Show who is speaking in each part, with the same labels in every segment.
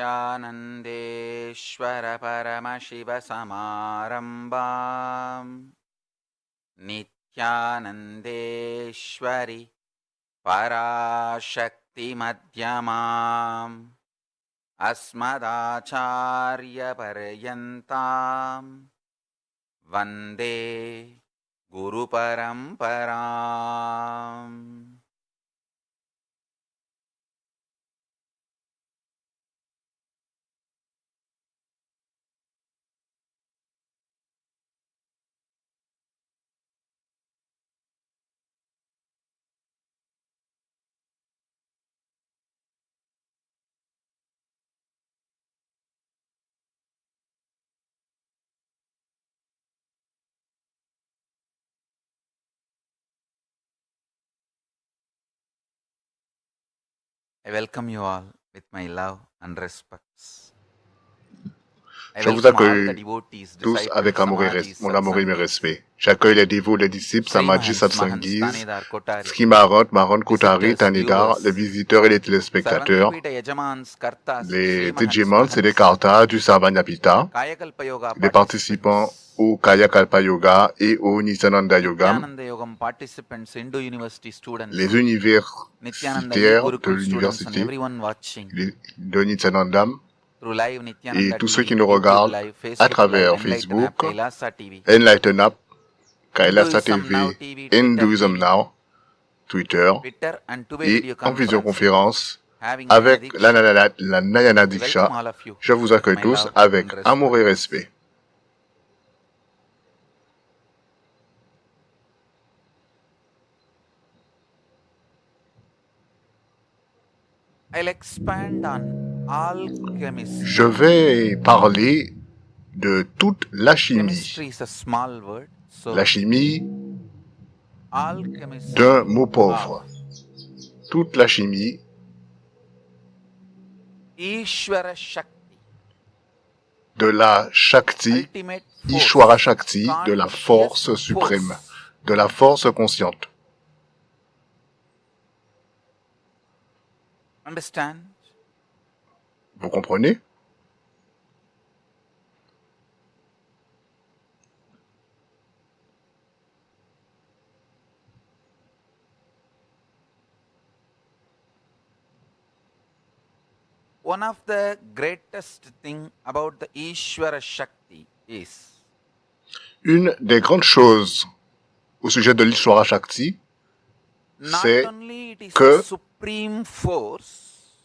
Speaker 1: नित्यानन्देश्वर परमशिवसमारम्भाम् नित्यानन्देश्वरि पराशक्तिमध्यमाम् अस्मदाचार्यपर्यन्ताम् वन्दे गुरुपरम्पराम्. I welcome you all with my love and respects. I
Speaker 2: Je vous
Speaker 1: welcome all the
Speaker 2: accueille
Speaker 1: devotees,
Speaker 2: tous
Speaker 1: disciples,
Speaker 2: avec amour et
Speaker 1: samadhis,
Speaker 2: mon amour et mes
Speaker 1: satsangis,
Speaker 2: respects. J'accueille les dévots, les disciples,
Speaker 1: Sri
Speaker 2: Samadji,
Speaker 1: Mahants,
Speaker 2: Satsangis,
Speaker 1: Thanedar, Kotari,
Speaker 2: Skimarot, Maron, Kotari,
Speaker 1: visitors,
Speaker 2: Tanedar, les
Speaker 1: viewers,
Speaker 2: visiteurs et les téléspectateurs,
Speaker 1: Sarvanyapita Yajamans, Kartas, Sri
Speaker 2: les
Speaker 1: Mahants,
Speaker 2: Tejimans et les
Speaker 1: Mahants,
Speaker 2: Kartas du Sarvanyapita,
Speaker 1: Kayakalpa Yoga
Speaker 2: les participants
Speaker 1: participants,
Speaker 2: au Kaya Kalpa Yoga et au Nityananda Yoga,
Speaker 1: Nityananda Yogam participants, Hindu University students,
Speaker 2: les
Speaker 1: Nityananda
Speaker 2: universitaires de
Speaker 1: e-Gurukul students and
Speaker 2: l'université
Speaker 1: everyone watching
Speaker 2: de Nityananda
Speaker 1: through live
Speaker 2: et
Speaker 1: Nityananda
Speaker 2: tous ceux
Speaker 1: TV,
Speaker 2: qui nous
Speaker 1: YouTube
Speaker 2: regardent
Speaker 1: live,
Speaker 2: à
Speaker 1: Facebook
Speaker 2: travers
Speaker 1: live, Enlighten App,
Speaker 2: Facebook,
Speaker 1: Kailasa TV,
Speaker 2: Enlighten Up, Kailasa
Speaker 1: Hinduism Now
Speaker 2: TV,
Speaker 1: TV, Twitter
Speaker 2: Hinduism
Speaker 1: TV,
Speaker 2: Now, Twitter
Speaker 1: and two-way
Speaker 2: et
Speaker 1: video
Speaker 2: en
Speaker 1: conferencing,
Speaker 2: visioconférence
Speaker 1: having
Speaker 2: avec
Speaker 1: Nayana
Speaker 2: la Nayana
Speaker 1: I welcome
Speaker 2: Diksha.
Speaker 1: all of you
Speaker 2: Je vous
Speaker 1: with
Speaker 2: accueille
Speaker 1: my
Speaker 2: tous
Speaker 1: love
Speaker 2: avec
Speaker 1: and
Speaker 2: amour et
Speaker 1: respect.
Speaker 2: respect.
Speaker 1: I'll expand on alchemistry.
Speaker 2: Je vais parler de toute la
Speaker 1: Chemistry
Speaker 2: chimie.
Speaker 1: is a small word, so
Speaker 2: La chimie
Speaker 1: alchemistry
Speaker 2: d'un mot
Speaker 1: of
Speaker 2: pauvre. Toute la chimie
Speaker 1: Ishvara Shakti,
Speaker 2: de la Shakti,
Speaker 1: ultimate
Speaker 2: Ishwara
Speaker 1: force,
Speaker 2: Shakti, de la force
Speaker 1: conscious
Speaker 2: suprême,
Speaker 1: force.
Speaker 2: de la force consciente.
Speaker 1: Understand?
Speaker 2: Vous comprenez?
Speaker 1: One of the greatest thing about the Ishvara Shakti is
Speaker 2: Une des grandes choses au sujet de l'Ishwara Shakti,
Speaker 1: not
Speaker 2: c'est
Speaker 1: only it is
Speaker 2: que
Speaker 1: a supreme force,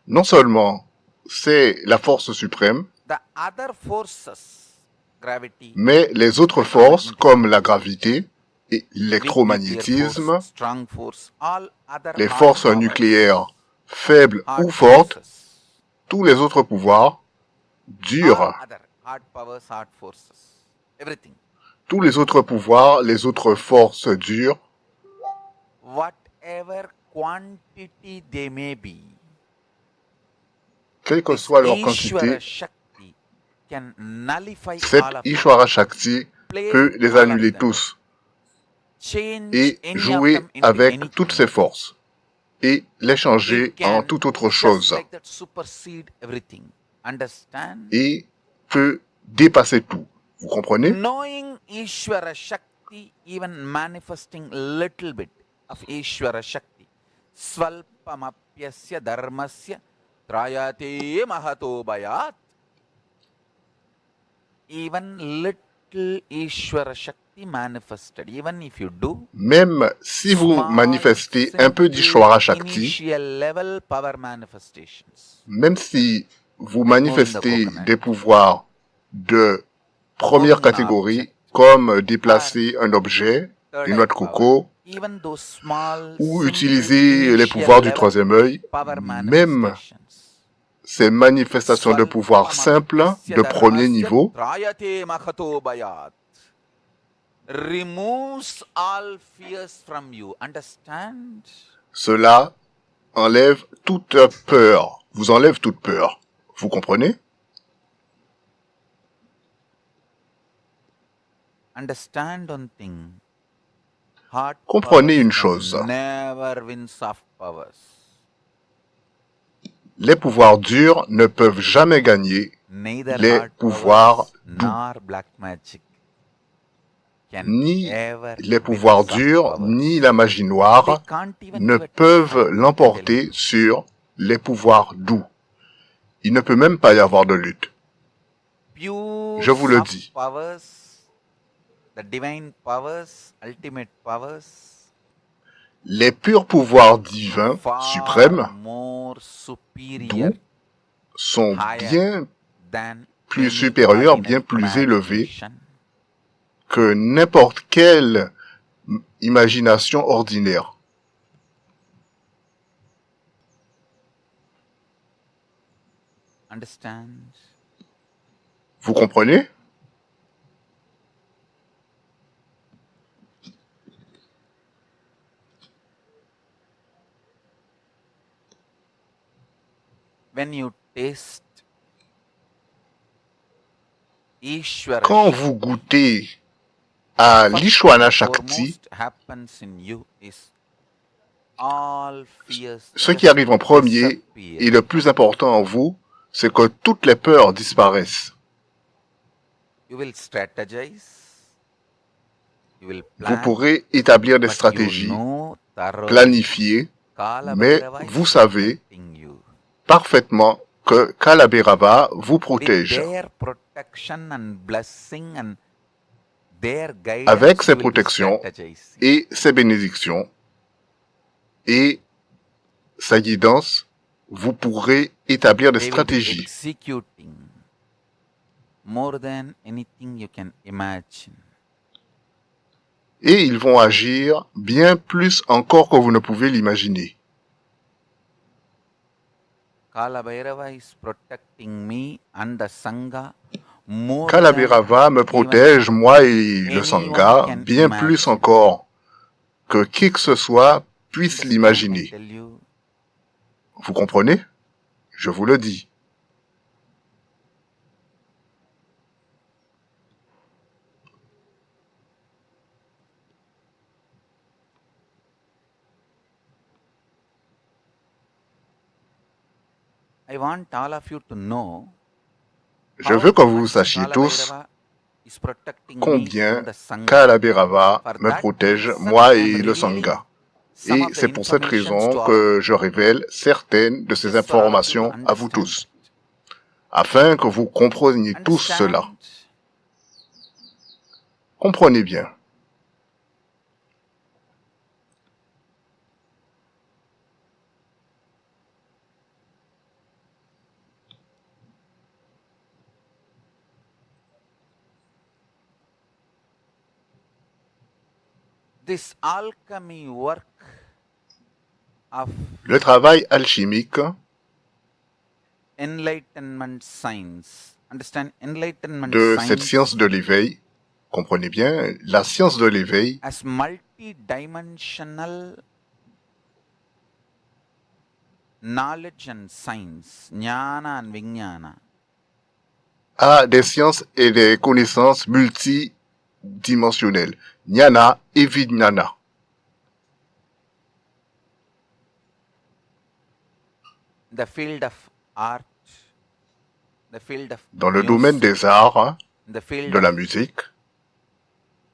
Speaker 2: non seulement c'est la force suprême,
Speaker 1: the other forces, gravity,
Speaker 2: mais les autres forces comme la gravité et l'électromagnétisme,
Speaker 1: strong force, all other
Speaker 2: les
Speaker 1: hard
Speaker 2: forces
Speaker 1: powers,
Speaker 2: nucléaires faibles
Speaker 1: hard
Speaker 2: ou fortes,
Speaker 1: forces,
Speaker 2: tous les autres pouvoirs durs,
Speaker 1: all other hard powers, hard forces, everything,
Speaker 2: tous les autres pouvoirs, les autres forces dures,
Speaker 1: whatever quantity they may be,
Speaker 2: quelle que
Speaker 1: this
Speaker 2: soit leur
Speaker 1: Ishvara
Speaker 2: quantité,
Speaker 1: Shakti can nullify
Speaker 2: cette
Speaker 1: all of them,
Speaker 2: Ishwara Shakti
Speaker 1: play
Speaker 2: peut
Speaker 1: with
Speaker 2: les
Speaker 1: all of
Speaker 2: annuler
Speaker 1: them,
Speaker 2: tous
Speaker 1: change
Speaker 2: et
Speaker 1: any of
Speaker 2: jouer
Speaker 1: them into
Speaker 2: avec
Speaker 1: anything.
Speaker 2: toutes ses forces et les changer
Speaker 1: It can
Speaker 2: en toute autre
Speaker 1: just
Speaker 2: chose
Speaker 1: like that supersede everything. Understand?
Speaker 2: et peut dépasser tout. Vous comprenez?
Speaker 1: Knowing Ishvara Shakti, even manifesting little bit of Ishvara Shakti, Svalpamapyasya dharmasya trayate mahato bayat. Even little Ishvara Shakti manifested, even if you do
Speaker 2: Même si vous
Speaker 1: small,
Speaker 2: manifestez un peu
Speaker 1: simple,
Speaker 2: d'Ishwara Shakti,
Speaker 1: initial level power manifestations,
Speaker 2: même si vous
Speaker 1: like moving the
Speaker 2: manifestez
Speaker 1: coconut,
Speaker 2: des pouvoirs de première
Speaker 1: moving an
Speaker 2: catégorie,
Speaker 1: object,
Speaker 2: comme déplacer un objet,
Speaker 1: third
Speaker 2: une
Speaker 1: eye
Speaker 2: noix de
Speaker 1: power,
Speaker 2: coco,
Speaker 1: even those small,
Speaker 2: ou
Speaker 1: simple,
Speaker 2: utiliser les
Speaker 1: initial
Speaker 2: pouvoirs du
Speaker 1: level
Speaker 2: troisième œil,
Speaker 1: power
Speaker 2: même
Speaker 1: manifestations.
Speaker 2: ces manifestations de pouvoir simples
Speaker 1: Svalpamapyasya
Speaker 2: de premier
Speaker 1: dharmasya
Speaker 2: niveau
Speaker 1: trayate mahato bayat. Removes all fears from you. Understand?
Speaker 2: cela enlève toute peur, vous enlève toute peur. Vous comprenez?
Speaker 1: Understand one thing. Hard
Speaker 2: Comprenez
Speaker 1: powers
Speaker 2: une
Speaker 1: can
Speaker 2: chose.
Speaker 1: never win soft powers.
Speaker 2: Les pouvoirs durs ne peuvent jamais gagner
Speaker 1: neither
Speaker 2: les
Speaker 1: hard
Speaker 2: pouvoirs
Speaker 1: powers
Speaker 2: doux.
Speaker 1: nor black magic can
Speaker 2: Ni
Speaker 1: ever
Speaker 2: les
Speaker 1: win
Speaker 2: pouvoirs
Speaker 1: soft
Speaker 2: durs, ni
Speaker 1: powers.
Speaker 2: la magie
Speaker 1: They
Speaker 2: noire
Speaker 1: can't even
Speaker 2: ne
Speaker 1: give a
Speaker 2: peuvent
Speaker 1: fight, I tell
Speaker 2: l'emporter
Speaker 1: you.
Speaker 2: sur les pouvoirs doux. Il ne peut même pas y avoir de lutte.
Speaker 1: Pure
Speaker 2: Je vous le
Speaker 1: soft
Speaker 2: dis.
Speaker 1: powers, the divine powers, ultimate powers,
Speaker 2: Les purs pouvoirs divins
Speaker 1: far
Speaker 2: suprêmes,
Speaker 1: more superior,
Speaker 2: doux, sont
Speaker 1: higher
Speaker 2: bien
Speaker 1: than
Speaker 2: plus
Speaker 1: any
Speaker 2: supérieurs, bien
Speaker 1: ordinary
Speaker 2: plus élevés
Speaker 1: imagination.
Speaker 2: que n'importe quelle imagination ordinaire.
Speaker 1: Understand?
Speaker 2: Vous comprenez?
Speaker 1: When you taste Ishvara
Speaker 2: Quand
Speaker 1: Shakti,
Speaker 2: vous goûtez à
Speaker 1: first
Speaker 2: l'Ishwana
Speaker 1: and
Speaker 2: Shakti,
Speaker 1: foremost happens in you is all fears
Speaker 2: ce qui
Speaker 1: just
Speaker 2: arrive en premier et
Speaker 1: disappear.
Speaker 2: le plus important en vous, c'est que toutes les peurs disparaissent.
Speaker 1: You will strategize, you will
Speaker 2: Vous
Speaker 1: plan,
Speaker 2: pourrez établir des
Speaker 1: but you
Speaker 2: stratégies,
Speaker 1: know thoroughly
Speaker 2: planifier,
Speaker 1: Kala
Speaker 2: mais
Speaker 1: Bhairava is
Speaker 2: vous savez
Speaker 1: protecting you.
Speaker 2: parfaitement que Kalabhairava vous
Speaker 1: With
Speaker 2: protège.
Speaker 1: their protection and blessing and their guidance,
Speaker 2: Avec ses
Speaker 1: you will be
Speaker 2: protections
Speaker 1: strategizing.
Speaker 2: et ses bénédictions et sa guidance, vous pourrez établir des
Speaker 1: They will be
Speaker 2: stratégies.
Speaker 1: executing more than anything you can imagine.
Speaker 2: Et ils vont agir bien plus encore que vous ne pouvez l'imaginer.
Speaker 1: Kala Bhairava is protecting me and the Sangha more
Speaker 2: Kalabhairava me
Speaker 1: than
Speaker 2: protège,
Speaker 1: even
Speaker 2: moi et le
Speaker 1: anyone
Speaker 2: Sangha,
Speaker 1: can
Speaker 2: bien plus
Speaker 1: imagine.
Speaker 2: encore que qui que ce soit puisse
Speaker 1: Understand, I
Speaker 2: l'imaginer.
Speaker 1: tell you.
Speaker 2: Vous comprenez? Je vous le dis.
Speaker 1: I want all of you to know
Speaker 2: Je
Speaker 1: how
Speaker 2: veux que vous
Speaker 1: much
Speaker 2: sachiez
Speaker 1: Kala
Speaker 2: tous
Speaker 1: Bhairava is protecting me
Speaker 2: combien
Speaker 1: and the Sangha.
Speaker 2: Kalabhairava
Speaker 1: For
Speaker 2: me
Speaker 1: that
Speaker 2: protège,
Speaker 1: reason,
Speaker 2: moi
Speaker 1: I am
Speaker 2: et le
Speaker 1: revealing
Speaker 2: Sangha.
Speaker 1: some
Speaker 2: Et
Speaker 1: of the
Speaker 2: c'est pour cette
Speaker 1: informations
Speaker 2: raison
Speaker 1: to all of
Speaker 2: que
Speaker 1: you.
Speaker 2: je révèle certaines de ces
Speaker 1: This is for all of you to
Speaker 2: informations à vous
Speaker 1: understand
Speaker 2: tous,
Speaker 1: it.
Speaker 2: afin que vous compreniez tous cela.
Speaker 1: Understand?
Speaker 2: Comprenez bien.
Speaker 1: This alchemy work of
Speaker 2: Le travail alchimique
Speaker 1: enlightenment science. Understand? Enlightenment
Speaker 2: de cette
Speaker 1: science
Speaker 2: science de l'éveil, comprenez bien, la science de l'éveil
Speaker 1: as multi-dimensional knowledge and science, jnana and vijnana.
Speaker 2: a des sciences et des connaissances multidimensionnelles, jnana et vijnana.
Speaker 1: The field of art, the field of
Speaker 2: Dans le domaine
Speaker 1: music,
Speaker 2: des arts,
Speaker 1: the field
Speaker 2: de la
Speaker 1: of
Speaker 2: musique,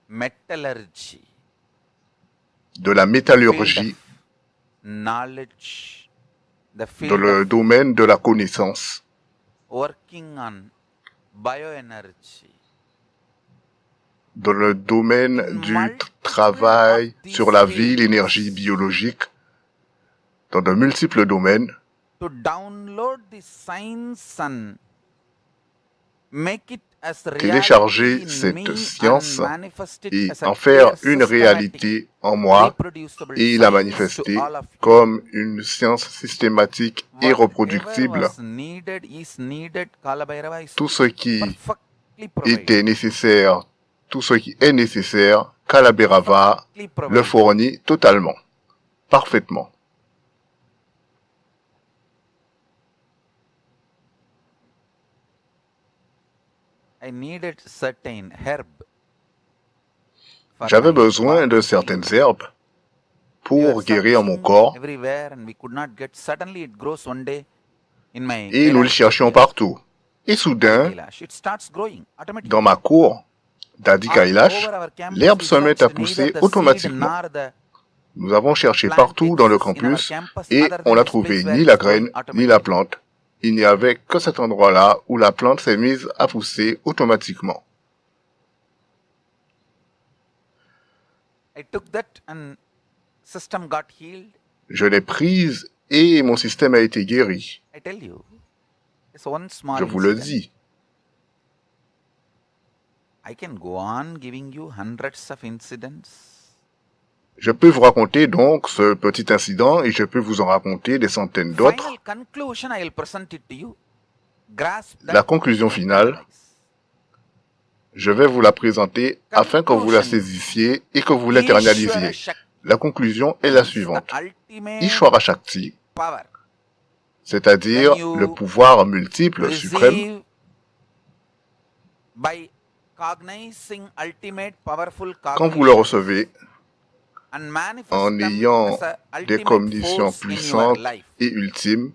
Speaker 1: metallurgy,
Speaker 2: de la
Speaker 1: field
Speaker 2: métallurgie,
Speaker 1: of knowledge, the
Speaker 2: dans
Speaker 1: field
Speaker 2: le
Speaker 1: of
Speaker 2: domaine de la connaissance,
Speaker 1: working on bioenergy.
Speaker 2: dans le domaine du travail sur la vie, l'énergie biologique, dans de multiples domaines,
Speaker 1: To download the science and make it as
Speaker 2: télécharger
Speaker 1: reality in
Speaker 2: cette
Speaker 1: me
Speaker 2: science
Speaker 1: and manifest it
Speaker 2: et
Speaker 1: as a
Speaker 2: en faire
Speaker 1: clear,
Speaker 2: une
Speaker 1: systematic,
Speaker 2: réalité en moi
Speaker 1: reproducible
Speaker 2: et la
Speaker 1: science to
Speaker 2: manifester
Speaker 1: all of you.
Speaker 2: comme une science systématique et
Speaker 1: Whatever
Speaker 2: reproductible.
Speaker 1: was needed is needed. Kala Bhairava is
Speaker 2: Tout ce qui
Speaker 1: perfectly
Speaker 2: était
Speaker 1: provided.
Speaker 2: nécessaire, tout ce qui est nécessaire, Kalabhairava
Speaker 1: Perfectly
Speaker 2: le
Speaker 1: provided.
Speaker 2: fournit totalement, parfaitement.
Speaker 1: I needed certain herb. for
Speaker 2: J'avais
Speaker 1: my
Speaker 2: besoin de
Speaker 1: body.
Speaker 2: certaines herbes
Speaker 1: We were
Speaker 2: pour guérir mon
Speaker 1: searching
Speaker 2: corps.
Speaker 1: everywhere and we could not get. Suddenly it grows one day. In my
Speaker 2: et nous le
Speaker 1: Kailash
Speaker 2: cherchions
Speaker 1: Yogya,
Speaker 2: partout. Et
Speaker 1: Adi
Speaker 2: soudain,
Speaker 1: Kailash, it starts growing automatically.
Speaker 2: dans ma cour d'Adi
Speaker 1: All
Speaker 2: Kailash,
Speaker 1: over our campus,
Speaker 2: l'herbe
Speaker 1: we
Speaker 2: se met à
Speaker 1: searched neither
Speaker 2: pousser
Speaker 1: the seed
Speaker 2: automatiquement.
Speaker 1: nor the
Speaker 2: Nous avons cherché
Speaker 1: plant
Speaker 2: partout dans le
Speaker 1: exists in our
Speaker 2: campus
Speaker 1: campus
Speaker 2: et
Speaker 1: other
Speaker 2: on
Speaker 1: than
Speaker 2: n'a
Speaker 1: this place
Speaker 2: trouvé
Speaker 1: where
Speaker 2: ni
Speaker 1: it
Speaker 2: la
Speaker 1: is growing
Speaker 2: graine ni la
Speaker 1: automatically.
Speaker 2: plante. Il n'y avait que cet endroit-là où la plante s'est mise à pousser automatiquement.
Speaker 1: I took that and system got healed.
Speaker 2: Je l'ai prise et mon système a été guéri.
Speaker 1: I tell you, it's one small
Speaker 2: Je vous le
Speaker 1: incident.
Speaker 2: dis.
Speaker 1: I can go on giving you hundreds of incidents.
Speaker 2: Je peux vous raconter donc ce petit incident et je peux vous en raconter des centaines d'autres.
Speaker 1: Final conclusion, I will present it to you. Grasp
Speaker 2: La
Speaker 1: that
Speaker 2: conclusion
Speaker 1: and
Speaker 2: finale,
Speaker 1: internalize.
Speaker 2: je vais vous la présenter afin que vous la
Speaker 1: Conclusion.
Speaker 2: saisissiez et que vous
Speaker 1: Ishvara
Speaker 2: l'internalisiez.
Speaker 1: Shakti
Speaker 2: La conclusion est la
Speaker 1: is the
Speaker 2: suivante.
Speaker 1: ultimate
Speaker 2: Ishvara Shakti,
Speaker 1: power.
Speaker 2: c'est-à-dire
Speaker 1: When you
Speaker 2: le pouvoir multiple suprême,
Speaker 1: Receive by cognizing ultimate powerful
Speaker 2: quand vous le
Speaker 1: cognition
Speaker 2: recevez
Speaker 1: and manifest
Speaker 2: en
Speaker 1: them
Speaker 2: ayant
Speaker 1: as a
Speaker 2: des
Speaker 1: ultimate
Speaker 2: cognitions
Speaker 1: force in your
Speaker 2: puissantes
Speaker 1: life.
Speaker 2: et ultimes,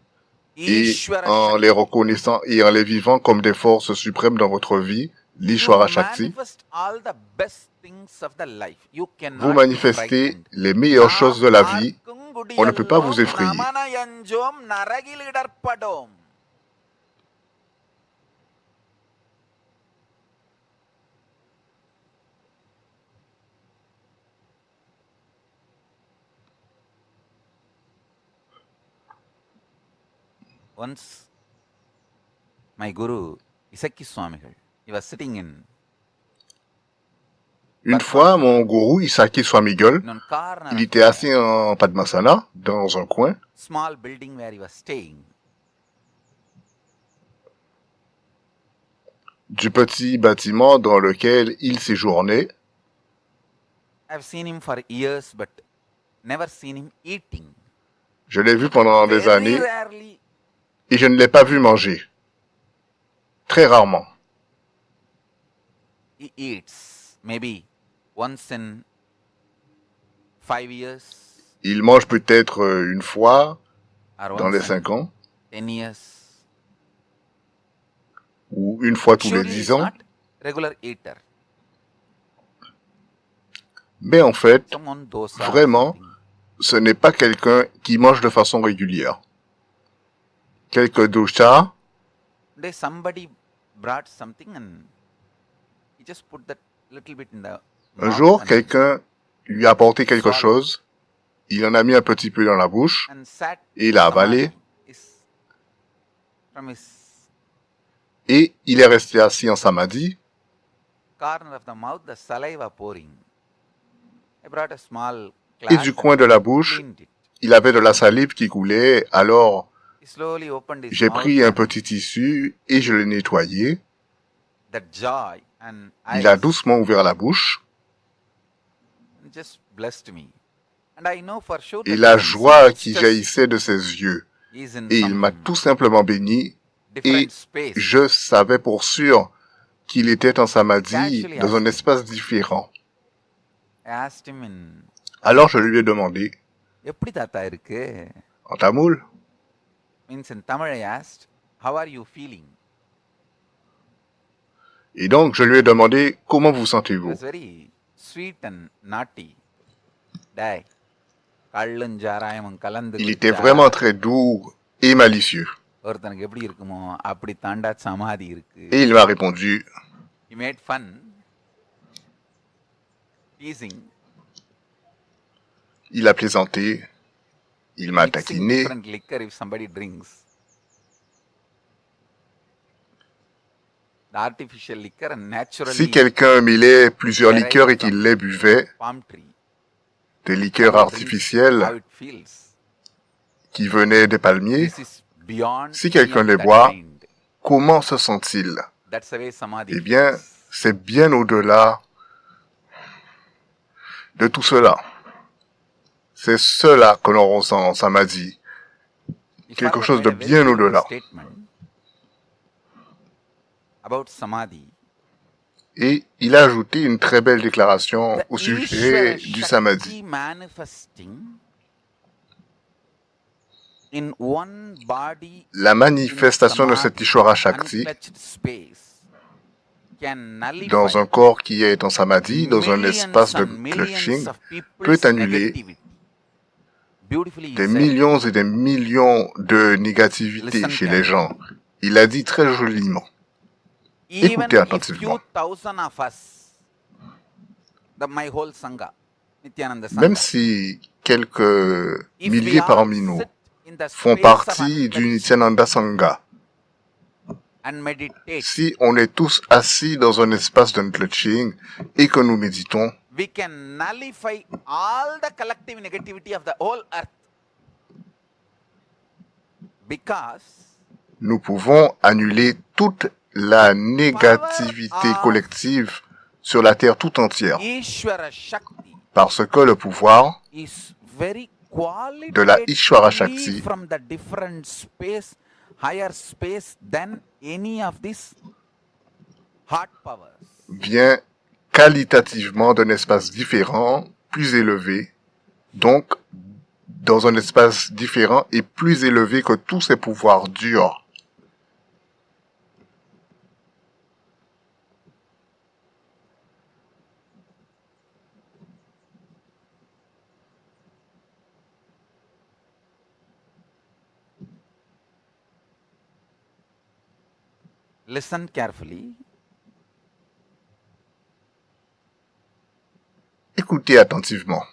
Speaker 2: et
Speaker 1: Ishvara
Speaker 2: en
Speaker 1: Shakti.
Speaker 2: les reconnaissant et en les vivant comme des forces suprêmes dans votre vie,
Speaker 1: You
Speaker 2: l'Ishvara Shakti,
Speaker 1: manifest all the best things of the life. You
Speaker 2: vous
Speaker 1: cannot be
Speaker 2: manifestez
Speaker 1: frightened.
Speaker 2: les meilleures choses de la vie.
Speaker 1: Naarkung
Speaker 2: On ne peut pas vous
Speaker 1: gudiyallom
Speaker 2: effrayer.
Speaker 1: namanayanjom naragilidarpadom. Once, my guru, Isaki Swamigal, he was sitting in
Speaker 2: Une fois, mon gourou Isaki Swamigal,
Speaker 1: one corner
Speaker 2: il
Speaker 1: of
Speaker 2: était
Speaker 1: a
Speaker 2: assis en Padmasana, dans un coin,
Speaker 1: small building where he was staying.
Speaker 2: du petit bâtiment dans lequel il séjournait.
Speaker 1: I've seen him for years, but never seen him eating.
Speaker 2: Je l'ai vu pendant des
Speaker 1: Very
Speaker 2: années
Speaker 1: rarely
Speaker 2: et je ne l'ai pas vu manger. Très rarement.
Speaker 1: he eats. Maybe once in 5 years
Speaker 2: Il mange peut-être une fois
Speaker 1: or
Speaker 2: dans les
Speaker 1: once
Speaker 2: 5
Speaker 1: in
Speaker 2: ans
Speaker 1: 10 years.
Speaker 2: ou une fois tous les
Speaker 1: Surely
Speaker 2: 10
Speaker 1: he's
Speaker 2: ans.
Speaker 1: not regular eater.
Speaker 2: Mais en fait,
Speaker 1: Someone dosa or
Speaker 2: vraiment,
Speaker 1: something.
Speaker 2: ce n'est pas quelqu'un qui mange de façon régulière. Quelques dosha,
Speaker 1: Today somebody brought something and he just put that little bit in the
Speaker 2: un
Speaker 1: mouth
Speaker 2: jour,
Speaker 1: and
Speaker 2: quelqu'un lui a apporté quelque
Speaker 1: swallowed
Speaker 2: chose, il en a mis un petit peu dans la bouche
Speaker 1: and sat
Speaker 2: et il a avalé
Speaker 1: samadhi. From his
Speaker 2: et il est resté assis en samadhi
Speaker 1: corner of the mouth, the saliva pouring. I brought a small
Speaker 2: et
Speaker 1: cloth
Speaker 2: du coin de la bouche,
Speaker 1: cleaned it.
Speaker 2: il avait de la salive qui coulait, alors
Speaker 1: He slowly opened his
Speaker 2: j'ai
Speaker 1: mouth
Speaker 2: pris un
Speaker 1: and
Speaker 2: petit tissu et je l'ai nettoyé.
Speaker 1: that joy and
Speaker 2: Il a
Speaker 1: eyes
Speaker 2: doucement ouvert la bouche
Speaker 1: just blessed me. And I know for sure
Speaker 2: et
Speaker 1: that
Speaker 2: la
Speaker 1: he's in
Speaker 2: joie
Speaker 1: some
Speaker 2: qui
Speaker 1: stress.
Speaker 2: jaillissait de ses yeux.
Speaker 1: He's in
Speaker 2: Et il m'a
Speaker 1: some
Speaker 2: tout simplement béni
Speaker 1: different
Speaker 2: et
Speaker 1: space.
Speaker 2: je savais pour sûr qu'il était en samadhi
Speaker 1: Casually
Speaker 2: dans un
Speaker 1: asked him.
Speaker 2: espace différent.
Speaker 1: I asked him in
Speaker 2: Alors je lui ai demandé,
Speaker 1: எப்படி தாத்தா இருக்கு?
Speaker 2: en tamoul,
Speaker 1: Means in Tamil I asked, how are you feeling?
Speaker 2: et donc je lui ai demandé, comment vous
Speaker 1: He
Speaker 2: sentez-vous?
Speaker 1: was very sweet and naughty. Dai. கள்ளும் சாராயமும் கலந்து
Speaker 2: Il était
Speaker 1: குடிச்சா
Speaker 2: vraiment très doux et malicieux.
Speaker 1: ஒருத்தனுக்கு எப்படி இருக்குமோ அப்படி தாண்டா சமாதி இருக்கு.
Speaker 2: Et il m'a répondu,
Speaker 1: He made fun, teasing,
Speaker 2: il a plaisanté, il m'a
Speaker 1: mixing
Speaker 2: taquiné,
Speaker 1: different liquor if somebody drinks. The artificial liquor and naturally
Speaker 2: si quelqu'un mêlait plusieurs
Speaker 1: derived
Speaker 2: liqueurs et
Speaker 1: from
Speaker 2: qu'il les buvait,
Speaker 1: palm tree.
Speaker 2: des liqueurs
Speaker 1: Somebody drinks
Speaker 2: artificielles
Speaker 1: how it feels.
Speaker 2: qui venaient des palmiers,
Speaker 1: This is beyond
Speaker 2: si quelqu'un
Speaker 1: even
Speaker 2: les
Speaker 1: that
Speaker 2: boit,
Speaker 1: mind.
Speaker 2: comment se sent-il?
Speaker 1: That's the way samadhi
Speaker 2: Eh bien,
Speaker 1: feels.
Speaker 2: c'est bien au-delà de tout cela. C'est cela que l'on ressent en samadhi.
Speaker 1: He
Speaker 2: quelque
Speaker 1: further
Speaker 2: chose de
Speaker 1: made a very
Speaker 2: bien
Speaker 1: beautiful
Speaker 2: au-delà.
Speaker 1: statement about samadhi.
Speaker 2: Et il a ajouté une très belle déclaration
Speaker 1: The
Speaker 2: au sujet
Speaker 1: Ishvara
Speaker 2: du
Speaker 1: Shakti
Speaker 2: samadhi.
Speaker 1: manifesting in one body
Speaker 2: La
Speaker 1: in
Speaker 2: manifestation de cet
Speaker 1: samadhi,
Speaker 2: Ishwara Shakti
Speaker 1: unclutched space, can
Speaker 2: dans un
Speaker 1: nullify
Speaker 2: corps qui est en samadhi, dans un
Speaker 1: millions
Speaker 2: espace de
Speaker 1: and millions
Speaker 2: clutching,
Speaker 1: of
Speaker 2: peut
Speaker 1: people's
Speaker 2: annuler
Speaker 1: negativity. Beautifully he
Speaker 2: des
Speaker 1: said.
Speaker 2: millions et des millions de négativité
Speaker 1: Listen
Speaker 2: chez les
Speaker 1: carefully.
Speaker 2: gens. Il a dit très joliment. Écoutez
Speaker 1: Even if
Speaker 2: attentivement.
Speaker 1: few thousand of us, my whole sangha, Nityananda
Speaker 2: Même
Speaker 1: Sangha,
Speaker 2: si quelques
Speaker 1: if we
Speaker 2: milliers
Speaker 1: all
Speaker 2: parmi nous
Speaker 1: sit in the
Speaker 2: font
Speaker 1: space of
Speaker 2: partie du
Speaker 1: unclenching
Speaker 2: Nityananda Sangha,
Speaker 1: and meditate,
Speaker 2: si on est tous assis dans un espace d'unclutching et que nous méditons,
Speaker 1: we can nullify all the collective negativity of the whole earth. Because
Speaker 2: nous pouvons annuler toute la négativité collective sur la terre tout entière.
Speaker 1: Ishvara Shakti
Speaker 2: Parce que le pouvoir
Speaker 1: is very
Speaker 2: de la Ishwara
Speaker 1: qualitatively
Speaker 2: Shakti
Speaker 1: from the different space, higher space than any of these heart powers.
Speaker 2: vient qualitativement d'un espace différent, plus élevé, donc dans un espace différent et plus élevé que tous ces pouvoirs durs.
Speaker 1: Listen carefully.
Speaker 2: Écoutez attentivement.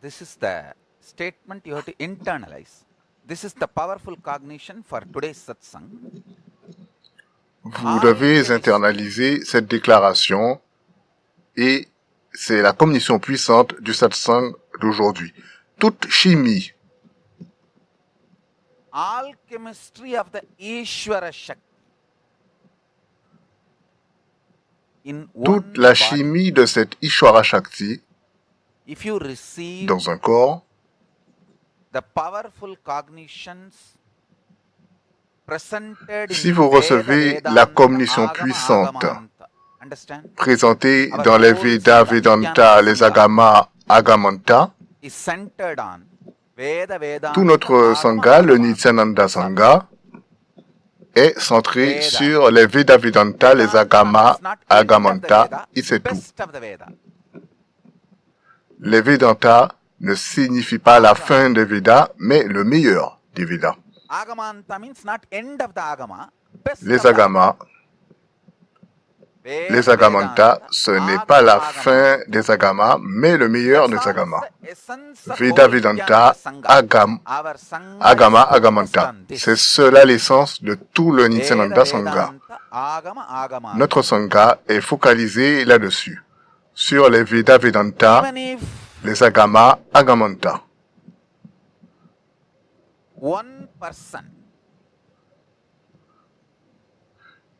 Speaker 1: This is the statement you have to internalize. This is the powerful cognition for today's satsang.
Speaker 2: Vous devez internaliser cette déclaration et c'est la cognition puissante du satsang d'aujourd'hui. Toute chimie,
Speaker 1: Alchemistry of the Ishvara Shakti. In one
Speaker 2: toute la
Speaker 1: body,
Speaker 2: chimie de cette Ishwara Shakti
Speaker 1: if you receive
Speaker 2: dans un corps,
Speaker 1: the powerful cognitions presented
Speaker 2: si
Speaker 1: in
Speaker 2: vous recevez
Speaker 1: Veda,
Speaker 2: la
Speaker 1: Vedanta,
Speaker 2: cognition
Speaker 1: Agama,
Speaker 2: puissante
Speaker 1: Agamanta, understand?
Speaker 2: présentée dans les Vedas, Vedanta, les Agama, Agamanta,
Speaker 1: Is centered on Veda, Vedanta,
Speaker 2: tout notre
Speaker 1: Agama,
Speaker 2: Sangha, le
Speaker 1: Agamanta.
Speaker 2: Nityananda Sangha, est centré
Speaker 1: Veda.
Speaker 2: sur les Veda Vedanta, les Agama,
Speaker 1: Vedanta is not end of the
Speaker 2: Agamanta,
Speaker 1: Veda,
Speaker 2: et c'est tout.
Speaker 1: best of the Veda.
Speaker 2: Les Vedanta ne signifient pas la fin des Vedas, mais le meilleur des Vedas.
Speaker 1: Agamanta means not end of the Agama, best of
Speaker 2: Les
Speaker 1: the
Speaker 2: Agama,
Speaker 1: Veda,
Speaker 2: les Agamanta,
Speaker 1: Vedanta,
Speaker 2: ce n'est pas la
Speaker 1: Agama,
Speaker 2: fin des Agama, mais le meilleur
Speaker 1: That's
Speaker 2: des
Speaker 1: all
Speaker 2: Agama.
Speaker 1: the essence of
Speaker 2: Veda
Speaker 1: whole
Speaker 2: Vedanta,
Speaker 1: Nityananda Sangha. Our Sangha
Speaker 2: Agama,
Speaker 1: is focused
Speaker 2: Agamanta.
Speaker 1: on this.
Speaker 2: C'est cela l'essence de tout le
Speaker 1: Veda,
Speaker 2: Nityananda Sangha.
Speaker 1: Vedanta, Agama, Agamanta.
Speaker 2: Notre Sangha est focalisé là-dessus, sur les Veda Vedanta,
Speaker 1: Even if
Speaker 2: les Agama, Agamanta.
Speaker 1: one person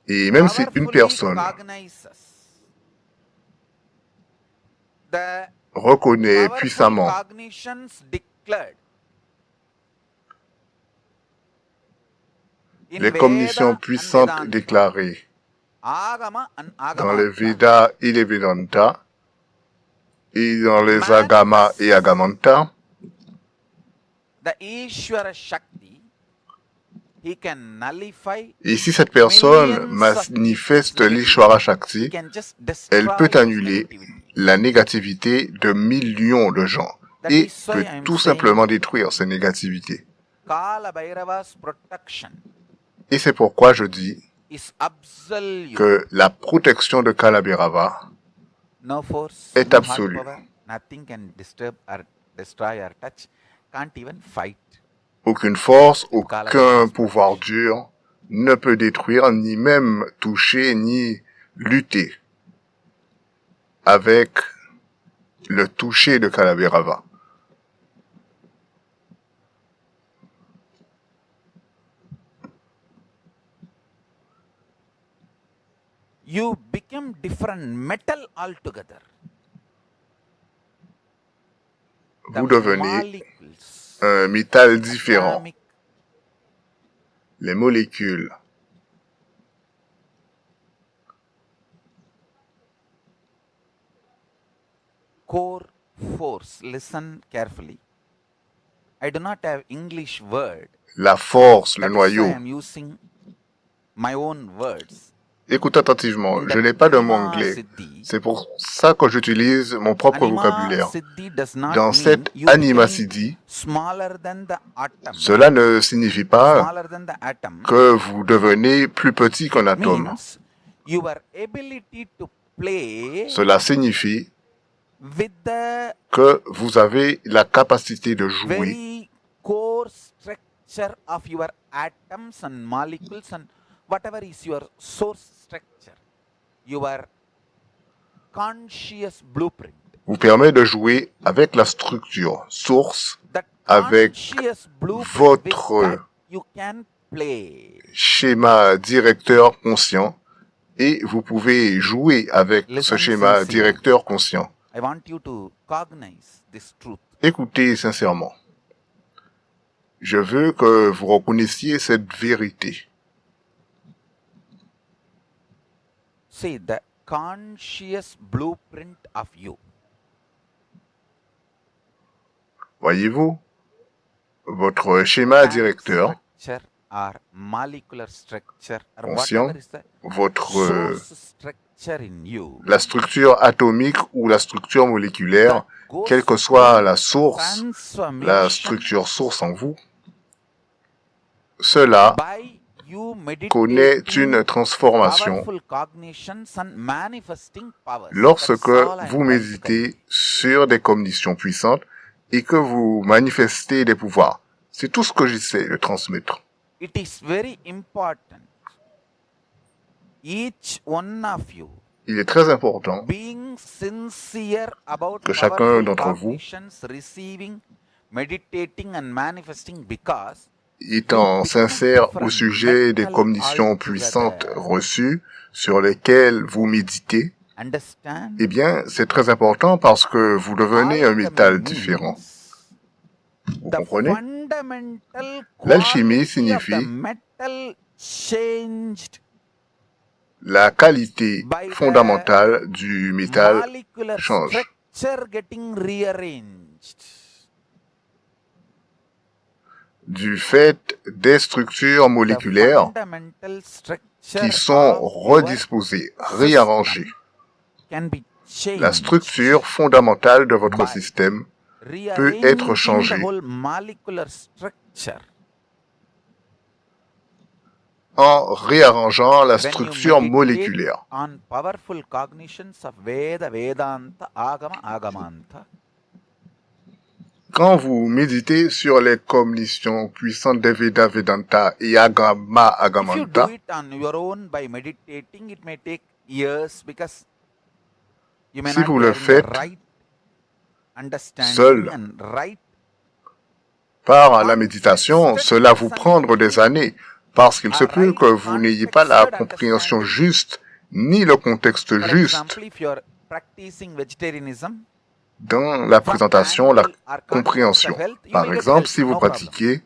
Speaker 2: Et même si une
Speaker 1: powerfully
Speaker 2: personne
Speaker 1: cognizes the
Speaker 2: reconnaît
Speaker 1: powerful
Speaker 2: puissamment
Speaker 1: cognitions declared in
Speaker 2: les
Speaker 1: Veda
Speaker 2: cognitions
Speaker 1: and
Speaker 2: puissantes
Speaker 1: Vedanta,
Speaker 2: déclarées
Speaker 1: Agama and
Speaker 2: dans les
Speaker 1: Agamanta,
Speaker 2: Vedas et les Vedanta, et dans les Agama et Agamanta,
Speaker 1: the Ishvara Shakti, he can nullify,
Speaker 2: et si cette personne
Speaker 1: millions of
Speaker 2: manifeste
Speaker 1: people's
Speaker 2: l'Ishwara
Speaker 1: negativity. He
Speaker 2: Shakti,
Speaker 1: can just
Speaker 2: elle
Speaker 1: destroy
Speaker 2: peut
Speaker 1: those
Speaker 2: annuler
Speaker 1: negativity.
Speaker 2: la négativité de millions de gens
Speaker 1: That
Speaker 2: et
Speaker 1: is why
Speaker 2: peut
Speaker 1: I am
Speaker 2: tout
Speaker 1: saying
Speaker 2: simplement détruire ces négativités.
Speaker 1: Kala Bhairava's protection
Speaker 2: Et c'est pourquoi je dis
Speaker 1: is absolute.
Speaker 2: que la protection de Kalabhairava
Speaker 1: No force,
Speaker 2: est
Speaker 1: no hard
Speaker 2: absolue.
Speaker 1: power, nothing can disturb or destroy or touch, can't even fight.
Speaker 2: Aucune force, aucun pouvoir dur ne peut détruire, ni même toucher, ni lutter avec le toucher de Kalabhairava.
Speaker 1: You become different metal altogether.
Speaker 2: Vous devenez
Speaker 1: molecules,
Speaker 2: un métal différent.
Speaker 1: atomic,
Speaker 2: Les molécules
Speaker 1: core force. Listen carefully. I do not have English word.
Speaker 2: La force, le
Speaker 1: That is why I
Speaker 2: noyau.
Speaker 1: am using my own words.
Speaker 2: Écoute attentivement,
Speaker 1: In
Speaker 2: je
Speaker 1: that
Speaker 2: n'ai pas de mot
Speaker 1: Anima
Speaker 2: anglais.
Speaker 1: Siddhi,
Speaker 2: C'est pour ça que j'utilise mon propre
Speaker 1: Anima
Speaker 2: vocabulaire.
Speaker 1: Siddhi does not
Speaker 2: Dans
Speaker 1: mean
Speaker 2: cette
Speaker 1: you
Speaker 2: Anima
Speaker 1: became
Speaker 2: Siddhi,
Speaker 1: smaller than the atom.
Speaker 2: cela ne signifie pas
Speaker 1: Smaller than the atom.
Speaker 2: que vous devenez plus petit qu'un atome.
Speaker 1: Means your ability to play
Speaker 2: Cela signifie
Speaker 1: with the
Speaker 2: que vous avez la capacité de jouer
Speaker 1: very core structure of your atoms and molecules and whatever is your source structure, your conscious blueprint.
Speaker 2: vous permet de jouer avec la structure source,
Speaker 1: That
Speaker 2: avec
Speaker 1: conscious blueprint
Speaker 2: votre
Speaker 1: with that you can play.
Speaker 2: schéma directeur conscient et vous pouvez jouer avec ce
Speaker 1: Listen
Speaker 2: schéma
Speaker 1: sincerely.
Speaker 2: directeur conscient.
Speaker 1: I want you to cognize this truth.
Speaker 2: Écoutez sincèrement. Je veux que vous reconnaissiez cette vérité.
Speaker 1: See, the conscious blueprint of you.
Speaker 2: Voyez-vous, votre schéma directeur
Speaker 1: Structure or molecular structure or
Speaker 2: conscient,
Speaker 1: whatever is the
Speaker 2: votre
Speaker 1: source structure in you.
Speaker 2: la structure atomique ou la structure moléculaire,
Speaker 1: goes
Speaker 2: quelle que soit
Speaker 1: through
Speaker 2: la source, la
Speaker 1: transformation
Speaker 2: structure source en vous, cela
Speaker 1: by you
Speaker 2: connaît
Speaker 1: meditating
Speaker 2: une transformation
Speaker 1: powerful cognitions and manifesting powers.
Speaker 2: lorsque
Speaker 1: That's all I'm
Speaker 2: vous
Speaker 1: trying to
Speaker 2: méditez sur des cognitions puissantes et que vous manifestez des pouvoirs. C'est tout ce que j'essaie de transmettre.
Speaker 1: It is very important. Each one of you
Speaker 2: Il est très important
Speaker 1: being sincere about
Speaker 2: que chacun
Speaker 1: powerful
Speaker 2: d'entre vous,
Speaker 1: cognitions, receiving, meditating and manifesting because
Speaker 2: étant sincère au sujet des cognitions puissantes reçues sur lesquelles vous méditez,
Speaker 1: understand
Speaker 2: eh bien, c'est très important parce que vous devenez un métal différent. Vous
Speaker 1: the
Speaker 2: comprenez?
Speaker 1: fundamental
Speaker 2: L'alchimie
Speaker 1: quality of the
Speaker 2: signifie
Speaker 1: metal changed
Speaker 2: la qualité
Speaker 1: by the
Speaker 2: fondamentale du métal
Speaker 1: molecular
Speaker 2: change.
Speaker 1: structure getting rearranged.
Speaker 2: Du fait des structures
Speaker 1: The
Speaker 2: moléculaires
Speaker 1: fundamental structure
Speaker 2: qui sont
Speaker 1: of your
Speaker 2: redisposées, réarrangées.
Speaker 1: can be changed
Speaker 2: La structure fondamentale de votre
Speaker 1: by
Speaker 2: système peut être
Speaker 1: rearranging
Speaker 2: changée
Speaker 1: the whole molecular structure.
Speaker 2: en réarrangeant la
Speaker 1: When you
Speaker 2: structure
Speaker 1: meditate
Speaker 2: moléculaire.
Speaker 1: on powerful cognitions of Veda, Vedanta, Agama, Agamanta,
Speaker 2: Quand vous méditez sur les cognitions puissantes des Veda, Vedanta et Agama,
Speaker 1: if you do
Speaker 2: Agamanta,
Speaker 1: it on your own by meditating, it may take years because you may
Speaker 2: Si
Speaker 1: not
Speaker 2: vous
Speaker 1: be
Speaker 2: le
Speaker 1: having the
Speaker 2: faites
Speaker 1: right understanding
Speaker 2: seul,
Speaker 1: and right
Speaker 2: par la méditation, cela vous prendre des années, parce qu'il se peut que vous n'ayez pas la compréhension juste, ni le contexte
Speaker 1: For
Speaker 2: juste
Speaker 1: example, if you are practicing vegetarianism,
Speaker 2: dans la
Speaker 1: from
Speaker 2: présentation, la
Speaker 1: angle or context
Speaker 2: compréhension.
Speaker 1: of health, you
Speaker 2: Par
Speaker 1: will get
Speaker 2: exemple,
Speaker 1: health,
Speaker 2: si vous
Speaker 1: no problem.
Speaker 2: pratiquez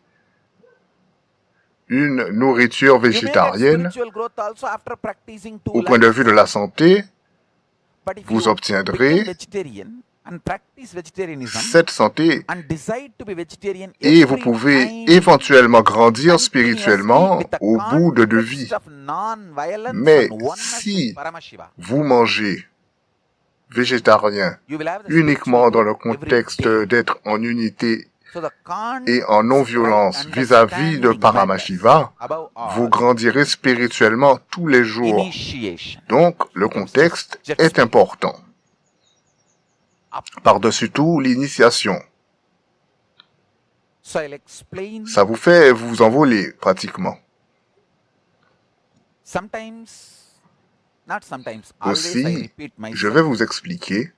Speaker 2: une nourriture
Speaker 1: You may get
Speaker 2: végétarienne,
Speaker 1: spiritual growth also after practicing 2
Speaker 2: au point de
Speaker 1: lives.
Speaker 2: vue de la santé,
Speaker 1: But if
Speaker 2: vous
Speaker 1: you
Speaker 2: obtiendrez
Speaker 1: become vegetarian and practice vegetarianism
Speaker 2: cette santé
Speaker 1: and decide to be vegetarian
Speaker 2: et vous
Speaker 1: every
Speaker 2: pouvez
Speaker 1: time
Speaker 2: éventuellement grandir
Speaker 1: continuously
Speaker 2: spirituellement
Speaker 1: with the
Speaker 2: au bout de 2
Speaker 1: context
Speaker 2: vies.
Speaker 1: of non-violence
Speaker 2: Mais
Speaker 1: and oneness
Speaker 2: si
Speaker 1: with Paramashiva,
Speaker 2: vous mangez végétarien
Speaker 1: you will have the
Speaker 2: uniquement
Speaker 1: spiritual
Speaker 2: dans le
Speaker 1: growth every
Speaker 2: contexte
Speaker 1: day.
Speaker 2: d'être en unité
Speaker 1: So the
Speaker 2: et en non-violence
Speaker 1: right
Speaker 2: vis-à-vis de
Speaker 1: understanding
Speaker 2: Paramashiva,
Speaker 1: matters above
Speaker 2: vous
Speaker 1: all.
Speaker 2: grandirez spirituellement tous les jours.
Speaker 1: Initiation.
Speaker 2: Donc, le contexte est important. Par-dessus tout, l'initiation.
Speaker 1: So I'll explain.
Speaker 2: Ça vous fait vous envoler, pratiquement.
Speaker 1: Sometimes, not sometimes, always I
Speaker 2: Aussi,
Speaker 1: repeat
Speaker 2: je
Speaker 1: myself.
Speaker 2: vais vous expliquer,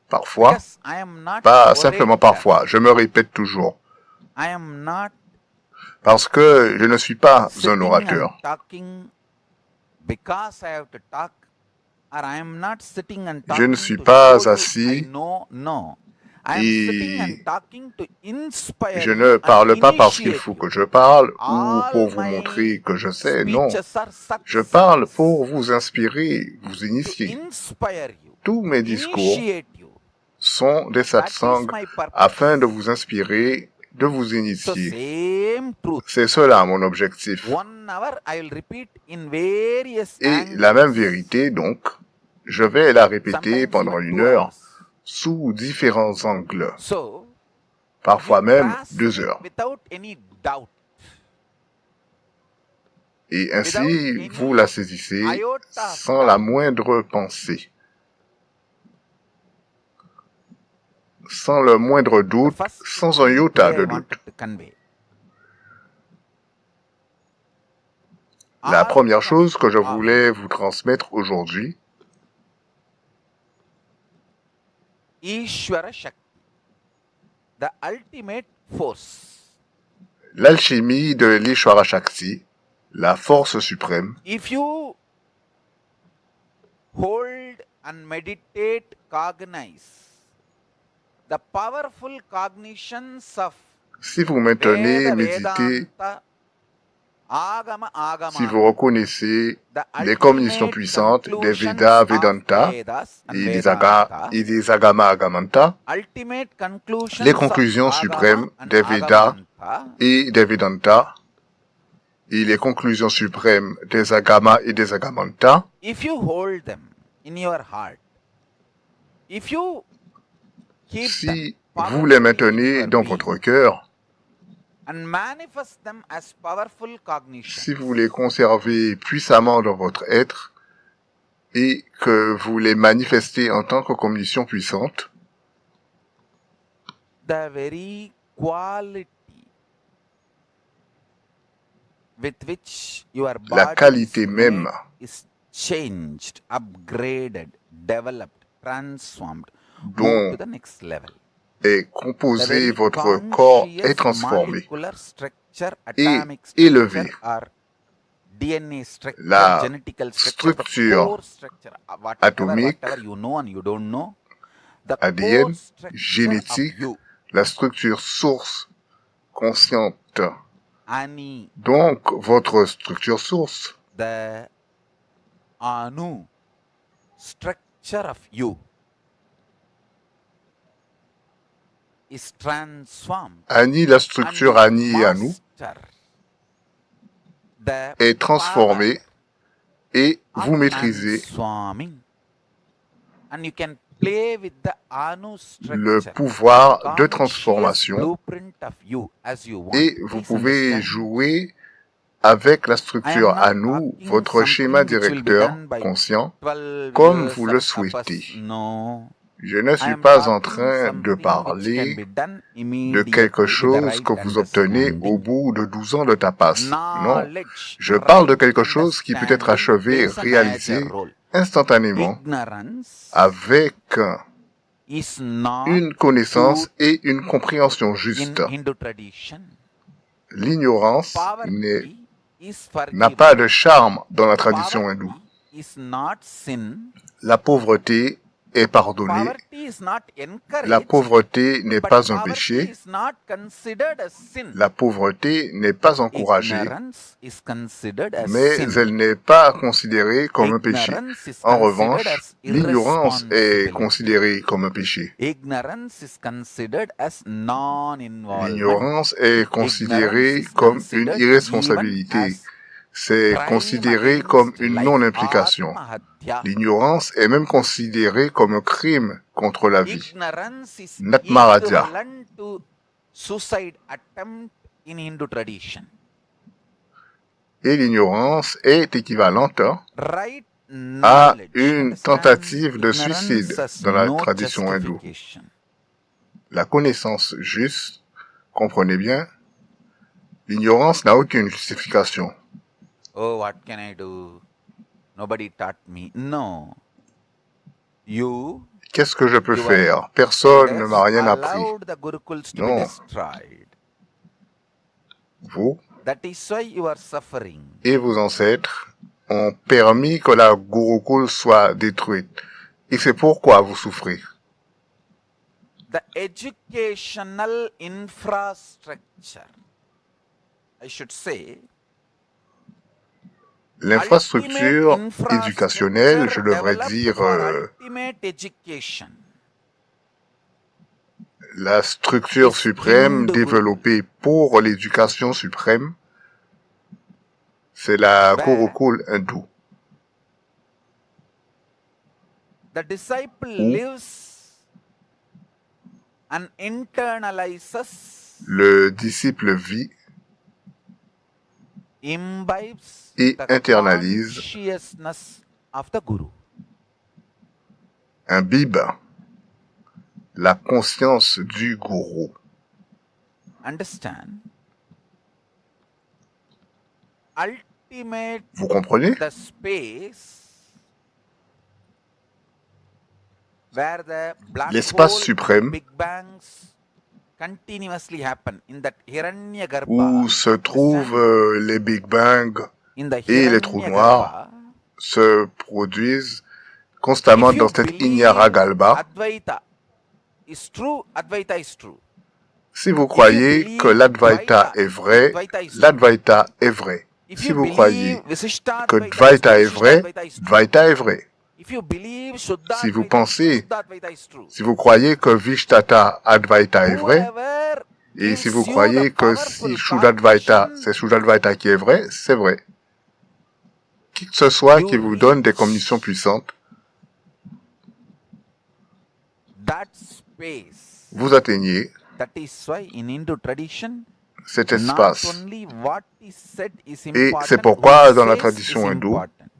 Speaker 2: parfois,
Speaker 1: Because I am not
Speaker 2: pas
Speaker 1: orator.
Speaker 2: simplement parfois, je me répète toujours,
Speaker 1: I am not
Speaker 2: parce que je ne suis pas un
Speaker 1: sitting
Speaker 2: orateur.
Speaker 1: and talking because I have to talk, or I am not sitting and
Speaker 2: Je ne
Speaker 1: talking
Speaker 2: suis
Speaker 1: to
Speaker 2: pas
Speaker 1: show you
Speaker 2: assis
Speaker 1: I know. No, I am sitting and
Speaker 2: Et
Speaker 1: talking to inspire
Speaker 2: je
Speaker 1: you
Speaker 2: ne
Speaker 1: and
Speaker 2: parle pas parce qu'il
Speaker 1: initiate
Speaker 2: faut
Speaker 1: you.
Speaker 2: que je parle ou
Speaker 1: All
Speaker 2: pour vous
Speaker 1: my
Speaker 2: montrer que je sais. Non,
Speaker 1: speeches are
Speaker 2: je parle
Speaker 1: success
Speaker 2: pour vous inspirer, vous
Speaker 1: to
Speaker 2: initier.
Speaker 1: inspire you,
Speaker 2: Tous mes
Speaker 1: to
Speaker 2: discours
Speaker 1: initiate you.
Speaker 2: sont des
Speaker 1: That is
Speaker 2: satsangs
Speaker 1: my purpose.
Speaker 2: afin de vous inspirer, de vous
Speaker 1: So
Speaker 2: initier.
Speaker 1: same truth.
Speaker 2: C'est cela mon objectif.
Speaker 1: 1 hour I will repeat in various
Speaker 2: Et la même
Speaker 1: angles.
Speaker 2: vérité, donc, je vais la répéter
Speaker 1: Sometimes
Speaker 2: pendant
Speaker 1: even
Speaker 2: 1
Speaker 1: 2
Speaker 2: heure
Speaker 1: hours.
Speaker 2: sous différents angles,
Speaker 1: So
Speaker 2: parfois
Speaker 1: you
Speaker 2: même
Speaker 1: grasp
Speaker 2: 2
Speaker 1: it
Speaker 2: heures.
Speaker 1: without any doubt,
Speaker 2: Et
Speaker 1: without
Speaker 2: ainsi, vous
Speaker 1: any
Speaker 2: la saisissez
Speaker 1: iota of
Speaker 2: sans la
Speaker 1: doubt.
Speaker 2: moindre pensée, sans le moindre
Speaker 1: The
Speaker 2: doute,
Speaker 1: first
Speaker 2: sans un
Speaker 1: thing
Speaker 2: iota
Speaker 1: today I
Speaker 2: de doute.
Speaker 1: wanted to convey.
Speaker 2: La
Speaker 1: All
Speaker 2: première
Speaker 1: from
Speaker 2: chose que je
Speaker 1: of
Speaker 2: voulais vous transmettre aujourd'hui,
Speaker 1: Ishvara Shakti, the ultimate force.
Speaker 2: l'alchimie de l'Ishvara Shakti, la force suprême.
Speaker 1: If you hold and meditate, cognize the powerful cognitions of
Speaker 2: Si vous maintenez,
Speaker 1: Veda,
Speaker 2: méditez,
Speaker 1: Vedanta, Agama,
Speaker 2: si
Speaker 1: Agama,
Speaker 2: vous reconnaissez
Speaker 1: the
Speaker 2: les cognitions
Speaker 1: ultimate
Speaker 2: puissantes des
Speaker 1: conclusions
Speaker 2: Vedas,
Speaker 1: of
Speaker 2: Vedanta
Speaker 1: Vedas and
Speaker 2: et
Speaker 1: Vedanta,
Speaker 2: des Agama Agamanta,
Speaker 1: ultimate
Speaker 2: les
Speaker 1: conclusions
Speaker 2: conclusions
Speaker 1: of
Speaker 2: suprêmes
Speaker 1: Agama and
Speaker 2: des Vedas
Speaker 1: Agamanta,
Speaker 2: et des Vedanta et les conclusions suprêmes des Agama et des Agamanta,
Speaker 1: if you hold them in your heart, if you keep
Speaker 2: si
Speaker 1: them
Speaker 2: vous les
Speaker 1: powerfully in
Speaker 2: maintenez
Speaker 1: your
Speaker 2: dans
Speaker 1: being
Speaker 2: votre cœur,
Speaker 1: and manifest them as powerful
Speaker 2: si
Speaker 1: cognition,
Speaker 2: vous les conservez puissamment dans votre être et que vous les manifestez en tant que cognition puissante,
Speaker 1: the very quality with which your
Speaker 2: la
Speaker 1: body
Speaker 2: qualité
Speaker 1: is
Speaker 2: même
Speaker 1: made is changed, upgraded, developed, transformed, moved
Speaker 2: dont
Speaker 1: to the next level.
Speaker 2: est
Speaker 1: The
Speaker 2: composé
Speaker 1: very
Speaker 2: votre corps est
Speaker 1: conscious
Speaker 2: transformé
Speaker 1: molecular structure,
Speaker 2: et
Speaker 1: atomic
Speaker 2: élevé.
Speaker 1: structure, or DNA structure,
Speaker 2: La
Speaker 1: genetical structure, the
Speaker 2: structure
Speaker 1: core structure,
Speaker 2: atomique,
Speaker 1: whatever you know and you don't know, the core
Speaker 2: ADN,
Speaker 1: structure of
Speaker 2: génétique,
Speaker 1: you,
Speaker 2: la structure source consciente,
Speaker 1: Ani,
Speaker 2: donc votre structure source,
Speaker 1: the Anu structure of you is transformed
Speaker 2: Ani, la
Speaker 1: and
Speaker 2: structure
Speaker 1: you
Speaker 2: Ani à nous,
Speaker 1: master the
Speaker 2: est transformée
Speaker 1: power
Speaker 2: et
Speaker 1: of
Speaker 2: vous maîtrisez
Speaker 1: transforming, and you can play with the Anu
Speaker 2: le
Speaker 1: structure,
Speaker 2: pouvoir de
Speaker 1: conscious
Speaker 2: transformation
Speaker 1: blueprint of you as you want.
Speaker 2: et vous
Speaker 1: Please
Speaker 2: pouvez
Speaker 1: understand.
Speaker 2: jouer avec la
Speaker 1: I am
Speaker 2: structure
Speaker 1: not
Speaker 2: à nous,
Speaker 1: talking
Speaker 2: votre schéma
Speaker 1: something which will be
Speaker 2: directeur
Speaker 1: done by
Speaker 2: conscient,
Speaker 1: 12
Speaker 2: comme
Speaker 1: years
Speaker 2: vous le
Speaker 1: of
Speaker 2: souhaitez.
Speaker 1: tapas. No.
Speaker 2: Je ne
Speaker 1: I
Speaker 2: suis
Speaker 1: am
Speaker 2: pas en
Speaker 1: talking
Speaker 2: train de
Speaker 1: something which can
Speaker 2: parler
Speaker 1: be done
Speaker 2: de quelque
Speaker 1: immediately with the
Speaker 2: chose
Speaker 1: right
Speaker 2: que vous obtenez au
Speaker 1: understanding.
Speaker 2: bout de 12 ans de tapas. Non,
Speaker 1: Knowledge,
Speaker 2: je parle de
Speaker 1: right
Speaker 2: quelque chose qui peut être
Speaker 1: understanding
Speaker 2: achevé,
Speaker 1: plays a major
Speaker 2: réalisé
Speaker 1: role.
Speaker 2: instantanément
Speaker 1: Ignorance
Speaker 2: avec
Speaker 1: is not
Speaker 2: une connaissance
Speaker 1: truth
Speaker 2: et une compréhension
Speaker 1: in
Speaker 2: juste.
Speaker 1: Hindu tradition.
Speaker 2: L'ignorance
Speaker 1: Poverty is
Speaker 2: n'a pas de
Speaker 1: forgiven.
Speaker 2: charme dans la tradition hindoue.
Speaker 1: Poverty is not sin.
Speaker 2: La pauvreté est pardonnée,
Speaker 1: Poverty is not
Speaker 2: la
Speaker 1: encouraged.
Speaker 2: pauvreté n'est
Speaker 1: But
Speaker 2: pas un
Speaker 1: poverty
Speaker 2: péché,
Speaker 1: is not considered a sin.
Speaker 2: la pauvreté n'est pas encouragée,
Speaker 1: Ignorance is considered as
Speaker 2: mais
Speaker 1: sin.
Speaker 2: elle n'est pas considérée comme un péché.
Speaker 1: Ignorance is
Speaker 2: En
Speaker 1: considered
Speaker 2: revanche,
Speaker 1: as
Speaker 2: l'ignorance est
Speaker 1: irresponsibility.
Speaker 2: considérée comme un péché.
Speaker 1: Ignorance is considered as non-involvement.
Speaker 2: L'ignorance est considérée
Speaker 1: Ignorance is
Speaker 2: comme une
Speaker 1: considered
Speaker 2: irresponsabilité.
Speaker 1: even as
Speaker 2: C'est
Speaker 1: crime
Speaker 2: considéré comme
Speaker 1: against
Speaker 2: une
Speaker 1: life,
Speaker 2: non-implication.
Speaker 1: Atmahatya.
Speaker 2: L'ignorance est même considérée comme un crime contre la vie.
Speaker 1: Ignorance is
Speaker 2: Natmaradya.
Speaker 1: equivalent to suicide attempt in Hindu tradition.
Speaker 2: Et l'ignorance est équivalente
Speaker 1: Right
Speaker 2: à
Speaker 1: knowledge,
Speaker 2: une
Speaker 1: understand,
Speaker 2: tentative de
Speaker 1: ignorance
Speaker 2: suicide
Speaker 1: has
Speaker 2: dans la
Speaker 1: no
Speaker 2: tradition hindoue.
Speaker 1: justification.
Speaker 2: La connaissance juste, comprenez bien, l'ignorance n'a aucune justification.
Speaker 1: Oh, what can I do? Nobody taught me. No. You,
Speaker 2: Qu'est-ce que je peux
Speaker 1: your
Speaker 2: faire? Personne ne
Speaker 1: elders
Speaker 2: m'a rien appris.
Speaker 1: allowed the gurukuls to be
Speaker 2: Non.
Speaker 1: destroyed.
Speaker 2: Vous
Speaker 1: That is why you are suffering.
Speaker 2: et vos ancêtres ont permis que la Gurukul soit détruite. Et c'est pourquoi vous souffrez.
Speaker 1: the educational infrastructure, I should say,
Speaker 2: L'infrastructure éducationnelle, je devrais dire
Speaker 1: ultimate education,
Speaker 2: la structure suprême développée pour l'éducation suprême, c'est la Gurukul hindoue.
Speaker 1: the disciple
Speaker 2: Où
Speaker 1: lives and internalizes,
Speaker 2: le disciple vit
Speaker 1: imbibes
Speaker 2: et
Speaker 1: the
Speaker 2: internalise,
Speaker 1: consciousness of the Guru.
Speaker 2: imbibe la conscience du gourou.
Speaker 1: Understand? Ultimate
Speaker 2: Vous comprenez?
Speaker 1: the space where the black
Speaker 2: L'espace
Speaker 1: hole
Speaker 2: suprême
Speaker 1: big bangs continuously happen in that Hiranyagarbha,
Speaker 2: où se trouvent les Big Bang
Speaker 1: in the
Speaker 2: et les trous noirs se produisent constamment dans cette Inyaragalba.
Speaker 1: Advaita is true, Advaita is true.
Speaker 2: Si vous croyez que l'Advaita est vrai, l'Advaita est vrai. Si vous croyez que Dvaita est vrai, Dvaita est vrai.
Speaker 1: If you believe Shuddha
Speaker 2: Si vous
Speaker 1: Advaita,
Speaker 2: pensez,
Speaker 1: Shuddha Advaita is true.
Speaker 2: si vous croyez que Vishtata Advaita est vrai,
Speaker 1: Whoever
Speaker 2: et si
Speaker 1: gives
Speaker 2: vous
Speaker 1: you
Speaker 2: croyez
Speaker 1: the
Speaker 2: que
Speaker 1: powerful
Speaker 2: si Shuddhadvaita,
Speaker 1: cognition,
Speaker 2: c'est Shuddhadvaita qui est vrai, c'est vrai. Qui que ce soit qui vous donne des cognitions puissantes,
Speaker 1: that space,
Speaker 2: vous atteignez
Speaker 1: that is why in Hindu tradition,
Speaker 2: cet
Speaker 1: not
Speaker 2: espace.
Speaker 1: only what is said is
Speaker 2: Et
Speaker 1: important,
Speaker 2: c'est pourquoi
Speaker 1: who
Speaker 2: dans la
Speaker 1: says
Speaker 2: tradition
Speaker 1: is
Speaker 2: hindoue,
Speaker 1: important.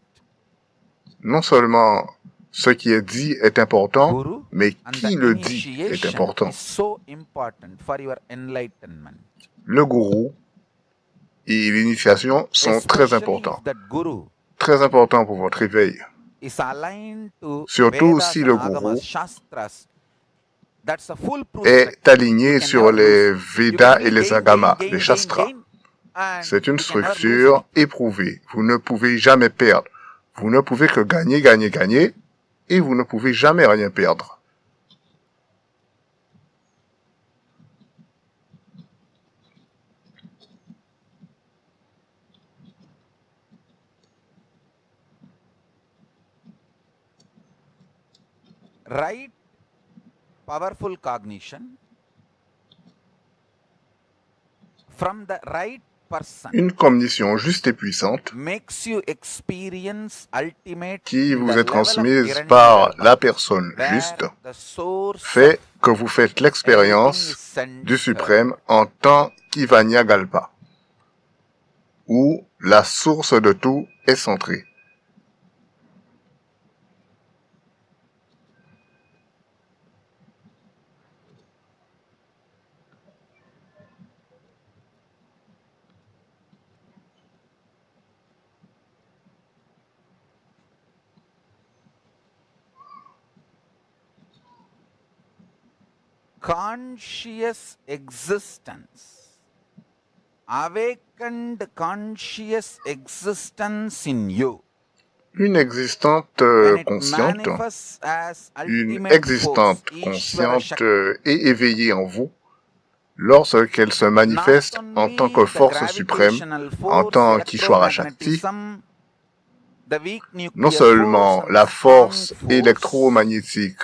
Speaker 2: non seulement ce qui est dit est important,
Speaker 1: Guru
Speaker 2: mais
Speaker 1: and
Speaker 2: qui
Speaker 1: the
Speaker 2: le dit est
Speaker 1: initiation
Speaker 2: important.
Speaker 1: is so important for your enlightenment.
Speaker 2: Le gourou et l'initiation sont très
Speaker 1: Especially
Speaker 2: importants.
Speaker 1: if that Guru
Speaker 2: Très importants pour votre éveil.
Speaker 1: is aligned to
Speaker 2: Surtout
Speaker 1: Vedas
Speaker 2: si
Speaker 1: and
Speaker 2: le
Speaker 1: Agamas,
Speaker 2: gourou
Speaker 1: Shastras. That's a foolproof
Speaker 2: est
Speaker 1: structure.
Speaker 2: aligné
Speaker 1: You can
Speaker 2: sur
Speaker 1: never
Speaker 2: les
Speaker 1: lose.
Speaker 2: Védas
Speaker 1: You
Speaker 2: et
Speaker 1: can
Speaker 2: les
Speaker 1: gain,
Speaker 2: Agamas,
Speaker 1: gain,
Speaker 2: les
Speaker 1: gain,
Speaker 2: Shastras.
Speaker 1: gain, and
Speaker 2: C'est une
Speaker 1: you can never lose
Speaker 2: structure
Speaker 1: anything.
Speaker 2: éprouvée. Vous ne pouvez jamais perdre. Vous ne pouvez que gagner, gagner, gagner, et vous ne pouvez jamais rien perdre.
Speaker 1: Right powerful cognition from the right person
Speaker 2: Une cognition juste et puissante
Speaker 1: makes you experience ultimate
Speaker 2: qui
Speaker 1: in
Speaker 2: vous
Speaker 1: the
Speaker 2: est
Speaker 1: level of
Speaker 2: transmise par
Speaker 1: Hiranyagarbha,
Speaker 2: la personne
Speaker 1: where
Speaker 2: juste
Speaker 1: the source
Speaker 2: fait
Speaker 1: of
Speaker 2: que vous faites
Speaker 1: everything
Speaker 2: l'expérience
Speaker 1: is centered.
Speaker 2: du suprême en tant qu'Ivanya-Galpa, où la source de tout est centrée.
Speaker 1: Conscious existence, awakened conscious existence in you,
Speaker 2: Une existante
Speaker 1: when it
Speaker 2: consciente,
Speaker 1: manifests as
Speaker 2: une
Speaker 1: ultimate
Speaker 2: existante
Speaker 1: force, Ishvara
Speaker 2: consciente
Speaker 1: Shakti,
Speaker 2: et éveillée en vous, lorsqu'elle se manifeste
Speaker 1: not
Speaker 2: en tant
Speaker 1: only
Speaker 2: que
Speaker 1: the
Speaker 2: force suprême,
Speaker 1: gravitational
Speaker 2: en
Speaker 1: force,
Speaker 2: tant qu'Ishwara Shakti,
Speaker 1: electromagnetism, the weak
Speaker 2: non
Speaker 1: nuclear
Speaker 2: seulement
Speaker 1: force and
Speaker 2: la
Speaker 1: the
Speaker 2: force
Speaker 1: strong force
Speaker 2: électromagnétique,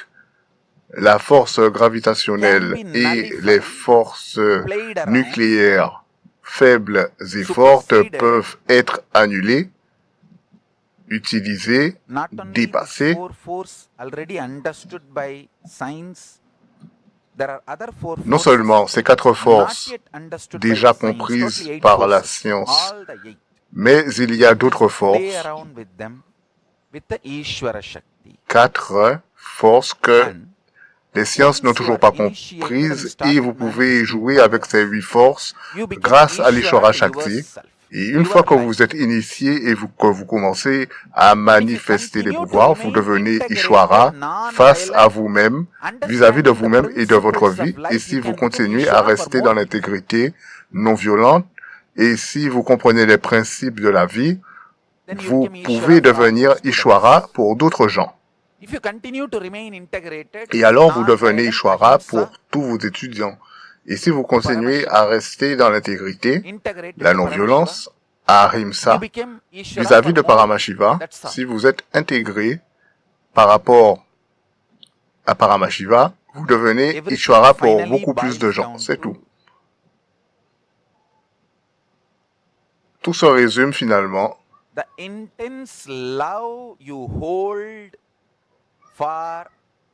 Speaker 2: la force gravitationnelle
Speaker 1: can be
Speaker 2: et
Speaker 1: nullified,
Speaker 2: les forces
Speaker 1: played around,
Speaker 2: nucléaires faibles et fortes
Speaker 1: superseded,
Speaker 2: peuvent être annulées, utilisées,
Speaker 1: not only these
Speaker 2: dépassées.
Speaker 1: four forces already understood by science, there are other four
Speaker 2: Non
Speaker 1: forces
Speaker 2: seulement ces quatre
Speaker 1: not
Speaker 2: forces
Speaker 1: yet understood
Speaker 2: déjà
Speaker 1: by science,
Speaker 2: comprises
Speaker 1: totally 8
Speaker 2: par la
Speaker 1: forces,
Speaker 2: science,
Speaker 1: all the 8.
Speaker 2: mais il y a d'autres
Speaker 1: Play
Speaker 2: forces,
Speaker 1: around with them with the Ishvara Shakti.
Speaker 2: quatre forces que
Speaker 1: And
Speaker 2: les sciences n'ont
Speaker 1: once you
Speaker 2: toujours
Speaker 1: are
Speaker 2: pas
Speaker 1: initiated and
Speaker 2: comprises et
Speaker 1: started
Speaker 2: vous pouvez
Speaker 1: manifesting
Speaker 2: jouer avec ces
Speaker 1: powers,
Speaker 2: 8 forces
Speaker 1: you become
Speaker 2: grâce à
Speaker 1: Ishvara
Speaker 2: l'Ishvara
Speaker 1: to
Speaker 2: Shakti.
Speaker 1: yourself,
Speaker 2: Et
Speaker 1: to
Speaker 2: une fois
Speaker 1: your
Speaker 2: que
Speaker 1: life.
Speaker 2: vous êtes initié et que vous commencez à
Speaker 1: And if you
Speaker 2: manifester les
Speaker 1: continue to
Speaker 2: pouvoirs, vous
Speaker 1: remain
Speaker 2: devenez
Speaker 1: integrated,
Speaker 2: Ishvara face à
Speaker 1: non-violent,
Speaker 2: vous-même, vis-à-vis de
Speaker 1: understanding the
Speaker 2: vous-même et de votre
Speaker 1: principles
Speaker 2: vie.
Speaker 1: of
Speaker 2: Et
Speaker 1: life,
Speaker 2: si
Speaker 1: you
Speaker 2: vous
Speaker 1: can become
Speaker 2: continuez à
Speaker 1: Ishvara for
Speaker 2: rester
Speaker 1: more
Speaker 2: dans
Speaker 1: people.
Speaker 2: l'intégrité non violente, et si vous comprenez les principes de la vie,
Speaker 1: Then you
Speaker 2: vous
Speaker 1: become
Speaker 2: pouvez
Speaker 1: Ishvara for all
Speaker 2: devenir
Speaker 1: your
Speaker 2: Ishvara
Speaker 1: students.
Speaker 2: pour d'autres gens.
Speaker 1: If you continue to remain integrated,
Speaker 2: Et alors vous devenez
Speaker 1: non-violent,
Speaker 2: Ishwara pour
Speaker 1: ahimsa,
Speaker 2: tous vos étudiants. Et si vous continuez à rester dans l'intégrité,
Speaker 1: integrated
Speaker 2: la
Speaker 1: to Paramashiva,
Speaker 2: non-violence, à
Speaker 1: you
Speaker 2: Ahimsa,
Speaker 1: became Ishvara
Speaker 2: vis-à-vis
Speaker 1: for
Speaker 2: de
Speaker 1: more.
Speaker 2: Paramashiva,
Speaker 1: That's all.
Speaker 2: si vous êtes intégré par rapport à Paramashiva, vous devenez
Speaker 1: Everything
Speaker 2: Ishwara pour
Speaker 1: finally
Speaker 2: beaucoup plus de
Speaker 1: boils
Speaker 2: gens.
Speaker 1: down
Speaker 2: C'est
Speaker 1: to
Speaker 2: tout. Tout se résume finalement
Speaker 1: the intense love you hold for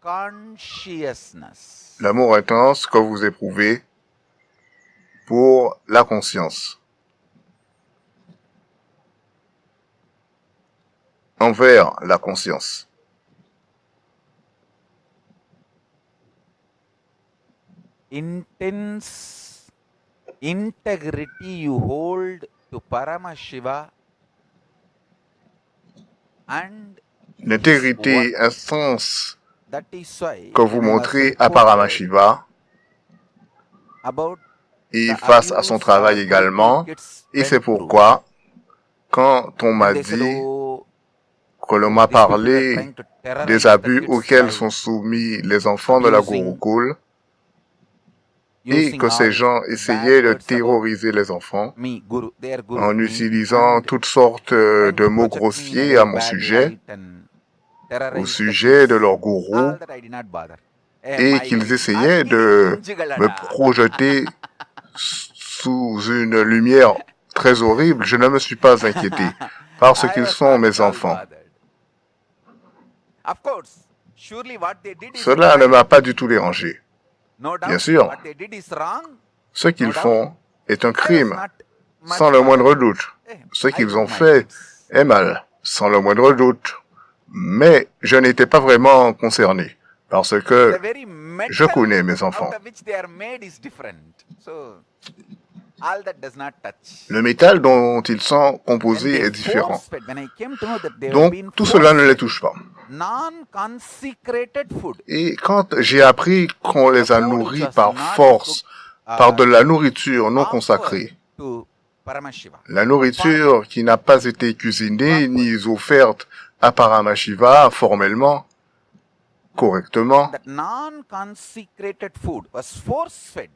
Speaker 1: consciousness.
Speaker 2: l'amour intense que vous éprouvez pour la conscience. Envers la conscience.
Speaker 1: Intense integrity you hold to Paramashiva and
Speaker 2: L'intégrité intense
Speaker 1: that is why
Speaker 2: que vous
Speaker 1: when I was
Speaker 2: montrez à
Speaker 1: reported
Speaker 2: Paramashiva
Speaker 1: about
Speaker 2: et
Speaker 1: the
Speaker 2: face à son
Speaker 1: abuse
Speaker 2: travail
Speaker 1: our
Speaker 2: également,
Speaker 1: guru kids
Speaker 2: et
Speaker 1: went
Speaker 2: c'est
Speaker 1: through,
Speaker 2: pourquoi, quand on
Speaker 1: when
Speaker 2: m'a
Speaker 1: they said,
Speaker 2: dit
Speaker 1: oh,
Speaker 2: que l'on m'a
Speaker 1: these people are
Speaker 2: parlé
Speaker 1: trying to terrorize
Speaker 2: des
Speaker 1: the
Speaker 2: abus
Speaker 1: kids
Speaker 2: auxquels
Speaker 1: by
Speaker 2: sont soumis les enfants de la
Speaker 1: abusing,
Speaker 2: Gurukul, et
Speaker 1: using
Speaker 2: que ces
Speaker 1: all
Speaker 2: gens
Speaker 1: bad
Speaker 2: essayaient de
Speaker 1: words about
Speaker 2: terroriser les enfants
Speaker 1: me, guru, their guru,
Speaker 2: en
Speaker 1: me,
Speaker 2: utilisant
Speaker 1: and
Speaker 2: toutes sortes
Speaker 1: trying
Speaker 2: de
Speaker 1: to
Speaker 2: mots
Speaker 1: project me in a
Speaker 2: grossiers
Speaker 1: very
Speaker 2: à mon
Speaker 1: bad
Speaker 2: sujet,
Speaker 1: light and
Speaker 2: au
Speaker 1: terrorize the
Speaker 2: sujet de
Speaker 1: kids.
Speaker 2: leur gourou,
Speaker 1: All that I did not bother.
Speaker 2: et qu'ils essayaient de me projeter sous une lumière très horrible. Je ne me suis pas inquiété parce qu'ils sont mes enfants.
Speaker 1: Of course, surely what they did is
Speaker 2: Cela ne
Speaker 1: right.
Speaker 2: m'a pas du tout dérangé.
Speaker 1: No doubt,
Speaker 2: Bien sûr,
Speaker 1: what they did is wrong.
Speaker 2: ce qu'ils
Speaker 1: No doubt.
Speaker 2: font est un
Speaker 1: I was
Speaker 2: crime,
Speaker 1: not much
Speaker 2: sans le moindre
Speaker 1: bothered.
Speaker 2: doute.
Speaker 1: Eh,
Speaker 2: Ce
Speaker 1: I
Speaker 2: qu'ils
Speaker 1: took
Speaker 2: ont
Speaker 1: my
Speaker 2: fait
Speaker 1: kids.
Speaker 2: est mal, sans le moindre doute. Mais je n'étais pas vraiment concerné, parce
Speaker 1: The
Speaker 2: que
Speaker 1: very
Speaker 2: je
Speaker 1: metal
Speaker 2: connais mes enfants.
Speaker 1: out of which they are made is different. So, all that does not touch.
Speaker 2: Le métal dont ils sont
Speaker 1: When
Speaker 2: composés
Speaker 1: they
Speaker 2: est différent.
Speaker 1: force-fed, when I came to know that they have
Speaker 2: Donc,
Speaker 1: been
Speaker 2: tout cela ne les
Speaker 1: force-fed
Speaker 2: touche pas.
Speaker 1: non-consecrated food,
Speaker 2: Et quand j'ai appris qu'on
Speaker 1: the
Speaker 2: les a
Speaker 1: food which
Speaker 2: nourris
Speaker 1: was
Speaker 2: par
Speaker 1: not
Speaker 2: force, par de
Speaker 1: cooked,
Speaker 2: la nourriture non
Speaker 1: offered
Speaker 2: consacrée,
Speaker 1: to Paramashiva,
Speaker 2: la nourriture qui n'a pas été cuisinée ni offerte à Paramashiva formellement, correctement,
Speaker 1: that non-consecrated food was force-fed.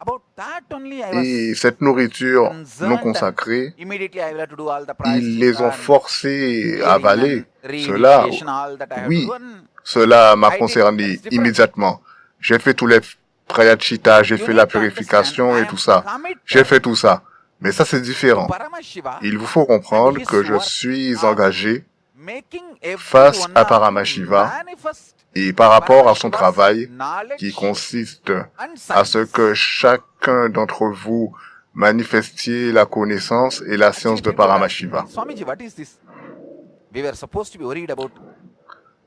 Speaker 1: About that only I
Speaker 2: et
Speaker 1: was
Speaker 2: cette nourriture non
Speaker 1: concerned, and
Speaker 2: consacrée,
Speaker 1: immediately I will have to do all the
Speaker 2: ils les ont
Speaker 1: prayaschitta and
Speaker 2: forcés à
Speaker 1: hearing
Speaker 2: avaler.
Speaker 1: and
Speaker 2: Cela,
Speaker 1: re-initiation, all that I have to
Speaker 2: oui,
Speaker 1: do. And
Speaker 2: cela m'a
Speaker 1: I did.
Speaker 2: concerné
Speaker 1: That's different.
Speaker 2: immédiatement. J'ai fait tous les prayachita, j'ai
Speaker 1: You
Speaker 2: fait la
Speaker 1: need to understand,
Speaker 2: purification
Speaker 1: I
Speaker 2: et tout
Speaker 1: am
Speaker 2: ça. J'ai
Speaker 1: committed
Speaker 2: fait tout ça. Mais ça, c'est
Speaker 1: to
Speaker 2: différent.
Speaker 1: Paramashiva
Speaker 2: Il vous faut
Speaker 1: and
Speaker 2: comprendre
Speaker 1: his
Speaker 2: que je
Speaker 1: work
Speaker 2: suis
Speaker 1: of
Speaker 2: engagé
Speaker 1: making every
Speaker 2: face
Speaker 1: one
Speaker 2: à
Speaker 1: of you
Speaker 2: Paramashiva
Speaker 1: manifest
Speaker 2: et par rapport à son
Speaker 1: Paramashiva's
Speaker 2: travail
Speaker 1: knowledge
Speaker 2: qui consiste
Speaker 1: and
Speaker 2: à ce
Speaker 1: science.
Speaker 2: que chacun d'entre vous manifestiez la connaissance et la science
Speaker 1: Actually,
Speaker 2: de
Speaker 1: people were asking me,
Speaker 2: Paramashiva.
Speaker 1: Swamiji, what is this? We were supposed to be worried about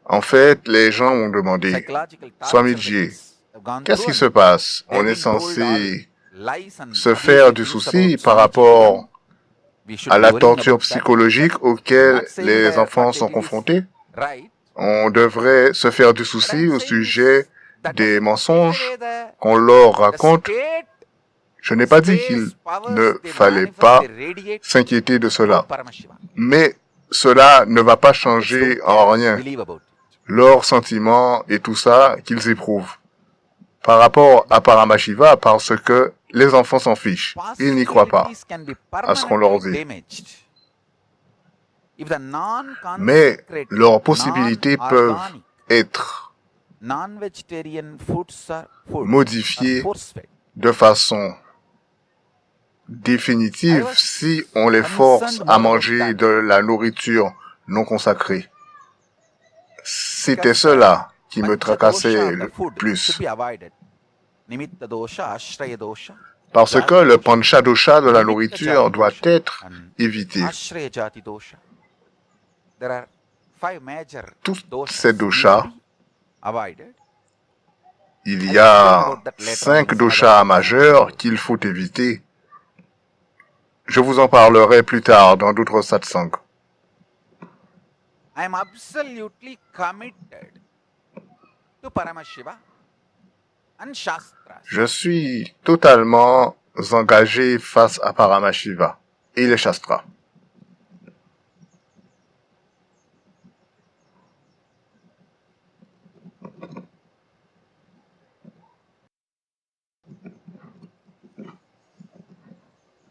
Speaker 2: En fait, les gens m'ont demandé,
Speaker 1: psychological torture the
Speaker 2: Swamiji,
Speaker 1: kids have gone
Speaker 2: qu'est-ce
Speaker 1: through,
Speaker 2: qui se
Speaker 1: and
Speaker 2: passe?
Speaker 1: they've
Speaker 2: On est
Speaker 1: been told all
Speaker 2: censé
Speaker 1: lies and
Speaker 2: se faire
Speaker 1: abusive
Speaker 2: du
Speaker 1: news
Speaker 2: souci
Speaker 1: about
Speaker 2: par
Speaker 1: Swamiji,
Speaker 2: rapport
Speaker 1: and we should
Speaker 2: à
Speaker 1: be
Speaker 2: la
Speaker 1: worrying
Speaker 2: torture
Speaker 1: about that. I said,
Speaker 2: psychologique
Speaker 1: I'm
Speaker 2: auquel
Speaker 1: not saying
Speaker 2: les
Speaker 1: that
Speaker 2: enfants
Speaker 1: what they
Speaker 2: sont
Speaker 1: did is
Speaker 2: confrontés.
Speaker 1: right,
Speaker 2: On devrait se faire du
Speaker 1: but
Speaker 2: souci
Speaker 1: I'm
Speaker 2: au
Speaker 1: saying
Speaker 2: sujet
Speaker 1: is that
Speaker 2: des
Speaker 1: doesn't take
Speaker 2: mensonges
Speaker 1: away the
Speaker 2: qu'on leur raconte.
Speaker 1: state,
Speaker 2: Je n'ai pas dit qu'il
Speaker 1: space, powers
Speaker 2: ne
Speaker 1: they
Speaker 2: fallait
Speaker 1: manifest,
Speaker 2: pas
Speaker 1: they radiate
Speaker 2: s'inquiéter de
Speaker 1: through
Speaker 2: cela.
Speaker 1: Paramashiva.
Speaker 2: Mais cela ne va pas
Speaker 1: Kids
Speaker 2: changer
Speaker 1: don't
Speaker 2: en
Speaker 1: care,
Speaker 2: rien
Speaker 1: believe about it.
Speaker 2: leurs sentiments et tout ça qu'ils éprouvent par rapport à Paramashiva parce que les enfants s'en fichent. Ils n'y croient pas
Speaker 1: Possibilities can be
Speaker 2: à ce qu'on leur
Speaker 1: permanently
Speaker 2: dit.
Speaker 1: damaged if the
Speaker 2: Mais
Speaker 1: non-consecrated,
Speaker 2: leurs possibilités peuvent
Speaker 1: non-organic,
Speaker 2: être
Speaker 1: non-vegetarian foods are
Speaker 2: modifiées
Speaker 1: force-fed.
Speaker 2: de façon définitive si on les force à manger de la nourriture non consacrée. C'était cela qui me tracassait le plus.
Speaker 1: Nimitta dosha, ashraya dosha,
Speaker 2: Parce que le pancha dosha de la nourriture doit être évité.
Speaker 1: ashraya jati dosha. There are 5 major
Speaker 2: Tous
Speaker 1: doshas
Speaker 2: ces
Speaker 1: need to
Speaker 2: doshas,
Speaker 1: be avoided.
Speaker 2: il y a 5 doshas majeurs qu'il faut éviter. Je vous en parlerai plus tard dans d'autres satsangs.
Speaker 1: I am absolutely committed to Paramashiva and Shastras.
Speaker 2: Je suis totalement engagé face à Paramashiva et les Shastras.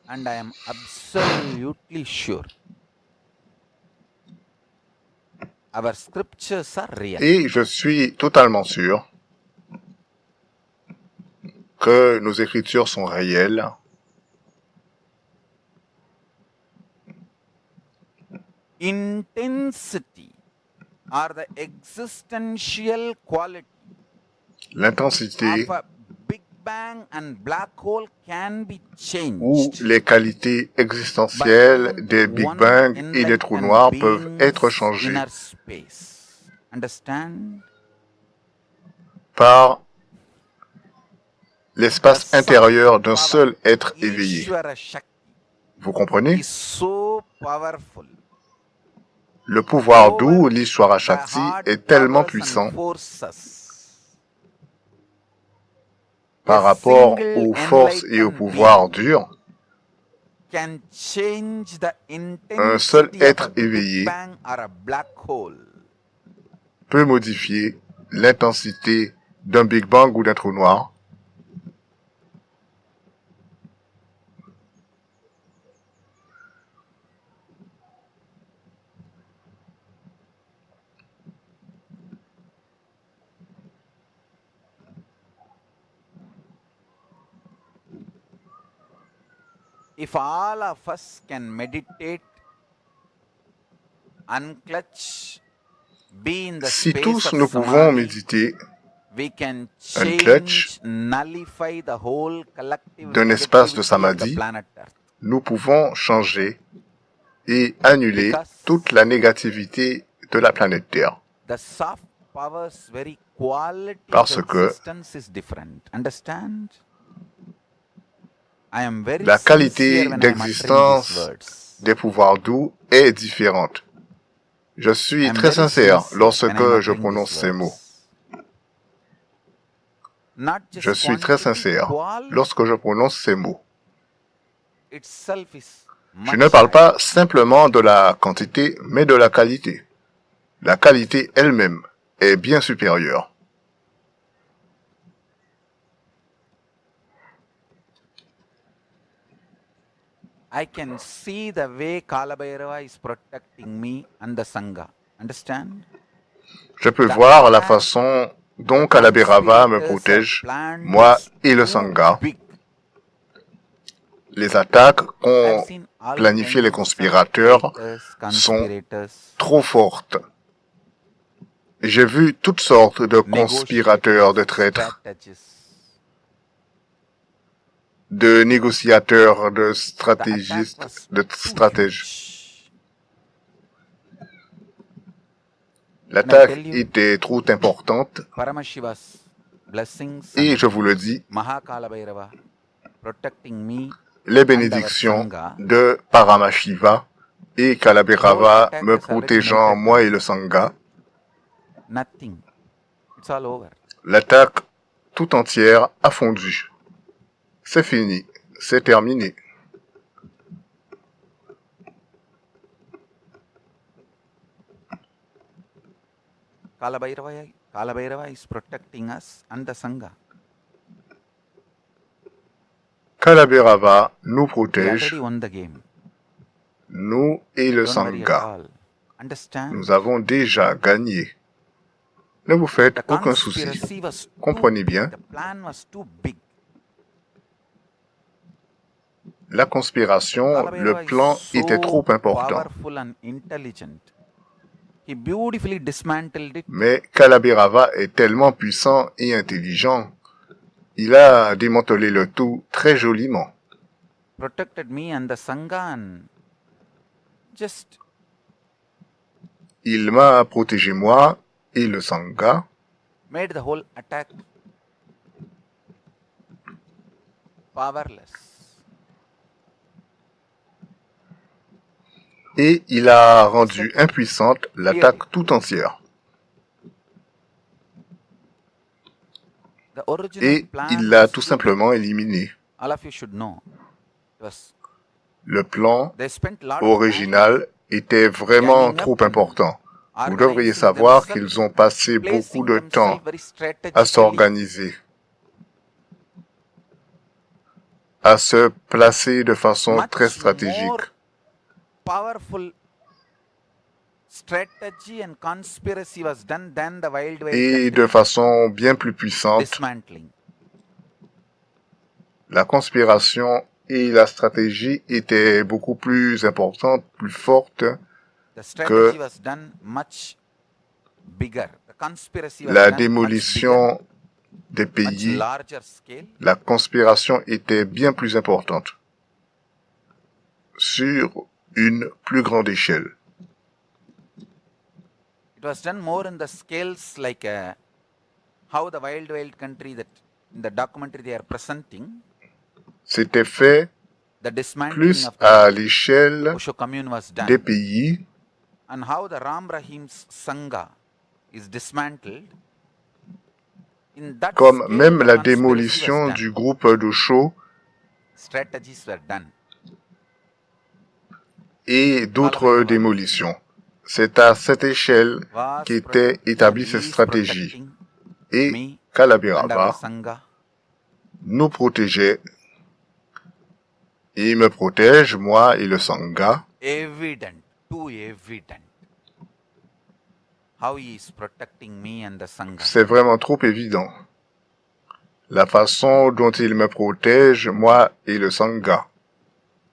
Speaker 1: and I am absolutely sure our scriptures are real.
Speaker 2: Et je suis totalement sûr que nos écritures sont réelles.
Speaker 1: Intensity or the existential quality
Speaker 2: L'intensité
Speaker 1: of a Big Bang and black hole can be
Speaker 2: ou
Speaker 1: changed
Speaker 2: les qualités
Speaker 1: by
Speaker 2: existentielles
Speaker 1: even
Speaker 2: des Big
Speaker 1: one
Speaker 2: Bang et des trous
Speaker 1: enlightened
Speaker 2: noirs peuvent être
Speaker 1: being's
Speaker 2: changées
Speaker 1: inner space. Understand?
Speaker 2: par l'espace
Speaker 1: The
Speaker 2: intérieur d'un
Speaker 1: soft
Speaker 2: seul
Speaker 1: power,
Speaker 2: être éveillé.
Speaker 1: Ishvara Shakti,
Speaker 2: Vous comprenez?
Speaker 1: is so powerful
Speaker 2: Le pouvoir
Speaker 1: over
Speaker 2: d'où l'Ishwara
Speaker 1: the
Speaker 2: Shakti
Speaker 1: hard
Speaker 2: est tellement
Speaker 1: powers and
Speaker 2: puissant
Speaker 1: forces.
Speaker 2: par
Speaker 1: A
Speaker 2: rapport
Speaker 1: single
Speaker 2: aux forces et au
Speaker 1: enlightened
Speaker 2: pouvoir
Speaker 1: being
Speaker 2: dur.
Speaker 1: can change the
Speaker 2: Un seul
Speaker 1: intensity of a
Speaker 2: être
Speaker 1: Big
Speaker 2: éveillé
Speaker 1: Bang or a black hole.
Speaker 2: peut modifier l'intensité d'un Big Bang ou d'un trou noir.
Speaker 1: If all of us can meditate, unclutch, be in the
Speaker 2: Si
Speaker 1: space
Speaker 2: tous
Speaker 1: of
Speaker 2: nous pouvons
Speaker 1: samadhi,
Speaker 2: méditer
Speaker 1: we can
Speaker 2: unclutch
Speaker 1: change, nullify the whole collective
Speaker 2: d'un espace de
Speaker 1: negativity of the
Speaker 2: samadhi,
Speaker 1: planet Earth.
Speaker 2: nous pouvons changer et annuler
Speaker 1: Because
Speaker 2: toute la négativité de la planète Terre.
Speaker 1: the soft power's very quality
Speaker 2: Parce
Speaker 1: of
Speaker 2: que
Speaker 1: existence is different. Understand? I am very
Speaker 2: la
Speaker 1: sincere
Speaker 2: qualité
Speaker 1: when I am uttering these
Speaker 2: d'existence
Speaker 1: words.
Speaker 2: des pouvoirs doux est différente. Je
Speaker 1: I
Speaker 2: suis
Speaker 1: am
Speaker 2: très
Speaker 1: very
Speaker 2: sincère
Speaker 1: sincere when I am
Speaker 2: lorsque je
Speaker 1: uttering
Speaker 2: prononce
Speaker 1: these
Speaker 2: ces mots.
Speaker 1: words. Not
Speaker 2: Je
Speaker 1: just
Speaker 2: suis très
Speaker 1: quantity,
Speaker 2: sincère
Speaker 1: quality
Speaker 2: lorsque je prononce ces mots.
Speaker 1: itself is
Speaker 2: Je
Speaker 1: much
Speaker 2: ne parle
Speaker 1: higher.
Speaker 2: pas simplement de la quantité, mais de la qualité. La qualité elle-même est bien supérieure.
Speaker 1: I can see the way Kalabhairava is protecting me and the Sangha. Understand?
Speaker 2: Je peux
Speaker 1: The
Speaker 2: voir la
Speaker 1: attack
Speaker 2: façon dont
Speaker 1: the
Speaker 2: Kalabhairava me
Speaker 1: conspirators have
Speaker 2: protège,
Speaker 1: planned
Speaker 2: moi
Speaker 1: is
Speaker 2: et le
Speaker 1: too
Speaker 2: Sangha.
Speaker 1: big.
Speaker 2: Les attaques
Speaker 1: I've
Speaker 2: qu'ont
Speaker 1: seen all
Speaker 2: planifiées les
Speaker 1: kinds of
Speaker 2: conspirateurs
Speaker 1: traitors,
Speaker 2: sont
Speaker 1: conspirators,
Speaker 2: trop fortes. J'ai vu toutes sortes de conspirateurs, de traîtres,
Speaker 1: strategists.
Speaker 2: de négociateurs, de
Speaker 1: The attack
Speaker 2: stratégistes,
Speaker 1: was
Speaker 2: de
Speaker 1: too
Speaker 2: stratèges.
Speaker 1: huge.
Speaker 2: L'attaque
Speaker 1: tell you,
Speaker 2: était trop importante
Speaker 1: Paramashiva's blessings
Speaker 2: et
Speaker 1: and
Speaker 2: je vous le dis,
Speaker 1: Mahakalabhairava protecting me
Speaker 2: les
Speaker 1: and our
Speaker 2: bénédictions
Speaker 1: Sangha.
Speaker 2: de Paramashiva et
Speaker 1: Whole
Speaker 2: Kalabhairava
Speaker 1: attack
Speaker 2: me
Speaker 1: has already
Speaker 2: protégeant
Speaker 1: melted
Speaker 2: moi
Speaker 1: down.
Speaker 2: et le Sangha.
Speaker 1: Nothing. It's all over.
Speaker 2: L'attaque tout entière a fondu. C'est fini, c'est terminé.
Speaker 1: Kalabhairava is protecting us and the Sangha.
Speaker 2: Kalabhairava nous
Speaker 1: We
Speaker 2: protège,
Speaker 1: already won the game.
Speaker 2: nous et le
Speaker 1: Don't worry at
Speaker 2: Sangha.
Speaker 1: all. Understand?
Speaker 2: Nous avons déjà gagné. Ne vous faites
Speaker 1: The
Speaker 2: aucun souci.
Speaker 1: conspiracy was too
Speaker 2: Comprenez
Speaker 1: big.
Speaker 2: bien,
Speaker 1: The plan was too big.
Speaker 2: la conspiration, le
Speaker 1: Kalabhairava
Speaker 2: plan
Speaker 1: is so
Speaker 2: était trop important.
Speaker 1: powerful and intelligent. He beautifully dismantled it.
Speaker 2: Mais Kalabhairava est tellement puissant et intelligent. Il a démantelé le tout très joliment.
Speaker 1: Protected me and the Sangha and just
Speaker 2: Il m'a protégé moi et le Sangha.
Speaker 1: made the whole attack powerless.
Speaker 2: Et il a rendu impuissante l'attaque tout entière.
Speaker 1: The original
Speaker 2: Et
Speaker 1: plan
Speaker 2: il l'a
Speaker 1: was
Speaker 2: tout
Speaker 1: too
Speaker 2: simplement
Speaker 1: big.
Speaker 2: éliminé.
Speaker 1: All of you should know. It was,
Speaker 2: Le plan
Speaker 1: they spent lot of time
Speaker 2: original était vraiment trop important. Vous devriez
Speaker 1: organizing
Speaker 2: savoir
Speaker 1: themselves,
Speaker 2: qu'ils ont passé beaucoup
Speaker 1: placing
Speaker 2: de temps
Speaker 1: themselves very
Speaker 2: à
Speaker 1: strategically
Speaker 2: s'organiser, à se placer de façon très
Speaker 1: much
Speaker 2: stratégique.
Speaker 1: more powerful strategy and conspiracy was done than the Wild Wild
Speaker 2: Et de
Speaker 1: country
Speaker 2: façon bien plus puissante,
Speaker 1: dismantling.
Speaker 2: la conspiration et la stratégie étaient beaucoup plus importantes, plus fortes.
Speaker 1: The strategy was done much bigger. The conspiracy was
Speaker 2: La
Speaker 1: done much bigger,
Speaker 2: démolition des
Speaker 1: much
Speaker 2: pays,
Speaker 1: larger scale.
Speaker 2: la conspiration était bien plus importante sur une plus grande échelle.
Speaker 1: It was done more in the scales like how the Wild Wild country that in the documentary they are presenting,
Speaker 2: C'était fait
Speaker 1: the dismantling
Speaker 2: plus
Speaker 1: of
Speaker 2: à
Speaker 1: the
Speaker 2: l'échelle
Speaker 1: Osho commune was done,
Speaker 2: des pays
Speaker 1: and how the Ram Rahim's Sangha is dismantled. In that
Speaker 2: comme
Speaker 1: scale,
Speaker 2: même
Speaker 1: the
Speaker 2: la
Speaker 1: conspiracy was
Speaker 2: démolition
Speaker 1: done.
Speaker 2: du groupe d'Osho
Speaker 1: Strategies were done.
Speaker 2: et d'autres démolitions. C'est à cette échelle
Speaker 1: Was
Speaker 2: qu'étaient
Speaker 1: protecting
Speaker 2: établies
Speaker 1: and
Speaker 2: ces
Speaker 1: is
Speaker 2: stratégies.
Speaker 1: protecting
Speaker 2: Et
Speaker 1: me and our
Speaker 2: Kalabirava
Speaker 1: Sangha.
Speaker 2: nous protégeait et me protège, moi et le Sangha.
Speaker 1: Evident, too evident. How he is protecting me and the Sangha.
Speaker 2: C'est vraiment trop évident. La façon dont il me protège, moi et le Sangha.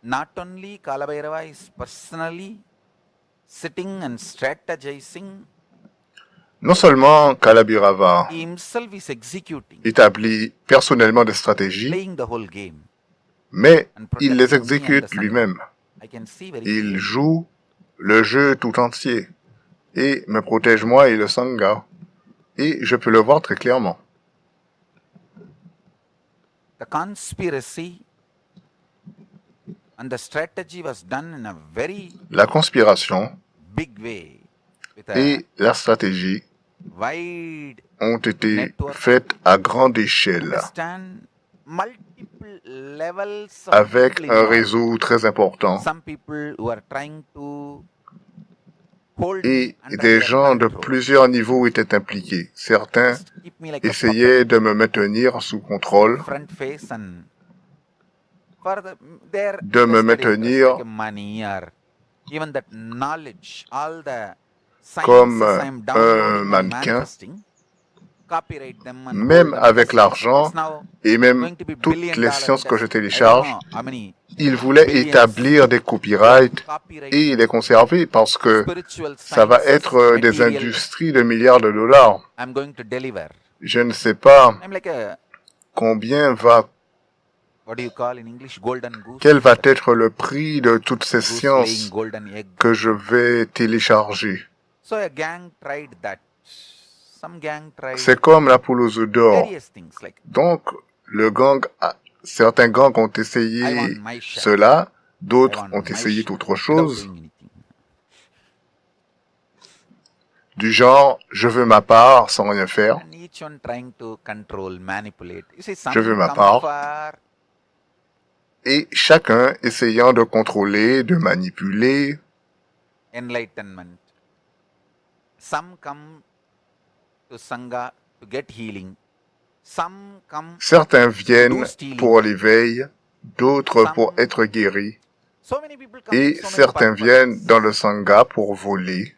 Speaker 1: Not only Kalabhairava is personally sitting and strategizing,
Speaker 2: Non seulement Kalabirava
Speaker 1: he himself is executing,
Speaker 2: établit personnellement des stratégies,
Speaker 1: playing the whole game.
Speaker 2: mais
Speaker 1: And
Speaker 2: il les
Speaker 1: protecting me and the
Speaker 2: exécute
Speaker 1: Sangha.
Speaker 2: lui-même.
Speaker 1: I can see very
Speaker 2: Il
Speaker 1: clearly.
Speaker 2: joue le jeu tout entier et me protège moi et le Sangha. Et je peux le voir très clairement.
Speaker 1: The conspiracy and the strategy was done in a very
Speaker 2: La conspiration
Speaker 1: big way with a
Speaker 2: et la stratégie
Speaker 1: wide
Speaker 2: ont été
Speaker 1: network.
Speaker 2: faites à grande échelle,
Speaker 1: Understand multiple levels of
Speaker 2: avec
Speaker 1: people
Speaker 2: un
Speaker 1: involved.
Speaker 2: réseau très important
Speaker 1: Some people who are trying to hold me
Speaker 2: et
Speaker 1: under
Speaker 2: des
Speaker 1: their
Speaker 2: gens de
Speaker 1: control.
Speaker 2: plusieurs niveaux étaient impliqués. Certains
Speaker 1: Just keep me like a
Speaker 2: essayaient de me maintenir sous contrôle,
Speaker 1: front face and for their
Speaker 2: de me
Speaker 1: vested interest,
Speaker 2: maintenir
Speaker 1: like money or even that knowledge, all the
Speaker 2: comme
Speaker 1: sciences I am
Speaker 2: un
Speaker 1: downloading and
Speaker 2: mannequin,
Speaker 1: manifesting, copyright them and
Speaker 2: même
Speaker 1: hold them
Speaker 2: avec
Speaker 1: custody.
Speaker 2: l'argent
Speaker 1: It's now
Speaker 2: et même
Speaker 1: going to be
Speaker 2: toutes
Speaker 1: billion
Speaker 2: les
Speaker 1: dollar
Speaker 2: sciences que je
Speaker 1: industry. I don't
Speaker 2: télécharge.
Speaker 1: know how many
Speaker 2: Ils voulaient
Speaker 1: billions
Speaker 2: établir des copyrights
Speaker 1: copyright
Speaker 2: et les conserver parce que
Speaker 1: spiritual
Speaker 2: ça va
Speaker 1: sciences,
Speaker 2: être des
Speaker 1: material
Speaker 2: industries de milliards de dollars.
Speaker 1: I'm going to deliver.
Speaker 2: Je ne sais pas
Speaker 1: I'm like a,
Speaker 2: combien va,
Speaker 1: what do you call in English, golden goose?
Speaker 2: quel va être le prix de toutes ces
Speaker 1: Goose laying
Speaker 2: sciences
Speaker 1: golden egg.
Speaker 2: que je vais télécharger.
Speaker 1: So a gang tried that. Some gang tried
Speaker 2: C'est comme la poule aux œufs d'or.
Speaker 1: various things like
Speaker 2: Donc, certains gangs ont
Speaker 1: I
Speaker 2: essayé
Speaker 1: want my share.
Speaker 2: cela,
Speaker 1: I
Speaker 2: d'autres
Speaker 1: want
Speaker 2: ont
Speaker 1: my
Speaker 2: essayé
Speaker 1: share
Speaker 2: autre
Speaker 1: without
Speaker 2: chose,
Speaker 1: doing anything.
Speaker 2: du genre, je veux ma part sans rien faire.
Speaker 1: And each one trying to control, manipulate. You see, some
Speaker 2: Je veux ma
Speaker 1: come
Speaker 2: part.
Speaker 1: for
Speaker 2: Et chacun essayant de contrôler, de manipuler.
Speaker 1: enlightenment. Some come to Sangha to get healing. Some come
Speaker 2: Certains
Speaker 1: to
Speaker 2: viennent
Speaker 1: do stealing.
Speaker 2: pour l'éveil, d'autres pour
Speaker 1: Some-
Speaker 2: être guéris.
Speaker 1: So many people come
Speaker 2: Et
Speaker 1: with so many
Speaker 2: certains
Speaker 1: purposes.
Speaker 2: viennent dans le Sangha pour voler.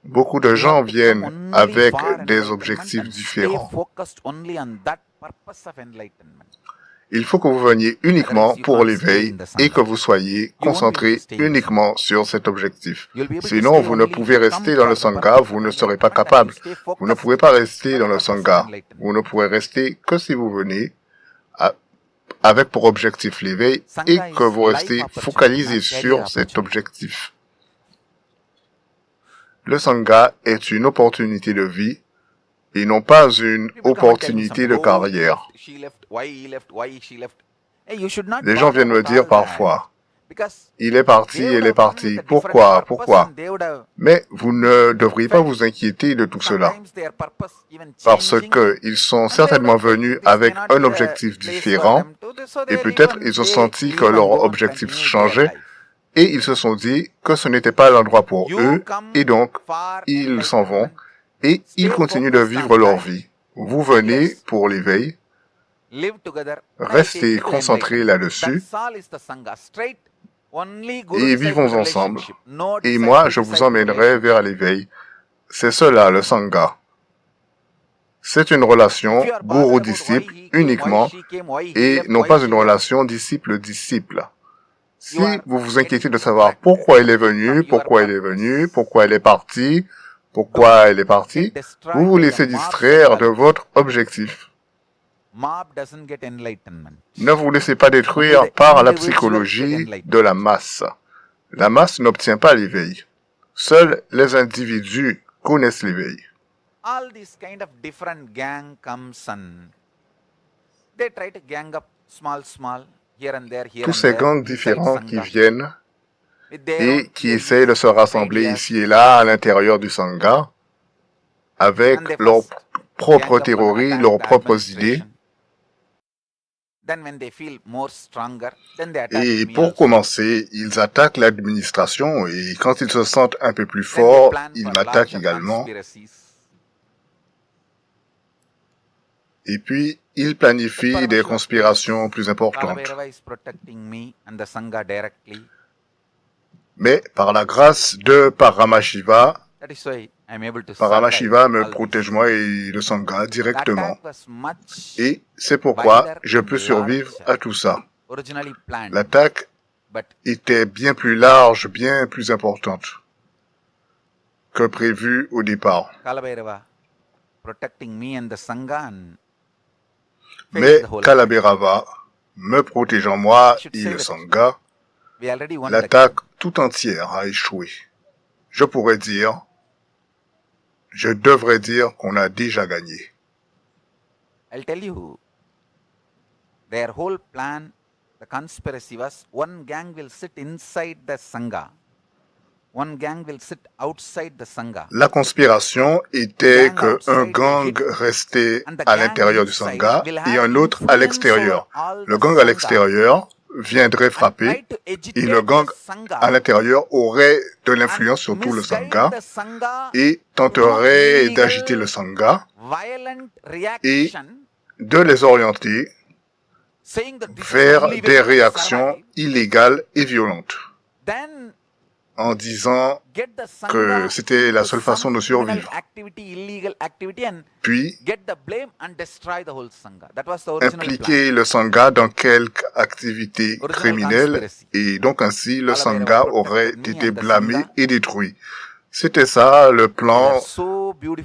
Speaker 2: Beaucoup de
Speaker 1: You
Speaker 2: gens
Speaker 1: have to come
Speaker 2: viennent
Speaker 1: only
Speaker 2: avec
Speaker 1: for
Speaker 2: des
Speaker 1: enlightenment
Speaker 2: objectifs
Speaker 1: and stay
Speaker 2: différents.
Speaker 1: focused only on that purpose of enlightenment.
Speaker 2: Il faut que vous veniez uniquement
Speaker 1: Otherwise, you
Speaker 2: pour
Speaker 1: can't
Speaker 2: l'éveil
Speaker 1: stay in the
Speaker 2: et
Speaker 1: Sangha.
Speaker 2: que vous soyez
Speaker 1: You won't be
Speaker 2: concentré
Speaker 1: able to stay in the
Speaker 2: uniquement sur cet objectif.
Speaker 1: You'll be able to
Speaker 2: Sinon,
Speaker 1: stay
Speaker 2: vous ne
Speaker 1: only
Speaker 2: pouvez
Speaker 1: if you come
Speaker 2: rester dans le
Speaker 1: for the
Speaker 2: Sangha,
Speaker 1: purpose
Speaker 2: vous
Speaker 1: of
Speaker 2: ne serez pas
Speaker 1: enlightenment and
Speaker 2: capable.
Speaker 1: you stay
Speaker 2: Vous ne
Speaker 1: focused
Speaker 2: pouvez pas rester
Speaker 1: for
Speaker 2: dans
Speaker 1: the
Speaker 2: le
Speaker 1: purpose of
Speaker 2: Sangha.
Speaker 1: enlightenment.
Speaker 2: Vous ne pourrez rester que si vous venez avec pour objectif l'éveil et
Speaker 1: Sangha
Speaker 2: que
Speaker 1: is
Speaker 2: vous
Speaker 1: life
Speaker 2: restez
Speaker 1: opportunity,
Speaker 2: focalisé
Speaker 1: not
Speaker 2: sur
Speaker 1: career
Speaker 2: cet
Speaker 1: opportunity.
Speaker 2: objectif. Le Sangha est une opportunité de vie et non pas une
Speaker 1: People come and tell me
Speaker 2: opportunité
Speaker 1: something.
Speaker 2: de
Speaker 1: Oh, he
Speaker 2: carrière.
Speaker 1: left, she left, why he left, why she left. Hey, you should not
Speaker 2: Les gens
Speaker 1: bother
Speaker 2: viennent me
Speaker 1: about
Speaker 2: dire
Speaker 1: all that,
Speaker 2: parfois,
Speaker 1: because
Speaker 2: il est parti,
Speaker 1: they would
Speaker 2: elle est
Speaker 1: have come
Speaker 2: partie.
Speaker 1: with a different
Speaker 2: Pourquoi?
Speaker 1: purpose
Speaker 2: Pourquoi?
Speaker 1: and they would have
Speaker 2: Mais vous ne devriez pas vous inquiéter de tout cela,
Speaker 1: sometimes their purpose even
Speaker 2: parce
Speaker 1: changing.
Speaker 2: que ils sont
Speaker 1: And they would
Speaker 2: certainement
Speaker 1: have felt
Speaker 2: venus
Speaker 1: this may
Speaker 2: avec
Speaker 1: not
Speaker 2: un
Speaker 1: be the
Speaker 2: objectif
Speaker 1: place for
Speaker 2: différent,
Speaker 1: them to do, so
Speaker 2: et
Speaker 1: they
Speaker 2: peut-être
Speaker 1: leave and
Speaker 2: ils ont
Speaker 1: they
Speaker 2: senti que
Speaker 1: leave and
Speaker 2: leur
Speaker 1: go and
Speaker 2: objectif
Speaker 1: continue their
Speaker 2: changeait,
Speaker 1: life.
Speaker 2: et ils se sont dit que ce n'était pas l'endroit pour
Speaker 1: You
Speaker 2: eux,
Speaker 1: come
Speaker 2: et donc
Speaker 1: for
Speaker 2: ils s'en vont,
Speaker 1: enlightenment.
Speaker 2: et ils
Speaker 1: Stay
Speaker 2: continuent de
Speaker 1: focused
Speaker 2: vivre
Speaker 1: on
Speaker 2: leur
Speaker 1: that
Speaker 2: vie. Vous venez
Speaker 1: unless
Speaker 2: pour l'éveil,
Speaker 1: live together.
Speaker 2: Restez concentrés là-dessus
Speaker 1: That's all is the Sangha. Straight, only
Speaker 2: et
Speaker 1: Guru
Speaker 2: vivons
Speaker 1: disciple
Speaker 2: ensemble.
Speaker 1: relationship. No
Speaker 2: Et moi,
Speaker 1: disciple
Speaker 2: je vous
Speaker 1: disciple
Speaker 2: emmènerai
Speaker 1: relationship.
Speaker 2: vers l'éveil. C'est cela, le Sangha. C'est une
Speaker 1: If
Speaker 2: relation
Speaker 1: you are bothered about why
Speaker 2: gourou-disciple
Speaker 1: he came, why
Speaker 2: uniquement
Speaker 1: she came, why he
Speaker 2: et
Speaker 1: left,
Speaker 2: non
Speaker 1: why
Speaker 2: pas
Speaker 1: she
Speaker 2: une
Speaker 1: left,
Speaker 2: relation disciple-disciple. Si
Speaker 1: you are
Speaker 2: vous vous inquiétez
Speaker 1: getting
Speaker 2: de savoir
Speaker 1: distracted
Speaker 2: pourquoi il est
Speaker 1: from
Speaker 2: venu,
Speaker 1: your
Speaker 2: pourquoi il est venu,
Speaker 1: purpose.
Speaker 2: pourquoi il est parti,
Speaker 1: Don't
Speaker 2: pourquoi elle est
Speaker 1: get
Speaker 2: partie, vous
Speaker 1: destroyed
Speaker 2: vous
Speaker 1: by the
Speaker 2: laissez
Speaker 1: mob's
Speaker 2: distraire de
Speaker 1: psychology.
Speaker 2: votre objectif.
Speaker 1: Mob doesn't get enlightenment.
Speaker 2: Ne vous laissez pas
Speaker 1: Only
Speaker 2: détruire
Speaker 1: the
Speaker 2: par la
Speaker 1: individuals get
Speaker 2: psychologie de
Speaker 1: enlightenment.
Speaker 2: la masse. La masse n'obtient pas l'éveil. Seuls les individus connaissent l'éveil.
Speaker 1: All these kind of different gang comes and they try to gang up small, here and there,
Speaker 2: Tous ces gangs différents qui viennent
Speaker 1: with their
Speaker 2: et
Speaker 1: own
Speaker 2: qui essayent de se rassembler
Speaker 1: ideas,
Speaker 2: ici et là à l'intérieur du Sangha avec
Speaker 1: and they
Speaker 2: leurs
Speaker 1: first
Speaker 2: propres
Speaker 1: gang up and
Speaker 2: théories,
Speaker 1: attack
Speaker 2: leurs
Speaker 1: the
Speaker 2: propres idées.
Speaker 1: administration. Then when they feel more stronger, then they attack
Speaker 2: Et
Speaker 1: me
Speaker 2: pour
Speaker 1: also.
Speaker 2: commencer, ils attaquent l'administration et quand ils se sentent un peu plus
Speaker 1: Then they
Speaker 2: forts,
Speaker 1: plan
Speaker 2: ils
Speaker 1: for
Speaker 2: m'attaquent
Speaker 1: larger
Speaker 2: également.
Speaker 1: conspiracies.
Speaker 2: Et puis, ils planifient des conspirations plus importantes.
Speaker 1: Kalabhairava is protecting me and the Sangha directly.
Speaker 2: Mais par la grâce de Paramashiva,
Speaker 1: That is why I am able to
Speaker 2: Paramashiva
Speaker 1: survive
Speaker 2: me
Speaker 1: all
Speaker 2: protège
Speaker 1: this.
Speaker 2: moi et le Sangha
Speaker 1: The
Speaker 2: directement.
Speaker 1: attack was much
Speaker 2: Et c'est pourquoi
Speaker 1: wider
Speaker 2: je
Speaker 1: and
Speaker 2: peux survivre
Speaker 1: larger,
Speaker 2: à tout ça.
Speaker 1: originally planned,
Speaker 2: L'attaque
Speaker 1: but
Speaker 2: était bien plus large, bien plus importante que prévu au départ.
Speaker 1: Kalabhairava protecting me and the Sangha and
Speaker 2: Mais
Speaker 1: faced the whole attack.
Speaker 2: Kalabhairava me protégeant moi et le Sangha,
Speaker 1: We already won the
Speaker 2: l'attaque tout entière a échoué. Je devrais dire qu'on a déjà gagné.
Speaker 1: I'll tell you, their whole plan, the conspiracy was one gang will sit inside the Sangha. One gang will sit outside the Sangha.
Speaker 2: La conspiration était qu'un gang restait à l'intérieur du Sangha et un autre à l'extérieur. Le gang à l'extérieur viendrait frapper et le gang à l'intérieur aurait de l'influence sur tout le Sangha et tenterait d'agiter le Sangha et de les orienter vers des réactions illégales et violentes en disant que c'était la seule façon de survivre. Puis, impliquer le Sangha dans quelque activité criminelle et donc ainsi le Sangha aurait été blâmé et détruit. C'était ça le plan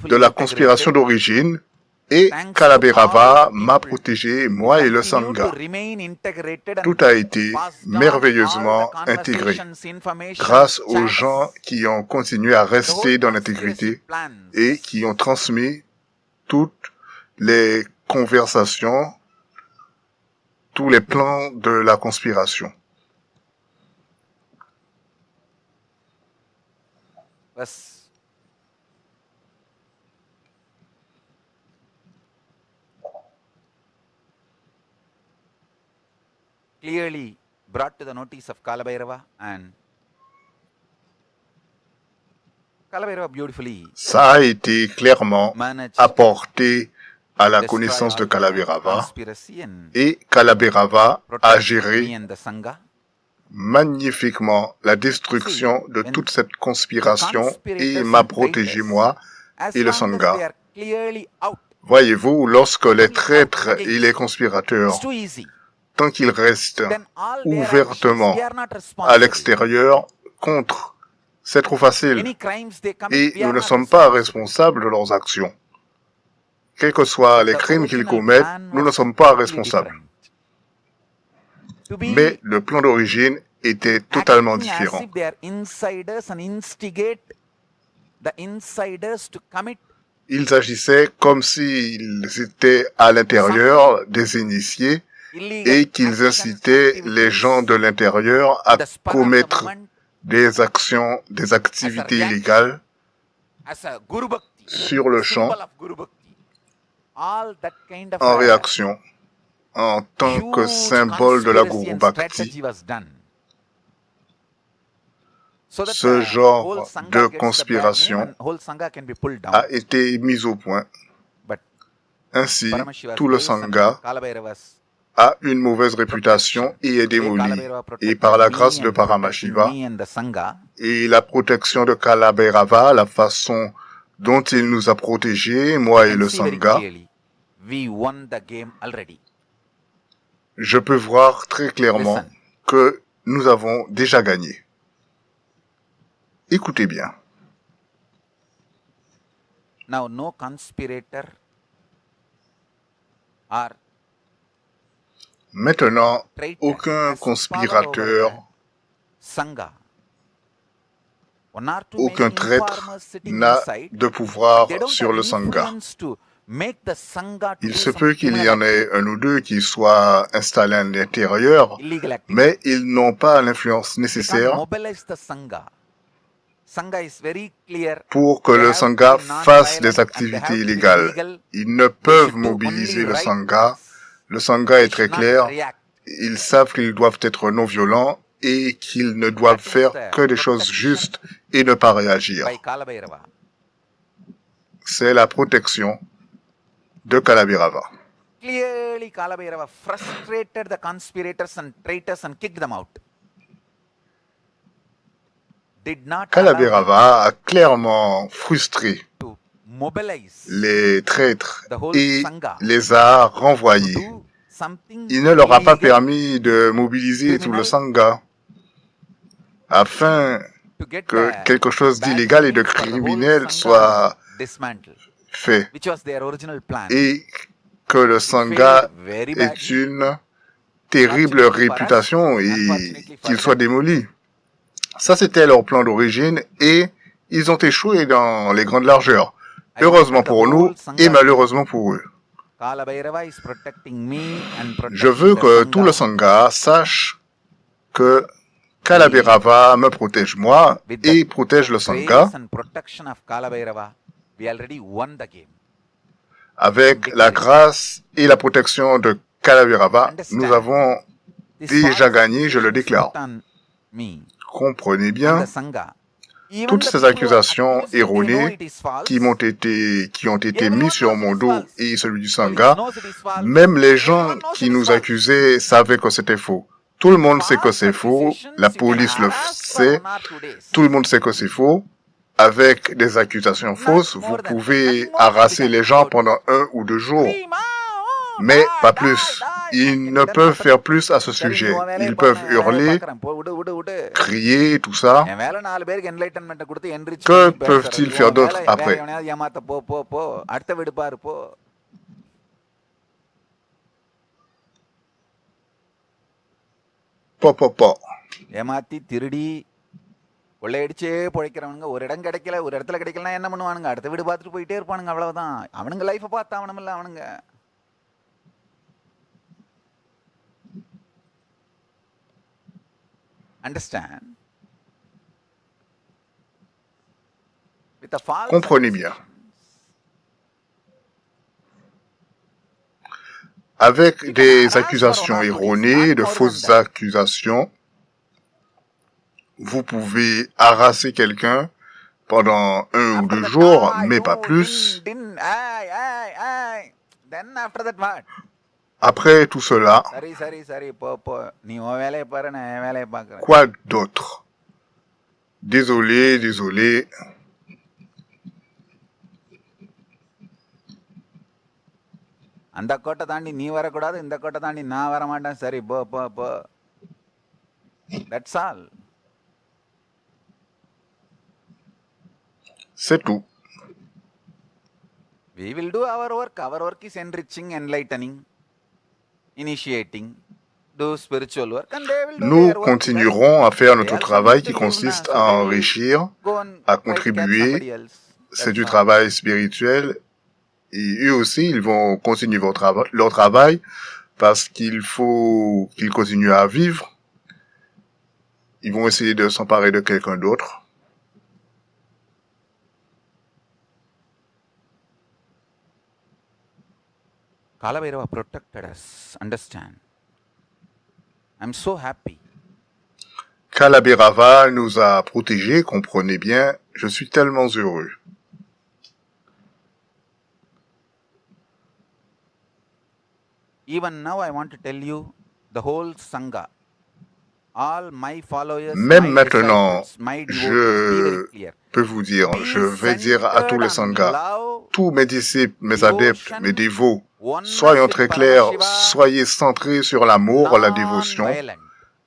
Speaker 2: de la conspiration d'origine et Kalabhairava m'a protégé, moi et le Sangha. Tout a été merveilleusement intégré grâce aux gens qui ont continué à rester dans l'intégrité et qui ont transmis toutes les conversations, tous les plans de la conspiration.
Speaker 1: Clearly brought to the notice of Kalabhairava, and Kalabhairava beautifully
Speaker 2: ça a été clairement
Speaker 1: managed
Speaker 2: apporté à la
Speaker 1: to
Speaker 2: connaissance de
Speaker 1: destroy all the
Speaker 2: Kalabhairava
Speaker 1: conspiracy and
Speaker 2: et Kalabhairava a
Speaker 1: protect me
Speaker 2: géré
Speaker 1: and the Sangha.
Speaker 2: magnifiquement la destruction de toute cette conspiration et m'a protégé moi
Speaker 1: As
Speaker 2: et le
Speaker 1: long as
Speaker 2: Sangha.
Speaker 1: they are clearly out,
Speaker 2: Voyez-vous, lorsque les traîtres et les conspirateurs,
Speaker 1: it's too easy.
Speaker 2: tant qu'ils restent
Speaker 1: Then all their
Speaker 2: ouvertement
Speaker 1: actions, we are not
Speaker 2: à
Speaker 1: responsible.
Speaker 2: l'extérieur contre, c'est trop facile
Speaker 1: Any crimes they commit,
Speaker 2: et
Speaker 1: we are
Speaker 2: nous ne
Speaker 1: not
Speaker 2: sommes pas
Speaker 1: responsible.
Speaker 2: responsables de leurs actions. Quels que soient les
Speaker 1: The
Speaker 2: crimes qu'ils
Speaker 1: original
Speaker 2: commettent,
Speaker 1: plan
Speaker 2: nous ne
Speaker 1: was
Speaker 2: sommes pas
Speaker 1: totally
Speaker 2: responsables.
Speaker 1: different. To be
Speaker 2: Mais le plan d'origine était totalement
Speaker 1: acting as
Speaker 2: différent.
Speaker 1: if they are insiders and instigate the insiders to commit
Speaker 2: Ils agissaient comme s'ils étaient à l'intérieur des initiés
Speaker 1: illegal
Speaker 2: et qu'ils
Speaker 1: actions,
Speaker 2: incitaient les gens de l'intérieur à
Speaker 1: the spur of the
Speaker 2: commettre
Speaker 1: moment,
Speaker 2: des actions, des activités illégales
Speaker 1: as a Guru Bhakti,
Speaker 2: sur le champ
Speaker 1: symbol of Guru Bhakti. All that kind of
Speaker 2: en
Speaker 1: a
Speaker 2: réaction en tant que
Speaker 1: huge
Speaker 2: symbole de la
Speaker 1: conspiracy
Speaker 2: Guru
Speaker 1: and
Speaker 2: Bhakti.
Speaker 1: strategy was done. So that
Speaker 2: Ce
Speaker 1: the
Speaker 2: genre
Speaker 1: whole Sangha
Speaker 2: de
Speaker 1: gets the bad name
Speaker 2: conspiration
Speaker 1: and whole Sangha can be pulled down.
Speaker 2: a été mis au point.
Speaker 1: But
Speaker 2: Ainsi,
Speaker 1: Paramashiva's
Speaker 2: tout le
Speaker 1: place and
Speaker 2: Sangha
Speaker 1: Kalabhairava's
Speaker 2: a une mauvaise réputation et est démoli. Et par la grâce de Paramashiva
Speaker 1: me and the Sangha,
Speaker 2: et la protection de Kalabhairava, la façon dont il nous a protégés, moi et le Sangha,
Speaker 1: we won the game already.
Speaker 2: Je peux voir très clairement
Speaker 1: Listen.
Speaker 2: que nous avons déjà gagné. Écoutez bien.
Speaker 1: Now, no conspirator or
Speaker 2: Maintenant,
Speaker 1: traitor
Speaker 2: aucun
Speaker 1: has power over
Speaker 2: conspirateur,
Speaker 1: the Sangha. One or two
Speaker 2: aucun
Speaker 1: many
Speaker 2: traître
Speaker 1: informers sitting
Speaker 2: n'a
Speaker 1: inside,
Speaker 2: de pouvoir
Speaker 1: they don't
Speaker 2: sur
Speaker 1: have
Speaker 2: le Sangha.
Speaker 1: influence to make the Sangha to
Speaker 2: Il
Speaker 1: do
Speaker 2: se
Speaker 1: some
Speaker 2: peut qu'il y
Speaker 1: criminal
Speaker 2: en ait un ou deux qui soient installés à l'intérieur,
Speaker 1: illegal activity.
Speaker 2: mais ils n'ont pas l'influence
Speaker 1: They can't
Speaker 2: nécessaire
Speaker 1: mobilize the Sangha. Sangha is very clear.
Speaker 2: pour que
Speaker 1: They
Speaker 2: le
Speaker 1: have to
Speaker 2: Sangha
Speaker 1: be
Speaker 2: fasse
Speaker 1: non-violent
Speaker 2: des
Speaker 1: and they
Speaker 2: activités
Speaker 1: have to be
Speaker 2: illégales.
Speaker 1: legal.
Speaker 2: Ils ne
Speaker 1: They
Speaker 2: peuvent
Speaker 1: should do
Speaker 2: mobiliser
Speaker 1: only
Speaker 2: le
Speaker 1: right
Speaker 2: Sangha.
Speaker 1: things.
Speaker 2: Le Sangha
Speaker 1: They
Speaker 2: est très
Speaker 1: should not
Speaker 2: clair.
Speaker 1: react.
Speaker 2: Ils savent qu'ils doivent être non violents et qu'ils ne doivent
Speaker 1: That is
Speaker 2: faire
Speaker 1: the
Speaker 2: que des choses
Speaker 1: protection
Speaker 2: justes et ne pas réagir.
Speaker 1: by Kalabhairava.
Speaker 2: C'est la protection de Kalabhairava.
Speaker 1: Clearly, Kalabhairava frustrated the conspirators and traitors and kicked them out. Did not allow them
Speaker 2: Kalabhairava a clairement frustré
Speaker 1: to mobilize
Speaker 2: les traîtres
Speaker 1: the whole
Speaker 2: et
Speaker 1: Sangha
Speaker 2: les a
Speaker 1: to
Speaker 2: renvoyés.
Speaker 1: do something
Speaker 2: Il ne leur a pas
Speaker 1: illegal
Speaker 2: permis de mobiliser tout le Sangha afin
Speaker 1: to get
Speaker 2: que
Speaker 1: the
Speaker 2: quelque chose
Speaker 1: bad
Speaker 2: d'illégal et de
Speaker 1: things for the whole
Speaker 2: criminel
Speaker 1: Sangha
Speaker 2: soit
Speaker 1: dismantled,
Speaker 2: fait
Speaker 1: which was their original plan.
Speaker 2: et que le Sangha
Speaker 1: failed very
Speaker 2: ait
Speaker 1: badly.
Speaker 2: une terrible
Speaker 1: Fortunately for us,
Speaker 2: réputation et
Speaker 1: unfortunately for
Speaker 2: qu'il soit
Speaker 1: them.
Speaker 2: démoli. Ça, c'était leur plan d'origine et ils ont échoué dans les grandes largeurs.
Speaker 1: I
Speaker 2: Heureusement
Speaker 1: wanted the
Speaker 2: pour nous
Speaker 1: whole Sangha
Speaker 2: et
Speaker 1: to-
Speaker 2: malheureusement pour eux.
Speaker 1: Kalabhairava is protecting me and
Speaker 2: Je
Speaker 1: protecting
Speaker 2: veux
Speaker 1: the
Speaker 2: que tout le
Speaker 1: Sangha
Speaker 2: Sangha sache que Kalabhairava me protège moi
Speaker 1: with
Speaker 2: et
Speaker 1: the
Speaker 2: protège le Sangha.
Speaker 1: grace and protection of Kalabhairava. We already won the game.
Speaker 2: Avec la grâce et la protection de Kalabhairava, nous avons
Speaker 1: This
Speaker 2: déjà
Speaker 1: false
Speaker 2: gagné, je le
Speaker 1: accusations
Speaker 2: déclare.
Speaker 1: put on me
Speaker 2: Comprenez
Speaker 1: and
Speaker 2: bien,
Speaker 1: the Sangha. Even
Speaker 2: toutes
Speaker 1: the
Speaker 2: ces
Speaker 1: people who are
Speaker 2: accusations
Speaker 1: accusing, they know
Speaker 2: erronées
Speaker 1: it is false.
Speaker 2: qui ont été
Speaker 1: Everyone
Speaker 2: mises sur
Speaker 1: knows it
Speaker 2: mon
Speaker 1: is
Speaker 2: dos
Speaker 1: false.
Speaker 2: et celui du
Speaker 1: Police
Speaker 2: Sangha,
Speaker 1: knows it is false.
Speaker 2: même les gens
Speaker 1: Everyone knows
Speaker 2: qui
Speaker 1: it is
Speaker 2: nous
Speaker 1: false.
Speaker 2: accusaient savaient que c'était faux. Tout le monde sait que
Speaker 1: False
Speaker 2: c'est faux,
Speaker 1: accusations,
Speaker 2: la
Speaker 1: you can
Speaker 2: police le
Speaker 1: harass for
Speaker 2: sait,
Speaker 1: 1 or 2 days.
Speaker 2: tout le monde sait que c'est faux. Avec des accusations fausses, vous pouvez harasser les gens pendant 1 ou 2 jours.
Speaker 1: Scream, ah, oh,
Speaker 2: Mais
Speaker 1: die,
Speaker 2: pas
Speaker 1: die,
Speaker 2: plus.
Speaker 1: die.
Speaker 2: Ils ne peuvent faire plus à ce
Speaker 1: சரி, நீ
Speaker 2: sujet.
Speaker 1: உன் வேலையை
Speaker 2: Ils
Speaker 1: பாரு,
Speaker 2: peuvent
Speaker 1: நான் என் வேலையை
Speaker 2: hurler,
Speaker 1: பார்க்கறேன். போ, விடு, விடு, விடு.
Speaker 2: crier, tout ça.
Speaker 1: என் வேலை 4 பேருக்கு enlightenment கொடுத்து enrich
Speaker 2: Que
Speaker 1: பண்ணி
Speaker 2: peuvent-ils
Speaker 1: பேசுறது.
Speaker 2: faire
Speaker 1: உன்
Speaker 2: d'autre
Speaker 1: வேலை, வேற
Speaker 2: après?
Speaker 1: எவனையாவது ஏமாத்த போ, போ, போ. அடுத்த வீடு பாரு, போ.
Speaker 2: Po.
Speaker 1: ஏமாத்தி திருடி கொள்ளையடிச்சே பிழைக்கிறவனுங்க ஒரு இடம் கிடைக்கல, ஒரு இடத்துல கிடைக்கலன்னா என்ன பண்ணுவானுங்க? அடுத்த வீடு பார்த்துட்டு போயிட்டே இருப்பானுங்க, அவ்வளவுதான். அவனுங்க லைஃபை பார்த்து அவனுமில்ல அவனுங்க. Understand? With the false
Speaker 2: Comprenez bien.
Speaker 1: accusations.
Speaker 2: Avec
Speaker 1: You can
Speaker 2: des
Speaker 1: harass for
Speaker 2: accusations
Speaker 1: 1 or 2 days,
Speaker 2: erronées,
Speaker 1: not
Speaker 2: de
Speaker 1: more
Speaker 2: fausses
Speaker 1: than that.
Speaker 2: accusations, vous pouvez harasser quelqu'un pendant 1 ou
Speaker 1: After
Speaker 2: 2
Speaker 1: that,
Speaker 2: jours,
Speaker 1: I
Speaker 2: mais
Speaker 1: do,
Speaker 2: pas plus.
Speaker 1: din, ay. Then after that what?
Speaker 2: Après tout cela,
Speaker 1: சரி, போ. நீ உன் வேலையை பாரு, நான் என் வேலையை பார்க்கறேன்.
Speaker 2: quoi d'autre? Désolé.
Speaker 1: அந்த கோட்டை தாண்டி நீ வரக்கூடாது, இந்த கோட்டை தாண்டி நான் வர மாட்டேன். சரி, போ. That's all.
Speaker 2: C'est tout.
Speaker 1: We will do our work. Our work is enriching, enlightening, initiating, do spiritual work, and they will do
Speaker 2: Nous
Speaker 1: their work.
Speaker 2: continuerons à faire notre
Speaker 1: They also
Speaker 2: travail
Speaker 1: need
Speaker 2: qui
Speaker 1: to live,
Speaker 2: consiste
Speaker 1: so
Speaker 2: à
Speaker 1: they will
Speaker 2: enrichir,
Speaker 1: go and
Speaker 2: à
Speaker 1: try to catch
Speaker 2: contribuer.
Speaker 1: somebody else.
Speaker 2: C'est
Speaker 1: That's
Speaker 2: du
Speaker 1: all.
Speaker 2: travail spirituel. Et eux aussi, ils vont continuer leur travail parce qu'il faut qu'ils continuent à vivre. Ils vont essayer de s'emparer de quelqu'un d'autre.
Speaker 1: Kalabhairava protected us. Understand? I'm so happy.
Speaker 2: Kalabhairava nous a protégés, comprenez bien. Je suis tellement heureux.
Speaker 1: Even now, I want to tell you the whole Sangha. All my followers,
Speaker 2: Même
Speaker 1: my
Speaker 2: maintenant,
Speaker 1: disciples, my devotees, be very
Speaker 2: je
Speaker 1: clear.
Speaker 2: peux vous dire, je
Speaker 1: Be
Speaker 2: vais dire à tous
Speaker 1: centered
Speaker 2: les
Speaker 1: on
Speaker 2: sanghas,
Speaker 1: love,
Speaker 2: tous mes disciples, mes adeptes, mes
Speaker 1: devotion,
Speaker 2: dévots,
Speaker 1: oneness
Speaker 2: soyons
Speaker 1: with
Speaker 2: très clairs,
Speaker 1: Paramashiva,
Speaker 2: soyez centrés sur l'amour, la dévotion
Speaker 1: non-violent,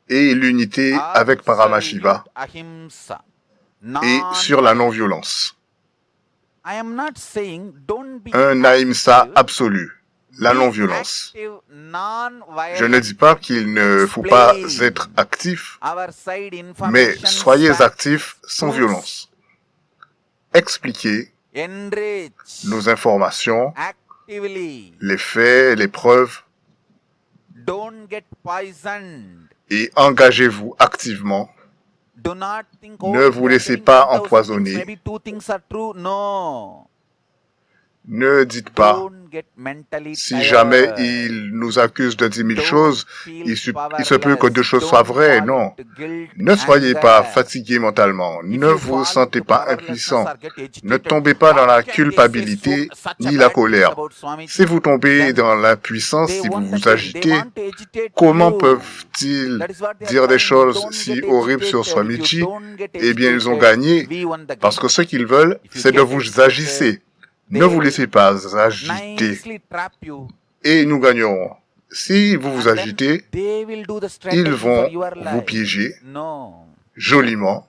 Speaker 2: et l'unité avec Paramashiva
Speaker 1: absolute ahimsa,
Speaker 2: et sur la
Speaker 1: non-violent.
Speaker 2: non-violence.
Speaker 1: I am not saying don't be
Speaker 2: Un ahimsa
Speaker 1: active,
Speaker 2: absolu, la
Speaker 1: be
Speaker 2: non-violence.
Speaker 1: active,
Speaker 2: Je ne dis
Speaker 1: non-violent.
Speaker 2: pas qu'il ne faut pas
Speaker 1: Display
Speaker 2: être actif,
Speaker 1: our side
Speaker 2: mais
Speaker 1: information,
Speaker 2: soyez
Speaker 1: facts,
Speaker 2: actifs sans
Speaker 1: proofs,
Speaker 2: violence. Expliquez
Speaker 1: enrich
Speaker 2: nos informations,
Speaker 1: actively.
Speaker 2: les faits, les preuves,
Speaker 1: Don't get poisoned.
Speaker 2: et engagez-vous activement.
Speaker 1: Do not think,
Speaker 2: Ne
Speaker 1: if
Speaker 2: vous
Speaker 1: you are
Speaker 2: laissez
Speaker 1: telling
Speaker 2: pas
Speaker 1: 10,000 things,
Speaker 2: empoisonner.
Speaker 1: maybe 2 things are true. No.
Speaker 2: Ne dites pas,
Speaker 1: Don't get mentally
Speaker 2: si jamais
Speaker 1: tired.
Speaker 2: il nous accuse de 10 000
Speaker 1: Don't
Speaker 2: choses,
Speaker 1: feel
Speaker 2: il se peut que 2
Speaker 1: powerless.
Speaker 2: choses soient
Speaker 1: Don't
Speaker 2: vraies.
Speaker 1: fall
Speaker 2: Non.
Speaker 1: into guilt,
Speaker 2: Ne soyez pas
Speaker 1: anger.
Speaker 2: fatigué mentalement.
Speaker 1: If
Speaker 2: Ne
Speaker 1: you
Speaker 2: vous
Speaker 1: fall
Speaker 2: sentez
Speaker 1: into
Speaker 2: pas
Speaker 1: powerlessness
Speaker 2: impuissant.
Speaker 1: or get
Speaker 2: Ne
Speaker 1: agitated,
Speaker 2: tombez pas dans
Speaker 1: how
Speaker 2: la
Speaker 1: can they say
Speaker 2: culpabilité
Speaker 1: such a
Speaker 2: ni la
Speaker 1: bad things
Speaker 2: colère.
Speaker 1: about Swamiji?
Speaker 2: Si vous tombez
Speaker 1: Then
Speaker 2: dans l'impuissance,
Speaker 1: they
Speaker 2: si vous
Speaker 1: want the
Speaker 2: vous
Speaker 1: same. They
Speaker 2: agitez,
Speaker 1: want to agitate
Speaker 2: comment
Speaker 1: you.
Speaker 2: peuvent-ils
Speaker 1: That is what they are
Speaker 2: dire des
Speaker 1: trying.
Speaker 2: choses
Speaker 1: Don't
Speaker 2: si
Speaker 1: get
Speaker 2: horribles sur
Speaker 1: agitated. If you
Speaker 2: Swamiji?
Speaker 1: don't get
Speaker 2: Eh bien, ils ont
Speaker 1: agitated,
Speaker 2: gagné
Speaker 1: we won the
Speaker 2: parce
Speaker 1: game.
Speaker 2: que ce qu'ils veulent,
Speaker 1: If you
Speaker 2: c'est de
Speaker 1: get
Speaker 2: vous
Speaker 1: agitated,
Speaker 2: agiter. Ne
Speaker 1: they
Speaker 2: vous laissez
Speaker 1: will
Speaker 2: pas agiter
Speaker 1: nicely trap you.
Speaker 2: et nous gagnerons. Si vous vous
Speaker 1: And then
Speaker 2: agitez,
Speaker 1: they will do the
Speaker 2: ils
Speaker 1: strategy for
Speaker 2: vont
Speaker 1: your
Speaker 2: vous
Speaker 1: life.
Speaker 2: piéger
Speaker 1: No.
Speaker 2: joliment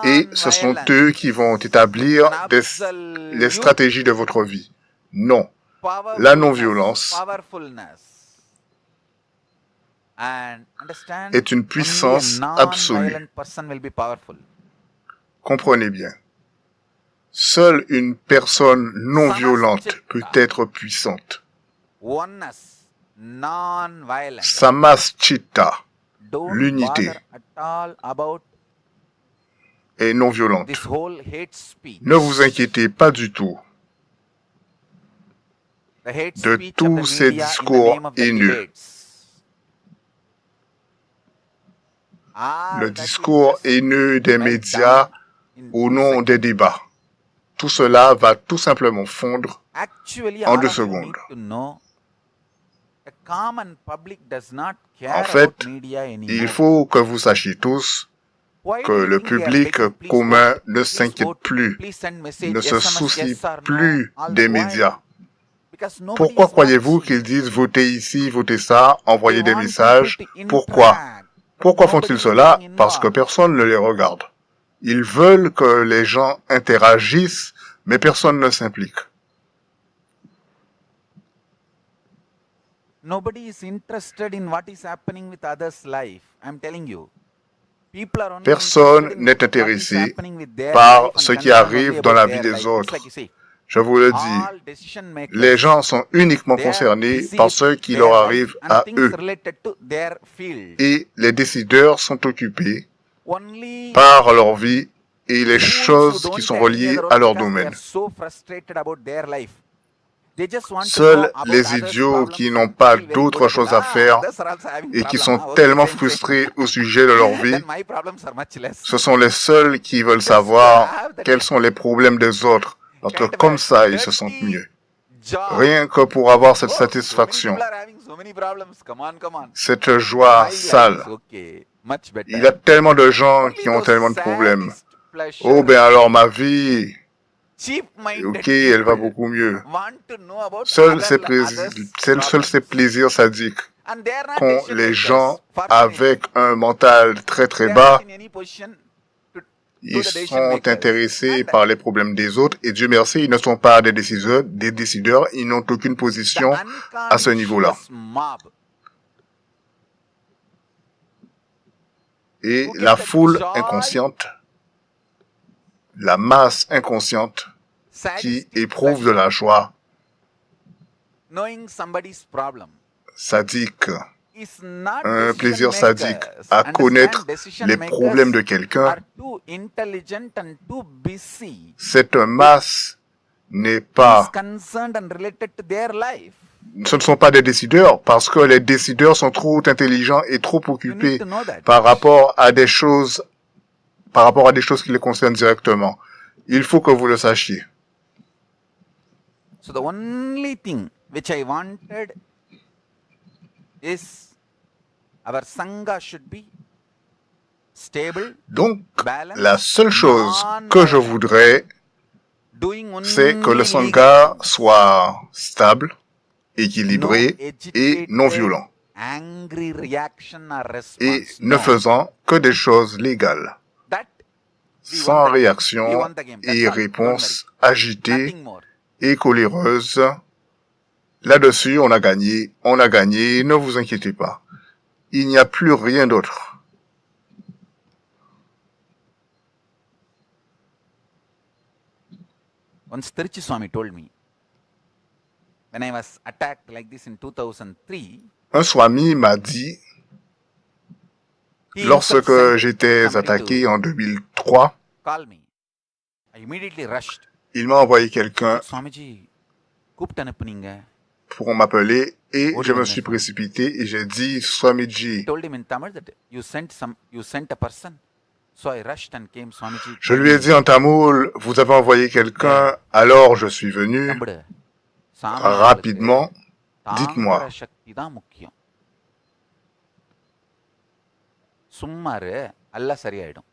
Speaker 2: et ce sont eux qui vont établir les
Speaker 1: Non-violence.
Speaker 2: stratégies de votre vie. Non, la
Speaker 1: Powerfulness.
Speaker 2: non-violence
Speaker 1: Powerfulness. And understand,
Speaker 2: est une
Speaker 1: only a
Speaker 2: puissance absolue.
Speaker 1: non-violent person will be powerful.
Speaker 2: Comprenez bien. Seule une personne non violente peut être puissante.
Speaker 1: Oneness, non-violent.
Speaker 2: Samaschitta,
Speaker 1: Don't
Speaker 2: l'unité,
Speaker 1: bother at all about
Speaker 2: est non violente.
Speaker 1: this whole hate speech.
Speaker 2: Ne vous inquiétez pas du tout
Speaker 1: The hate
Speaker 2: de
Speaker 1: speech of
Speaker 2: tous
Speaker 1: the
Speaker 2: ces
Speaker 1: media in the
Speaker 2: discours
Speaker 1: name of the
Speaker 2: haineux.
Speaker 1: debates. All
Speaker 2: Le
Speaker 1: that will
Speaker 2: discours
Speaker 1: just
Speaker 2: haineux des
Speaker 1: melt
Speaker 2: médias
Speaker 1: down in
Speaker 2: au
Speaker 1: 2
Speaker 2: nom
Speaker 1: seconds.
Speaker 2: des débats. Tout cela va tout simplement fondre
Speaker 1: Actually,
Speaker 2: en
Speaker 1: all
Speaker 2: 2
Speaker 1: of you
Speaker 2: secondes.
Speaker 1: need to know, the common public does not care
Speaker 2: En fait,
Speaker 1: about media anymore.
Speaker 2: il faut que vous sachiez tous
Speaker 1: Why
Speaker 2: que
Speaker 1: do you
Speaker 2: le
Speaker 1: think they are
Speaker 2: public
Speaker 1: begging, please
Speaker 2: commun
Speaker 1: vote,
Speaker 2: ne
Speaker 1: please
Speaker 2: s'inquiète
Speaker 1: vote,
Speaker 2: plus,
Speaker 1: please send message,
Speaker 2: ne se
Speaker 1: SMS,
Speaker 2: soucie
Speaker 1: yes or no,
Speaker 2: plus
Speaker 1: all
Speaker 2: des
Speaker 1: that. Why?
Speaker 2: médias.
Speaker 1: Because nobody
Speaker 2: Pourquoi
Speaker 1: is
Speaker 2: croyez-vous
Speaker 1: watching.
Speaker 2: qu'ils disent votez ici, votez ça,
Speaker 1: They
Speaker 2: envoyez des
Speaker 1: want
Speaker 2: messages?
Speaker 1: people to
Speaker 2: Pourquoi?
Speaker 1: interact, but
Speaker 2: Pourquoi
Speaker 1: nobody
Speaker 2: font-ils
Speaker 1: is
Speaker 2: cela?
Speaker 1: getting
Speaker 2: Parce que
Speaker 1: involved.
Speaker 2: personne ne les regarde. Ils veulent que les gens interagissent, mais personne ne s'implique.
Speaker 1: Nobody is interested in what is happening with others' life. I'm telling you. People are only
Speaker 2: Personne
Speaker 1: interested in
Speaker 2: n'est
Speaker 1: what is
Speaker 2: intéressé
Speaker 1: happening with their
Speaker 2: par
Speaker 1: life and
Speaker 2: ce qui
Speaker 1: concerned
Speaker 2: arrive
Speaker 1: only
Speaker 2: dans
Speaker 1: about
Speaker 2: la
Speaker 1: their
Speaker 2: vie des
Speaker 1: life. It's
Speaker 2: autres.
Speaker 1: like you see,
Speaker 2: Je vous le dis,
Speaker 1: all decision
Speaker 2: les
Speaker 1: makers,
Speaker 2: gens sont uniquement
Speaker 1: they are
Speaker 2: concernés
Speaker 1: busy
Speaker 2: par
Speaker 1: with
Speaker 2: ce qui
Speaker 1: their
Speaker 2: leur
Speaker 1: life
Speaker 2: arrive
Speaker 1: and
Speaker 2: à
Speaker 1: things
Speaker 2: eux.
Speaker 1: related to their field.
Speaker 2: Et les décideurs sont occupés
Speaker 1: Only
Speaker 2: par leur vie et les
Speaker 1: fools who
Speaker 2: choses qui
Speaker 1: don't
Speaker 2: sont
Speaker 1: have any
Speaker 2: reliées
Speaker 1: other
Speaker 2: à
Speaker 1: role
Speaker 2: leur
Speaker 1: because they
Speaker 2: domaine.
Speaker 1: are so frustrated about their life. They just want to know
Speaker 2: Seuls
Speaker 1: about
Speaker 2: les
Speaker 1: others'
Speaker 2: idiots
Speaker 1: problems
Speaker 2: qui n'ont
Speaker 1: and
Speaker 2: pas
Speaker 1: feel very
Speaker 2: d'autre
Speaker 1: good about,
Speaker 2: chose à faire
Speaker 1: others are also having
Speaker 2: et qui
Speaker 1: problem.
Speaker 2: sont
Speaker 1: Okay,
Speaker 2: tellement
Speaker 1: same.
Speaker 2: frustrés au sujet de leur vie,
Speaker 1: Then my problems are much less.
Speaker 2: ce sont les seuls qui veulent
Speaker 1: Just to
Speaker 2: savoir
Speaker 1: have that
Speaker 2: quels sont les problèmes des autres, parce que
Speaker 1: kind of
Speaker 2: comme
Speaker 1: a
Speaker 2: ça, ils se sentent
Speaker 1: dirty
Speaker 2: mieux.
Speaker 1: joy.
Speaker 2: Rien que pour avoir cette
Speaker 1: Oh, so many
Speaker 2: satisfaction,
Speaker 1: people are having so many problems. Come on, come on.
Speaker 2: cette joie
Speaker 1: My life
Speaker 2: sale.
Speaker 1: is okay. Much better.
Speaker 2: Il y a tellement de gens
Speaker 1: Only
Speaker 2: qui ont
Speaker 1: those
Speaker 2: tellement de problèmes.
Speaker 1: sadist pleasures,
Speaker 2: Oh ben alors ma vie,
Speaker 1: cheap-minded
Speaker 2: ok, elle va
Speaker 1: people
Speaker 2: beaucoup mieux.
Speaker 1: want to know about
Speaker 2: Seuls
Speaker 1: others'
Speaker 2: ces plaisirs sadiques
Speaker 1: and they are not
Speaker 2: qu'ont
Speaker 1: decision
Speaker 2: les
Speaker 1: makers.
Speaker 2: gens
Speaker 1: Fortunately,
Speaker 2: avec un mental très très
Speaker 1: they are
Speaker 2: bas,
Speaker 1: not in any position to do
Speaker 2: ils
Speaker 1: the decision
Speaker 2: sont
Speaker 1: makers.
Speaker 2: intéressés
Speaker 1: And
Speaker 2: par les problèmes des autres et Dieu merci, ils ne sont pas des décideurs, ils n'ont aucune
Speaker 1: the
Speaker 2: position à ce niveau-là.
Speaker 1: unconscious mob
Speaker 2: Et
Speaker 1: who
Speaker 2: la
Speaker 1: get the
Speaker 2: foule
Speaker 1: joy,
Speaker 2: inconsciente, la masse inconsciente qui
Speaker 1: sadistic
Speaker 2: éprouve de
Speaker 1: pleasure,
Speaker 2: la joie
Speaker 1: knowing somebody's problem,
Speaker 2: sadique,
Speaker 1: is not
Speaker 2: un
Speaker 1: decision
Speaker 2: plaisir sadique
Speaker 1: makers.
Speaker 2: à
Speaker 1: Understand,
Speaker 2: connaître
Speaker 1: decision
Speaker 2: les
Speaker 1: makers
Speaker 2: problèmes de quelqu'un,
Speaker 1: are too intelligent and too busy.
Speaker 2: cette masse n'est
Speaker 1: Is
Speaker 2: pas,
Speaker 1: concerned and related to their life.
Speaker 2: ce ne sont pas des décideurs parce que les décideurs sont trop intelligents et trop
Speaker 1: You
Speaker 2: occupés
Speaker 1: need to know that.
Speaker 2: par rapport à des choses qui les concernent directement. Il faut que vous le sachiez.
Speaker 1: So the only thing which I wanted is our Sangha should be stable,
Speaker 2: Donc,
Speaker 1: balanced,
Speaker 2: la seule chose que je
Speaker 1: non-violent,
Speaker 2: voudrais,
Speaker 1: doing
Speaker 2: c'est que le
Speaker 1: only legal
Speaker 2: Sangha
Speaker 1: things.
Speaker 2: soit stable,
Speaker 1: No
Speaker 2: équilibré et non
Speaker 1: agitated,
Speaker 2: violent,
Speaker 1: angry reaction or
Speaker 2: et
Speaker 1: response.
Speaker 2: ne
Speaker 1: No.
Speaker 2: faisant que des choses légales,
Speaker 1: That we won
Speaker 2: sans
Speaker 1: the game. We
Speaker 2: réaction
Speaker 1: won the game. That's
Speaker 2: et
Speaker 1: all. Don't worry.
Speaker 2: réponse agitée
Speaker 1: Nothing more.
Speaker 2: et coléreuse. Là-dessus, on a gagné, ne vous inquiétez pas. Il n'y a plus rien d'autre.
Speaker 1: Once Tiruchi Swami told me, when I was attacked like this in 2003,
Speaker 2: Un Swami m'a dit,
Speaker 1: he himself
Speaker 2: lorsque
Speaker 1: sent
Speaker 2: j'étais
Speaker 1: somebody
Speaker 2: attaqué
Speaker 1: to
Speaker 2: en 2003,
Speaker 1: call me. I immediately rushed.
Speaker 2: il m'a envoyé quelqu'un
Speaker 1: Swamiji, கூப்பிட்டு அனுப்புனீங்க.
Speaker 2: pour m'appeler et
Speaker 1: Odi
Speaker 2: je me
Speaker 1: vanden
Speaker 2: suis
Speaker 1: Swami.
Speaker 2: précipité et j'ai dit,
Speaker 1: I
Speaker 2: Swamiji,
Speaker 1: told him in Tamil that you sent a person. So I rushed and came. Swamiji
Speaker 2: je
Speaker 1: told
Speaker 2: lui ai
Speaker 1: me,
Speaker 2: dit en tamoul, vous avez envoyé quelqu'un, alors je suis venu
Speaker 1: தம்புடு, சாமி
Speaker 2: rapidement,
Speaker 1: தாங்குற
Speaker 2: dites-moi.
Speaker 1: சக்தி தான் முக்கியம். சும்மாரு எல்லாம் சரியாயிடும்.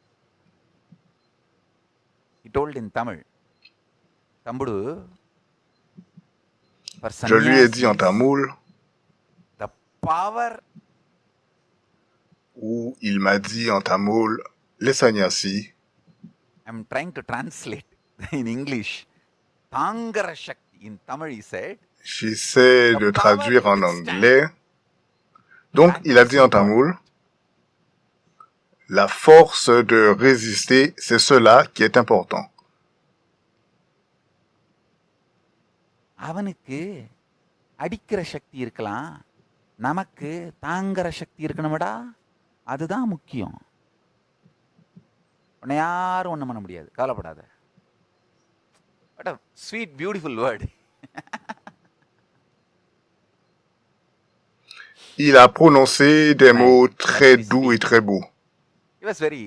Speaker 1: He told in Tamil, தம்புடு, for
Speaker 2: Je lui ai dit en
Speaker 1: sannyasis,
Speaker 2: tamoul,
Speaker 1: the power,
Speaker 2: ou il m'a dit en tamoul, les sannyasis,
Speaker 1: I'm trying to translate in English, தாங்குற சக்தி, in Tamil he said,
Speaker 2: j'essaie
Speaker 1: the
Speaker 2: de
Speaker 1: power
Speaker 2: traduire
Speaker 1: to
Speaker 2: en
Speaker 1: withstand.
Speaker 2: anglais. Donc,
Speaker 1: That
Speaker 2: il a
Speaker 1: is
Speaker 2: dit en
Speaker 1: important.
Speaker 2: tamoul, la force de résister, c'est cela qui est important.
Speaker 1: அவனுக்கு அடிக்கிற சக்தி இருக்கலாம், நமக்கு தாங்குற சக்தி இருக்கணும்டா, அதுதான் முக்கியம். உன்னை யாரும் ஒன்றும் பண்ண முடியாது, கவலைப்படாத. What a sweet, beautiful word.
Speaker 2: Il a prononcé des mots très
Speaker 1: very
Speaker 2: doux et
Speaker 1: sweet.
Speaker 2: très beaux.
Speaker 1: He was very,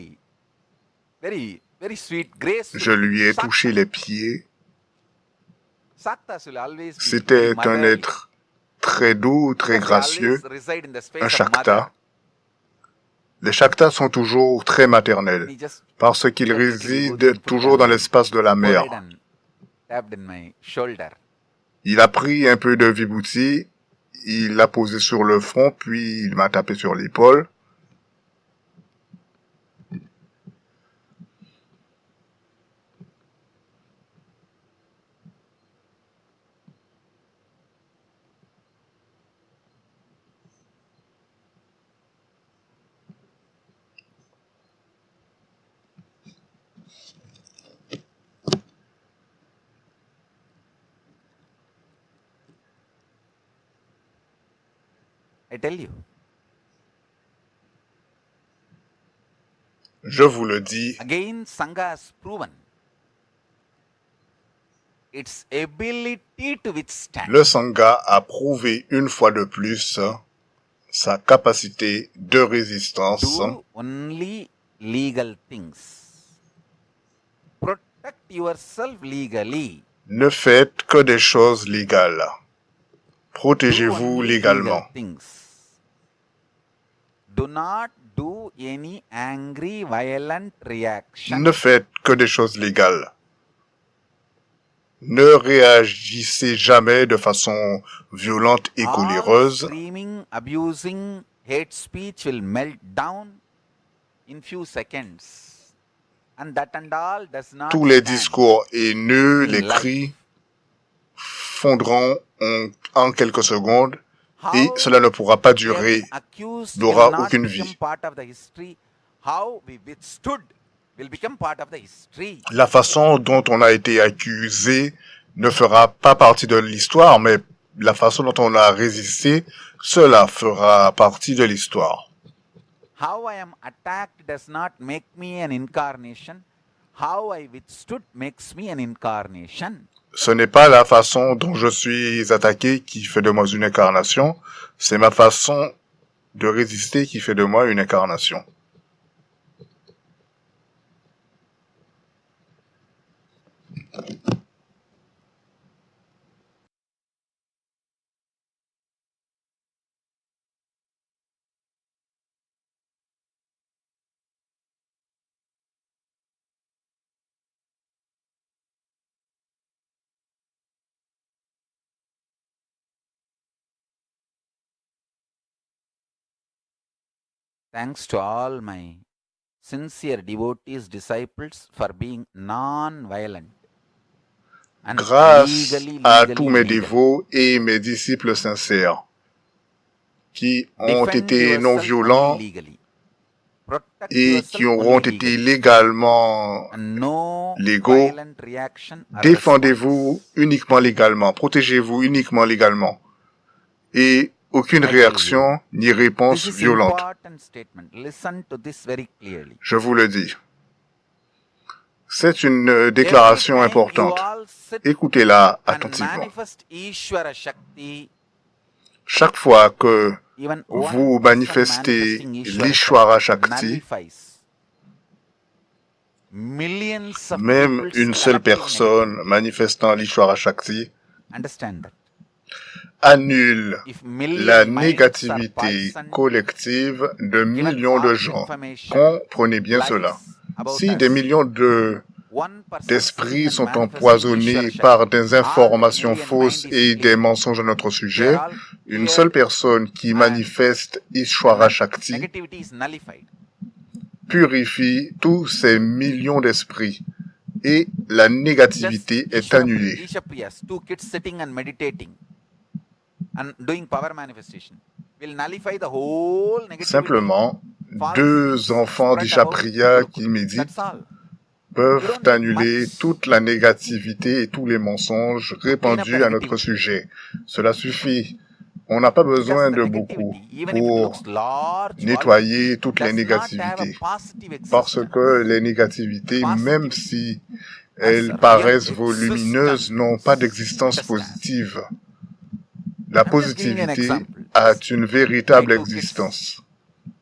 Speaker 1: very, very sweet, graceful.
Speaker 2: Je lui ai
Speaker 1: Sakta.
Speaker 2: touché les pieds.
Speaker 1: Saktas will always be
Speaker 2: C'était
Speaker 1: very
Speaker 2: un
Speaker 1: motherly.
Speaker 2: être très doux, très
Speaker 1: Because they
Speaker 2: gracieux,
Speaker 1: always reside in the space
Speaker 2: un
Speaker 1: of
Speaker 2: Shakta.
Speaker 1: mother.
Speaker 2: Les Shaktas sont toujours très maternels
Speaker 1: He just
Speaker 2: parce qu'ils
Speaker 1: took a little vibhuti
Speaker 2: résident
Speaker 1: and put
Speaker 2: toujours
Speaker 1: on
Speaker 2: dans
Speaker 1: my
Speaker 2: l'espace de la mer.
Speaker 1: forehead and tapped in my shoulder.
Speaker 2: Il a pris un peu de vibhuti, il l'a posé sur le front, puis il m'a tapé sur l'épaule.
Speaker 1: I tell you,
Speaker 2: Je vous le dis,
Speaker 1: again, Sangha has proven its ability to withstand.
Speaker 2: le Sangha a prouvé une fois de plus sa capacité de résistance.
Speaker 1: Do only legal things. Protect yourself legally.
Speaker 2: Ne faites que des choses légales.
Speaker 1: Do
Speaker 2: Protégez-vous
Speaker 1: only
Speaker 2: légalement.
Speaker 1: legal things. Do not do any angry, violent reaction.
Speaker 2: Ne faites que des choses légales. Ne réagissez jamais de façon violente et
Speaker 1: All
Speaker 2: coléreuse.
Speaker 1: screaming, abusing, hate speech will melt down in few seconds. And that and all does not
Speaker 2: Tous les
Speaker 1: stand
Speaker 2: discours haineux,
Speaker 1: in
Speaker 2: les
Speaker 1: life.
Speaker 2: cris fondront en quelques secondes et
Speaker 1: How
Speaker 2: cela ne pourra pas
Speaker 1: every
Speaker 2: durer,
Speaker 1: accused
Speaker 2: n'aura
Speaker 1: will not
Speaker 2: aucune
Speaker 1: become
Speaker 2: vie.
Speaker 1: part of the history. How we withstood will become part of the history.
Speaker 2: La façon dont on a été accusé ne fera pas partie de l'histoire, mais la façon dont on a résisté, cela fera partie de l'histoire.
Speaker 1: How I am attacked does not make me an incarnation. How I withstood makes me an incarnation.
Speaker 2: Ce n'est pas la façon dont je suis attaqué qui fait de moi une incarnation, c'est ma façon de résister qui fait de moi une incarnation.
Speaker 1: Thanks to all my sincere devotees, disciples for being non-violent. And
Speaker 2: Grâce à tous mes
Speaker 1: legal.
Speaker 2: dévots et mes disciples sincères qui ont
Speaker 1: Defend
Speaker 2: été non
Speaker 1: yourself
Speaker 2: violents
Speaker 1: only legally. Protect
Speaker 2: et
Speaker 1: yourself
Speaker 2: qui auront
Speaker 1: only
Speaker 2: été
Speaker 1: legally.
Speaker 2: légalement
Speaker 1: And no
Speaker 2: légaux,
Speaker 1: violent reaction or
Speaker 2: défendez-vous
Speaker 1: response.
Speaker 2: uniquement légalement, protégez-vous uniquement légalement et aucune
Speaker 1: I tell you,
Speaker 2: réaction ni réponse
Speaker 1: this is
Speaker 2: violente.
Speaker 1: important statement. Listen to this very clearly.
Speaker 2: Je vous le dis. C'est une
Speaker 1: Every
Speaker 2: déclaration
Speaker 1: time you
Speaker 2: importante.
Speaker 1: all sit
Speaker 2: Écoutez-la
Speaker 1: and
Speaker 2: attentivement.
Speaker 1: manifest Ishvara Shakti,
Speaker 2: Chaque fois que
Speaker 1: even
Speaker 2: vous
Speaker 1: one person
Speaker 2: manifestez
Speaker 1: manifesting Ishvara
Speaker 2: l'Ishwara
Speaker 1: Shakti
Speaker 2: Shakti,
Speaker 1: nullifies millions of
Speaker 2: même
Speaker 1: people's
Speaker 2: une seule
Speaker 1: collective
Speaker 2: personne
Speaker 1: negativity.
Speaker 2: manifestant l'Ishwara Shakti
Speaker 1: Understand that.
Speaker 2: annule
Speaker 1: If
Speaker 2: la
Speaker 1: million minds are
Speaker 2: négativité
Speaker 1: poisoned,
Speaker 2: collective de
Speaker 1: given
Speaker 2: millions de
Speaker 1: false
Speaker 2: gens.
Speaker 1: information,
Speaker 2: Comprenez bien cela.
Speaker 1: lies about
Speaker 2: Si des
Speaker 1: us,
Speaker 2: millions
Speaker 1: one person
Speaker 2: d'esprits
Speaker 1: sitting and
Speaker 2: sont
Speaker 1: manifesting
Speaker 2: empoisonnés
Speaker 1: Ishvara
Speaker 2: par
Speaker 1: Shakti,
Speaker 2: des
Speaker 1: all
Speaker 2: informations
Speaker 1: million
Speaker 2: fausses
Speaker 1: mind is
Speaker 2: et des
Speaker 1: clean.
Speaker 2: mensonges à notre
Speaker 1: They
Speaker 2: sujet,
Speaker 1: are all
Speaker 2: une seule
Speaker 1: cleared
Speaker 2: personne qui
Speaker 1: and
Speaker 2: manifeste
Speaker 1: the
Speaker 2: Ishwara Shakti
Speaker 1: negativity is nullified.
Speaker 2: purifie tous ces millions d'esprits et la négativité est annulée.
Speaker 1: Ishapriyas, two kids sitting and meditating and doing power manifestation will nullify the whole negativity.
Speaker 2: Simplement,
Speaker 1: false
Speaker 2: deux
Speaker 1: things
Speaker 2: enfants
Speaker 1: spread about
Speaker 2: d'Ishapriya
Speaker 1: Gurukul.
Speaker 2: qui méditent
Speaker 1: That's all.
Speaker 2: peuvent
Speaker 1: You don't need
Speaker 2: annuler
Speaker 1: much.
Speaker 2: toute la négativité et tous les mensonges
Speaker 1: Clean up the
Speaker 2: répandus à notre
Speaker 1: negativity.
Speaker 2: sujet. Cela suffit. On n'a pas besoin
Speaker 1: Because the
Speaker 2: de beaucoup
Speaker 1: negativity, even if it
Speaker 2: pour
Speaker 1: looks large volume,
Speaker 2: nettoyer toutes les
Speaker 1: does not have a
Speaker 2: négativités.
Speaker 1: positive
Speaker 2: Parce
Speaker 1: existence.
Speaker 2: que les négativités, même
Speaker 1: Positivity
Speaker 2: si
Speaker 1: has
Speaker 2: elles
Speaker 1: a
Speaker 2: paraissent
Speaker 1: real
Speaker 2: volumineuses, n'ont pas d'existence
Speaker 1: Understand.
Speaker 2: positive. La
Speaker 1: I'm just giving an
Speaker 2: positivité
Speaker 1: example.
Speaker 2: a une véritable
Speaker 1: My two kids,
Speaker 2: existence.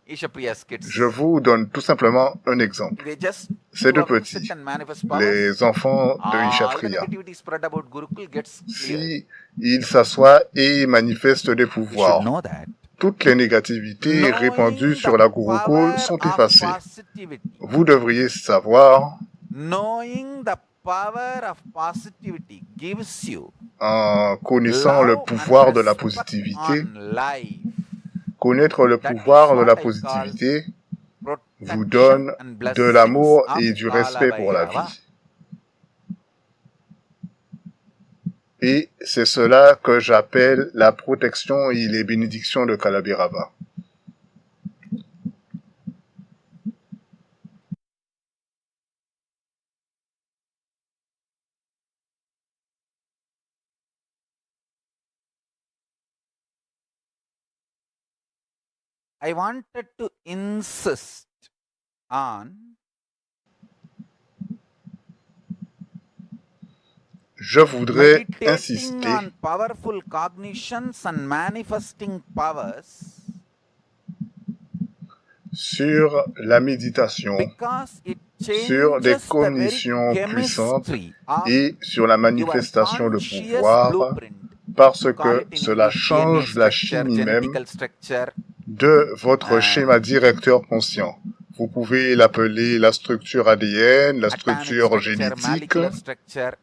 Speaker 1: Ishapriya's kids,
Speaker 2: Je vous donne tout simplement un exemple.
Speaker 1: they just
Speaker 2: Ces deux
Speaker 1: grew up,
Speaker 2: petits,
Speaker 1: sit and manifest powers.
Speaker 2: les enfants de
Speaker 1: All the
Speaker 2: Ishapriya,
Speaker 1: negativity spread about Gurukul gets cleared.
Speaker 2: si ils s'assoient et manifestent des
Speaker 1: You should
Speaker 2: pouvoirs,
Speaker 1: know that.
Speaker 2: toutes les négativités répandues
Speaker 1: Knowing
Speaker 2: sur
Speaker 1: the
Speaker 2: la Gurukul
Speaker 1: power
Speaker 2: sont
Speaker 1: of
Speaker 2: effacées.
Speaker 1: positivity.
Speaker 2: Vous devriez savoir,
Speaker 1: Knowing the power of positivity gives you
Speaker 2: en connaissant le
Speaker 1: love
Speaker 2: pouvoir
Speaker 1: and
Speaker 2: de la
Speaker 1: respect
Speaker 2: positivité,
Speaker 1: on life.
Speaker 2: connaître le
Speaker 1: That is
Speaker 2: pouvoir de
Speaker 1: what
Speaker 2: la
Speaker 1: I call
Speaker 2: positivité vous
Speaker 1: protection
Speaker 2: donne
Speaker 1: and
Speaker 2: de
Speaker 1: blessings
Speaker 2: l'amour
Speaker 1: of
Speaker 2: et du respect pour la
Speaker 1: Kalabhairava.
Speaker 2: vie. Et c'est cela que j'appelle la protection et les bénédictions de Kalabhairava.
Speaker 1: I wanted to insist on
Speaker 2: Je voudrais
Speaker 1: meditating
Speaker 2: insister
Speaker 1: on powerful cognitions and manifesting powers
Speaker 2: sur la méditation,
Speaker 1: because it
Speaker 2: sur des
Speaker 1: changes the very
Speaker 2: cognitions puissantes
Speaker 1: chemistry of
Speaker 2: et sur la
Speaker 1: your
Speaker 2: manifestation de
Speaker 1: conscious
Speaker 2: pouvoir
Speaker 1: blueprint.
Speaker 2: parce
Speaker 1: You call
Speaker 2: que
Speaker 1: it in
Speaker 2: cela
Speaker 1: English DNA
Speaker 2: change la
Speaker 1: structure,
Speaker 2: chimie même
Speaker 1: genetical structure,
Speaker 2: de votre schéma directeur conscient. Vous pouvez l'appeler la structure ADN, la
Speaker 1: atomic
Speaker 2: structure
Speaker 1: structure,
Speaker 2: génétique,
Speaker 1: molecular structure,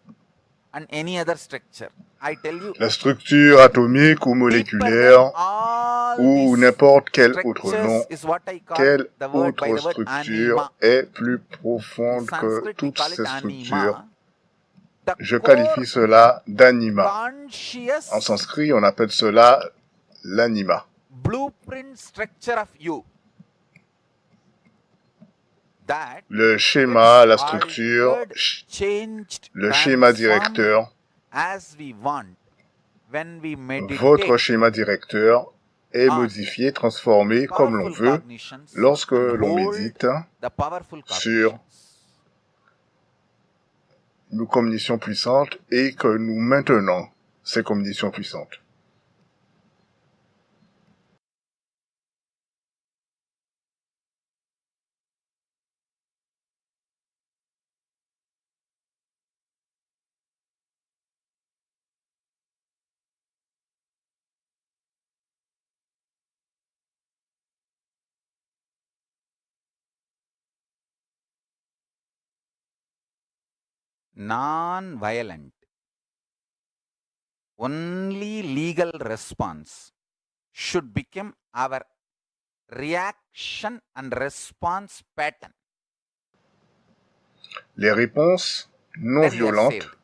Speaker 1: and any other structure. I tell you,
Speaker 2: la structure atomique ou
Speaker 1: deeper than
Speaker 2: moléculaire
Speaker 1: all
Speaker 2: ou
Speaker 1: these
Speaker 2: n'importe quel autre
Speaker 1: structures
Speaker 2: nom.
Speaker 1: is what I call
Speaker 2: Quelle
Speaker 1: the word by
Speaker 2: autre
Speaker 1: the word
Speaker 2: structure
Speaker 1: anima.
Speaker 2: est plus
Speaker 1: In
Speaker 2: profonde que
Speaker 1: Sanskrit, we
Speaker 2: toutes
Speaker 1: call it
Speaker 2: ces structures?
Speaker 1: anima. The
Speaker 2: Je
Speaker 1: core
Speaker 2: qualifie cela d'anima.
Speaker 1: conscious
Speaker 2: En sanskrit, on appelle cela l'anima.
Speaker 1: blueprint structure of you. That
Speaker 2: Le schéma, la
Speaker 1: gets
Speaker 2: structure,
Speaker 1: altered, changed,
Speaker 2: le schéma
Speaker 1: transformed
Speaker 2: directeur,
Speaker 1: as we want when we meditate
Speaker 2: votre schéma directeur est
Speaker 1: on
Speaker 2: modifié, transformé comme l'on
Speaker 1: powerful
Speaker 2: veut
Speaker 1: cognitions
Speaker 2: lorsque
Speaker 1: and
Speaker 2: l'on
Speaker 1: hold
Speaker 2: médite
Speaker 1: the powerful
Speaker 2: sur
Speaker 1: cognitions.
Speaker 2: nos cognitions puissantes et que nous maintenons ces cognitions puissantes.
Speaker 1: Non-violent, only legal response should become our reaction and response pattern.
Speaker 2: Les réponses non
Speaker 1: Then we are
Speaker 2: violentes
Speaker 1: saved.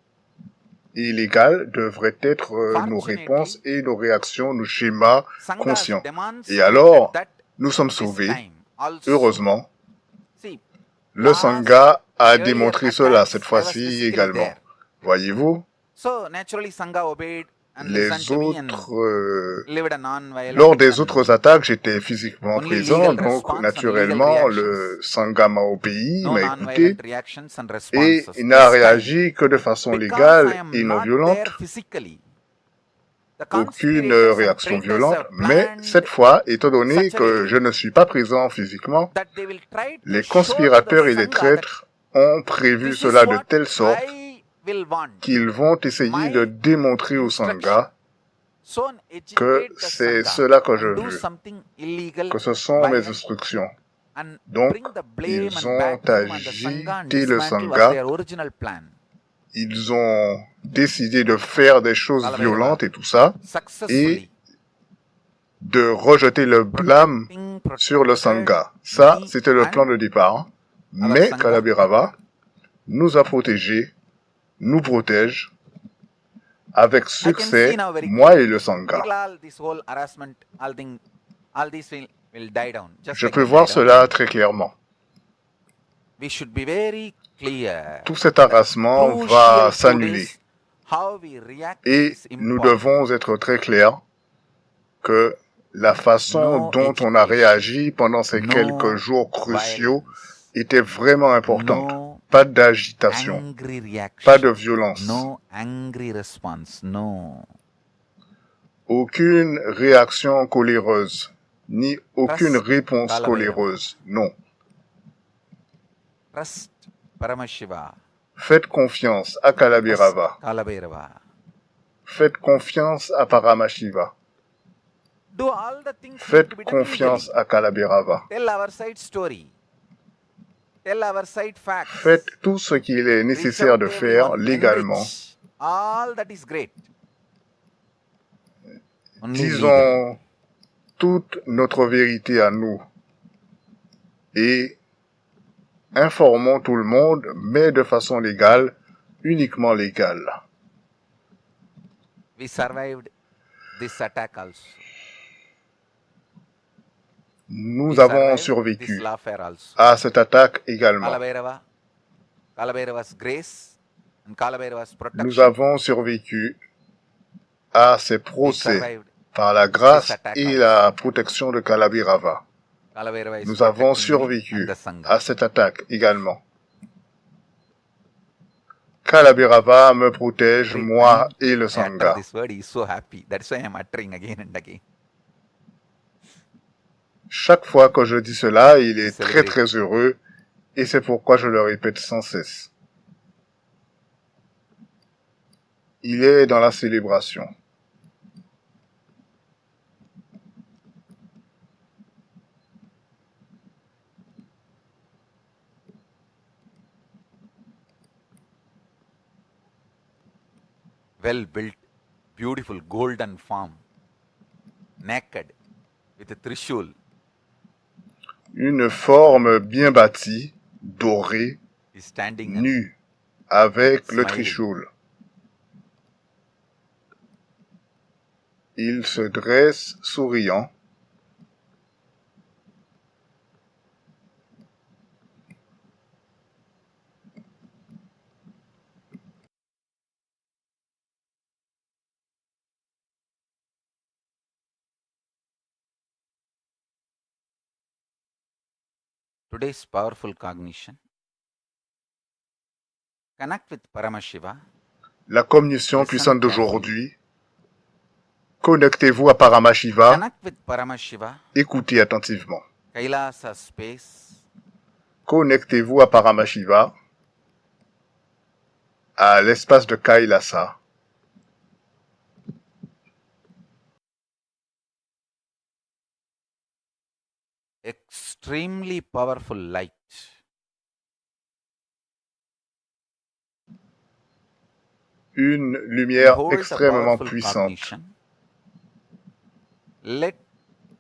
Speaker 2: et légales devraient être nos réponses et nos réactions, nos schémas
Speaker 1: Sanghas
Speaker 2: conscients. Et
Speaker 1: demonstrated
Speaker 2: alors,
Speaker 1: that
Speaker 2: nous sommes
Speaker 1: this
Speaker 2: sauvés.
Speaker 1: time also.
Speaker 2: Heureusement,
Speaker 1: See,
Speaker 2: le
Speaker 1: last
Speaker 2: Sangha a
Speaker 1: earlier
Speaker 2: démontré cela
Speaker 1: attacks,
Speaker 2: cette
Speaker 1: I was
Speaker 2: fois-ci
Speaker 1: physically
Speaker 2: également.
Speaker 1: there.
Speaker 2: Voyez-vous,
Speaker 1: So naturally Sangha obeyed and
Speaker 2: les
Speaker 1: listened to me and
Speaker 2: autres,
Speaker 1: lived a non-violent
Speaker 2: lors des
Speaker 1: and
Speaker 2: autres attaques, j'étais physiquement
Speaker 1: only
Speaker 2: présent,
Speaker 1: legal
Speaker 2: donc
Speaker 1: response and legal
Speaker 2: naturellement,
Speaker 1: reactions.
Speaker 2: le Sangha m'a obéi,
Speaker 1: No
Speaker 2: m'a écouté,
Speaker 1: non-violent reactions and
Speaker 2: et
Speaker 1: responses.
Speaker 2: il n'a
Speaker 1: This time,
Speaker 2: réagi que de façon
Speaker 1: because I
Speaker 2: légale
Speaker 1: am
Speaker 2: et non
Speaker 1: not
Speaker 2: violente,
Speaker 1: there physically, the
Speaker 2: aucune
Speaker 1: conspirators and
Speaker 2: réaction
Speaker 1: traitors
Speaker 2: violente,
Speaker 1: have
Speaker 2: mais
Speaker 1: planned
Speaker 2: cette fois, étant donné
Speaker 1: such a
Speaker 2: que
Speaker 1: way
Speaker 2: je ne suis pas présent physiquement,
Speaker 1: that they will try to
Speaker 2: les
Speaker 1: show to the
Speaker 2: conspirateurs et les
Speaker 1: Sangha that
Speaker 2: traîtres ont prévu
Speaker 1: this is
Speaker 2: cela de
Speaker 1: what
Speaker 2: telle sorte
Speaker 1: I will want.
Speaker 2: qu'ils vont essayer de
Speaker 1: My
Speaker 2: démontrer au
Speaker 1: instruction.
Speaker 2: Sangha
Speaker 1: So
Speaker 2: que
Speaker 1: agitate the
Speaker 2: c'est
Speaker 1: Sangha
Speaker 2: cela que je
Speaker 1: and do
Speaker 2: veux,
Speaker 1: something illegal,
Speaker 2: que ce sont mes
Speaker 1: violent,
Speaker 2: instructions.
Speaker 1: and
Speaker 2: Donc,
Speaker 1: bring the blame
Speaker 2: ils
Speaker 1: and
Speaker 2: ont
Speaker 1: bad name on the Sangha and
Speaker 2: agité le
Speaker 1: dismantle was
Speaker 2: Sangha,
Speaker 1: their original plan.
Speaker 2: ils ont décidé de faire des choses violentes et tout ça, et
Speaker 1: Successfully
Speaker 2: de rejeter le blâme sur le Sangha. Ça, c'était le plan de départ. Mais Kalabhirava nous a protégés, nous protège, avec succès, moi et le Sangha. Je peux voir cela très clairement. Tout cet harassement va s'annuler. Et nous devons être très clairs que la façon dont on a réagi pendant ces quelques jours cruciaux était vraiment importante. Pas d'agitation, pas de violence, aucune réaction coléreuse, ni aucune réponse coléreuse, non. Faites confiance à Kalabhirava. Faites confiance à Paramashiva. Faites confiance à Kalabhirava. Faites tout ce qu'il est nécessaire de faire légalement. Disons toute notre vérité à nous et informons tout le monde, mais de façon légale, uniquement légale.
Speaker 1: We survived this attack also.
Speaker 2: Nous avons survécu à cette attaque également. Nous avons survécu à ces procès par la grâce et la protection de Kalabhirava. Nous avons survécu à cette attaque également. Kalabhirava me protège, moi et le Sangha. Chaque fois que je dis cela, il est très très heureux et c'est pourquoi je le répète sans cesse. Il est dans la célébration.
Speaker 1: Well built, beautiful golden form, naked, with a trishul.
Speaker 2: Une forme bien bâtie, dorée, nue, avec le trishul. Il se dresse souriant.
Speaker 1: Today's powerful cognition. Connect with Paramashiva.
Speaker 2: La cognition puissante d'aujourd'hui. Connectez-vous à Paramashiva. Écoutez attentivement. Connectez-vous à Paramashiva, à l'espace de Kailasa.
Speaker 1: Extremely powerful light.
Speaker 2: Une lumière extrêmement puissante.
Speaker 1: Let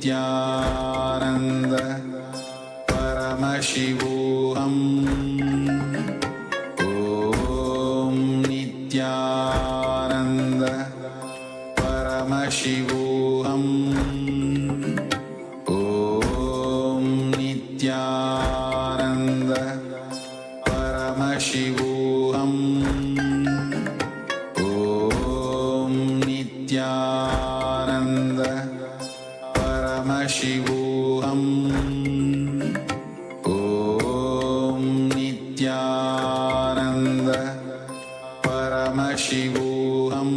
Speaker 3: Nityanand परमशिवोऽहम् ॐ नित्यानन्द परमशिवोऽहम् ॐ नित्यानन्द परमशिवोऽहम् ॐ नित्यानन्द परमशिवोऽहम् ॐ नित्यानन्द परमशिवोऽहम्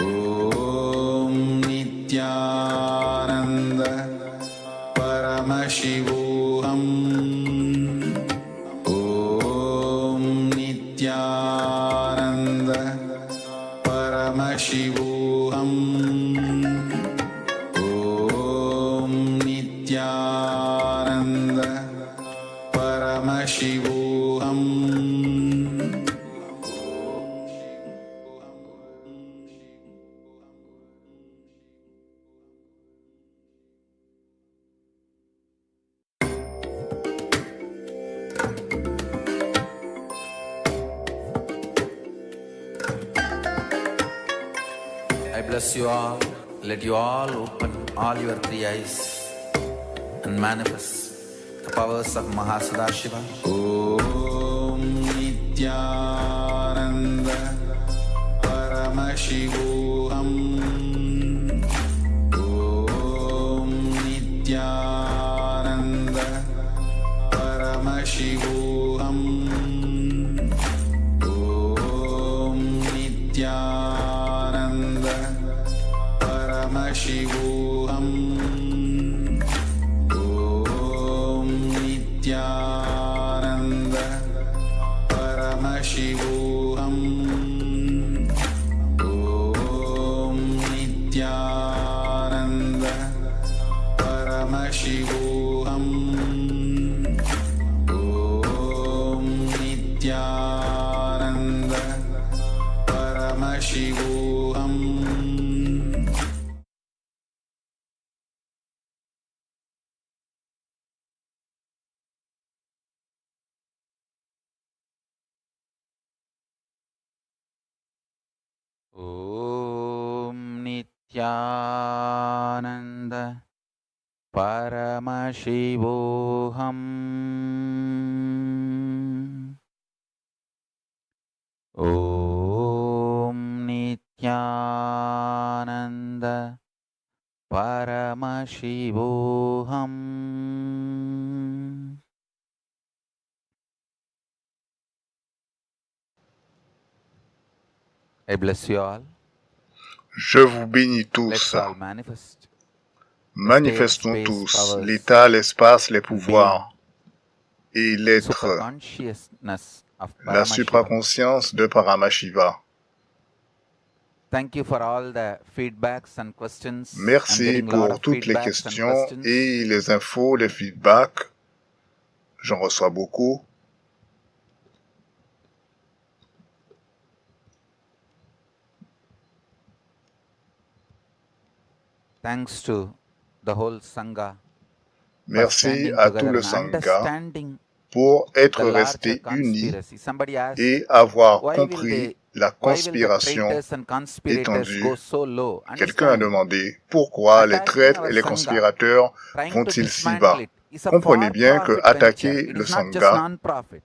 Speaker 3: ॐ नित्यानन्द परमशिवोऽहम् ॐ नित्यानन्द परमशिवोऽहम् ॐ नित्यानन्द परमशिवोऽहम्
Speaker 1: I bless you all. Let you all open all your three eyes and manifest the powers of Mahasadashiva.
Speaker 3: ॐ नित्यानन्द परमशिवोऽहम् ॐ नित्यानन्द परमशिवोऽहम् ॐ नित्यानन्द परमशिवोऽहम् ॐ नित्यानन्द परमशिवोऽहम् ॐ नित्यानन्द परमशिवोऽहम् ॐ नित्यानन्द परमशिवोऽहम्
Speaker 1: Om Nityananda Paramashivoham. Om Nityananda Paramashivoham. I bless you all.
Speaker 2: Je vous bénis
Speaker 1: Let's
Speaker 2: tous.
Speaker 1: all manifest
Speaker 2: Manifestons
Speaker 1: space,
Speaker 2: tous
Speaker 1: powers,
Speaker 2: l'état, l'espace, les pouvoirs et l'être,
Speaker 1: superconsciousness of
Speaker 2: la
Speaker 1: Paramashiva.
Speaker 2: supraconscience de Paramashiva.
Speaker 1: Thank you for all the feedbacks and questions. I'm
Speaker 2: Merci
Speaker 1: getting a lot
Speaker 2: pour
Speaker 1: of
Speaker 2: toutes les
Speaker 1: feedbacks and
Speaker 2: questions
Speaker 1: questions.
Speaker 2: et les infos, les feedbacks. J'en reçois beaucoup.
Speaker 1: Thanks to the whole Sangha for
Speaker 2: Merci
Speaker 1: standing
Speaker 2: à tout
Speaker 1: together
Speaker 2: le
Speaker 1: and
Speaker 2: Sangha
Speaker 1: understanding
Speaker 2: pour
Speaker 1: the
Speaker 2: être
Speaker 1: larger
Speaker 2: resté unis
Speaker 1: conspiracy. Somebody asked,
Speaker 2: et avoir
Speaker 1: why will
Speaker 2: compris la
Speaker 1: why will the
Speaker 2: conspiration
Speaker 1: traitors and conspirators
Speaker 2: étendue.
Speaker 1: go so low?
Speaker 2: Quelqu'un a
Speaker 1: Understand,
Speaker 2: demandé pourquoi les
Speaker 1: attacking
Speaker 2: traîtres
Speaker 1: our
Speaker 2: et les
Speaker 1: Sangha,
Speaker 2: conspirateurs
Speaker 1: trying to
Speaker 2: vont-ils si
Speaker 1: dismantle
Speaker 2: bas.
Speaker 1: it, is a
Speaker 2: Comprenez bien que
Speaker 1: for-profit venture.
Speaker 2: attaquer
Speaker 1: It
Speaker 2: le
Speaker 1: is not just
Speaker 2: Sangha
Speaker 1: non-profit.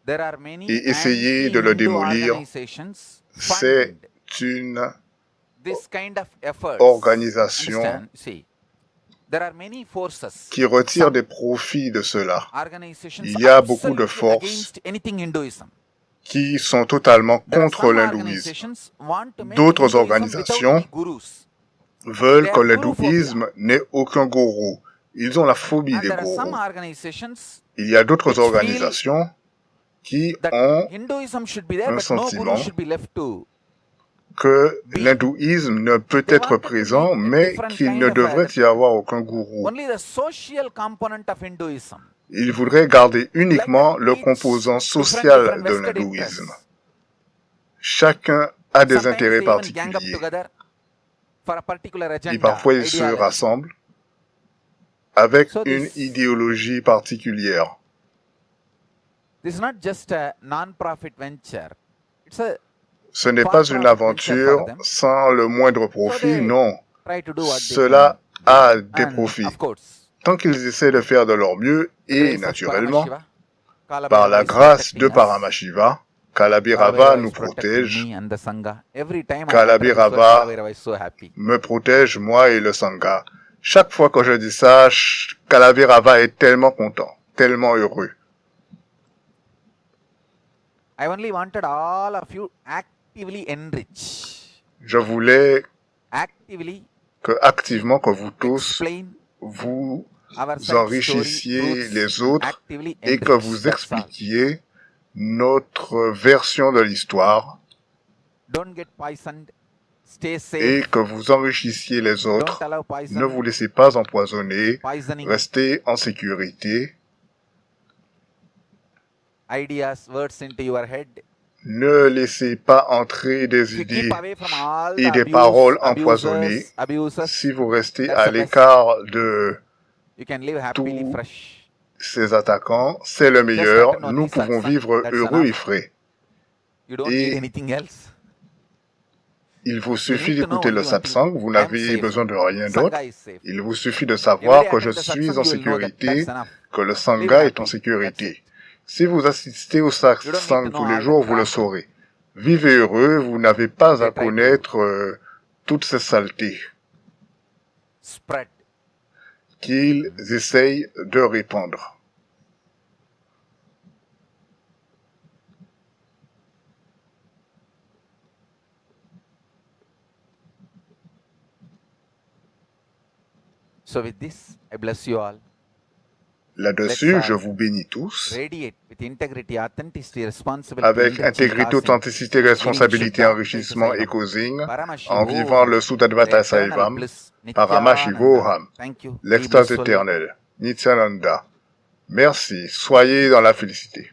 Speaker 1: There are many
Speaker 2: et essayer de le
Speaker 1: anti-Hindu
Speaker 2: démolir,
Speaker 1: organizations
Speaker 2: c'est
Speaker 1: fund
Speaker 2: une
Speaker 1: this kind of efforts.
Speaker 2: organisation
Speaker 1: Understand? See, there are many forces.
Speaker 2: qui retire
Speaker 1: Some
Speaker 2: des profits de cela.
Speaker 1: organizations
Speaker 2: Il y a beaucoup de
Speaker 1: absolutely
Speaker 2: forces
Speaker 1: against anything Hinduism.
Speaker 2: qui sont totalement
Speaker 1: There are
Speaker 2: contre
Speaker 1: some
Speaker 2: l'hindouisme.
Speaker 1: organizations want to make
Speaker 2: D'autres
Speaker 1: Hinduism without
Speaker 2: organisations
Speaker 1: any gurus.
Speaker 2: veulent
Speaker 1: They
Speaker 2: que
Speaker 1: have
Speaker 2: l'hindouisme n'ait aucun gourou. Ils ont la phobie
Speaker 1: And
Speaker 2: des
Speaker 1: there are some
Speaker 2: gourous.
Speaker 1: organizations
Speaker 2: Il y a d'autres
Speaker 1: which feel
Speaker 2: organisations qui
Speaker 1: that
Speaker 2: ont
Speaker 1: Hinduism should be there,
Speaker 2: un
Speaker 1: but no guru
Speaker 2: sentiment
Speaker 1: should be left to.
Speaker 2: que l'hindouisme ne peut
Speaker 1: They
Speaker 2: être
Speaker 1: wanted to
Speaker 2: présent,
Speaker 1: make a
Speaker 2: mais
Speaker 1: different
Speaker 2: qu'il
Speaker 1: kind
Speaker 2: ne
Speaker 1: of
Speaker 2: devrait y avoir aucun gourou.
Speaker 1: only the social component of Hinduism.
Speaker 2: Ils voudraient garder uniquement
Speaker 1: Let them
Speaker 2: le
Speaker 1: teach
Speaker 2: composant
Speaker 1: different
Speaker 2: social de
Speaker 1: vested
Speaker 2: l'hindouisme.
Speaker 1: interests.
Speaker 2: Chacun a des
Speaker 1: Sometimes
Speaker 2: intérêts
Speaker 1: they even gang up
Speaker 2: particuliers.
Speaker 1: together, for a particular
Speaker 2: Et
Speaker 1: agenda,
Speaker 2: parfois, ils se
Speaker 1: ideology.
Speaker 2: rassemblent avec
Speaker 1: So
Speaker 2: une
Speaker 1: this-
Speaker 2: idéologie particulière.
Speaker 1: This is not just a non-profit venture. It's a
Speaker 2: Ce n'est
Speaker 1: For
Speaker 2: pas une
Speaker 1: profit venture
Speaker 2: aventure
Speaker 1: for them.
Speaker 2: sans le moindre profit,
Speaker 1: they
Speaker 2: non.
Speaker 1: try to do what they
Speaker 2: Cela
Speaker 1: can.
Speaker 2: a des
Speaker 1: And
Speaker 2: profits.
Speaker 1: of course,
Speaker 2: Tant qu'ils essaient de faire de leur mieux,
Speaker 1: the
Speaker 2: et
Speaker 1: grace of
Speaker 2: naturellement,
Speaker 1: Paramashiva,
Speaker 2: par
Speaker 1: Kalabhairava
Speaker 2: la
Speaker 1: is
Speaker 2: grâce de
Speaker 1: protecting us.
Speaker 2: Paramashiva, Kalabhairava
Speaker 1: Kalabhairava
Speaker 2: nous
Speaker 1: is protecting
Speaker 2: protège,
Speaker 1: me and the Sangha. Every time I enter this
Speaker 2: Kalabhairava
Speaker 1: world, Kalabhairava is so happy.
Speaker 2: me protège, moi et le Sangha. Chaque fois que je dis ça, Kalabhairava est tellement content, tellement heureux.
Speaker 1: I only wanted all of you actively enrich.
Speaker 2: Je voulais
Speaker 1: Actively
Speaker 2: activement que vous tous,
Speaker 1: explain
Speaker 2: vous
Speaker 1: our side
Speaker 2: enrichissiez
Speaker 1: story, roots,
Speaker 2: les autres
Speaker 1: actively
Speaker 2: et que
Speaker 1: enrich.
Speaker 2: vous
Speaker 1: That's all.
Speaker 2: expliquiez notre version de l'histoire
Speaker 1: Don't get poisoned. Stay
Speaker 2: et
Speaker 1: safe.
Speaker 2: que vous enrichissiez les
Speaker 1: Don't
Speaker 2: autres.
Speaker 1: allow
Speaker 2: Ne
Speaker 1: poison.
Speaker 2: vous laissez pas empoisonner.
Speaker 1: Poisoning
Speaker 2: Restez en sécurité.
Speaker 1: ideas, words into your head.
Speaker 2: Ne laissez pas entrer des
Speaker 1: If you
Speaker 2: idées
Speaker 1: keep away from all
Speaker 2: et
Speaker 1: the
Speaker 2: des
Speaker 1: abuse,
Speaker 2: paroles empoisonnées.
Speaker 1: abusers,
Speaker 2: Si vous restez
Speaker 1: That's
Speaker 2: à
Speaker 1: the best.
Speaker 2: l'écart de
Speaker 1: you can live happily
Speaker 2: tout-
Speaker 1: fresh.
Speaker 2: ces attaquants, c'est le meilleur.
Speaker 1: attend
Speaker 2: Nous
Speaker 1: only
Speaker 2: pouvons
Speaker 1: satsang.
Speaker 2: vivre
Speaker 1: That's
Speaker 2: heureux
Speaker 1: enough.
Speaker 2: et frais.
Speaker 1: You don't
Speaker 2: Et-
Speaker 1: need anything else.
Speaker 2: Il vous suffit
Speaker 1: need to know
Speaker 2: d'écouter le
Speaker 1: only one thing.
Speaker 2: satsang. Vous
Speaker 1: I am
Speaker 2: n'avez
Speaker 1: safe.
Speaker 2: besoin de rien d'autre.
Speaker 1: Sangha is safe.
Speaker 2: Il vous suffit de
Speaker 1: Every
Speaker 2: savoir
Speaker 1: day
Speaker 2: que je
Speaker 1: attend the
Speaker 2: suis
Speaker 1: satsang,
Speaker 2: en
Speaker 1: you will know that.
Speaker 2: sécurité,
Speaker 1: That's enough.
Speaker 2: que le
Speaker 1: Live
Speaker 2: Sangha est en
Speaker 1: happy.
Speaker 2: sécurité. Si vous assistez au satsang
Speaker 1: to know
Speaker 2: tous les
Speaker 1: all the
Speaker 2: jours, vous le
Speaker 1: crap.
Speaker 2: saurez. Vivez heureux, vous n'avez pas à
Speaker 1: They try to-
Speaker 2: connaître toutes ces saletés
Speaker 1: Spread.
Speaker 2: qu'ils essayent de répandre.
Speaker 1: So with this, I bless you all.
Speaker 2: Là-dessus,
Speaker 1: Let's,
Speaker 2: je vous bénis tous.
Speaker 1: Radiate with integrity, authenticity, responsibility,
Speaker 2: Avec
Speaker 1: enriching,
Speaker 2: intégrité,
Speaker 1: causing,
Speaker 2: authenticité, responsabilité,
Speaker 1: Shuddha,
Speaker 2: enrichissement et
Speaker 1: Saivam.
Speaker 2: causing,
Speaker 1: Paramashivo,
Speaker 2: en vivant le
Speaker 1: the
Speaker 2: Suddhadvaita
Speaker 1: eternal
Speaker 2: Saivam,
Speaker 1: bliss,
Speaker 2: Paramashivoham,
Speaker 1: Thank you. Be
Speaker 2: l'extase
Speaker 1: blissful.
Speaker 2: éternelle, Nityananda. Merci, soyez dans la félicité.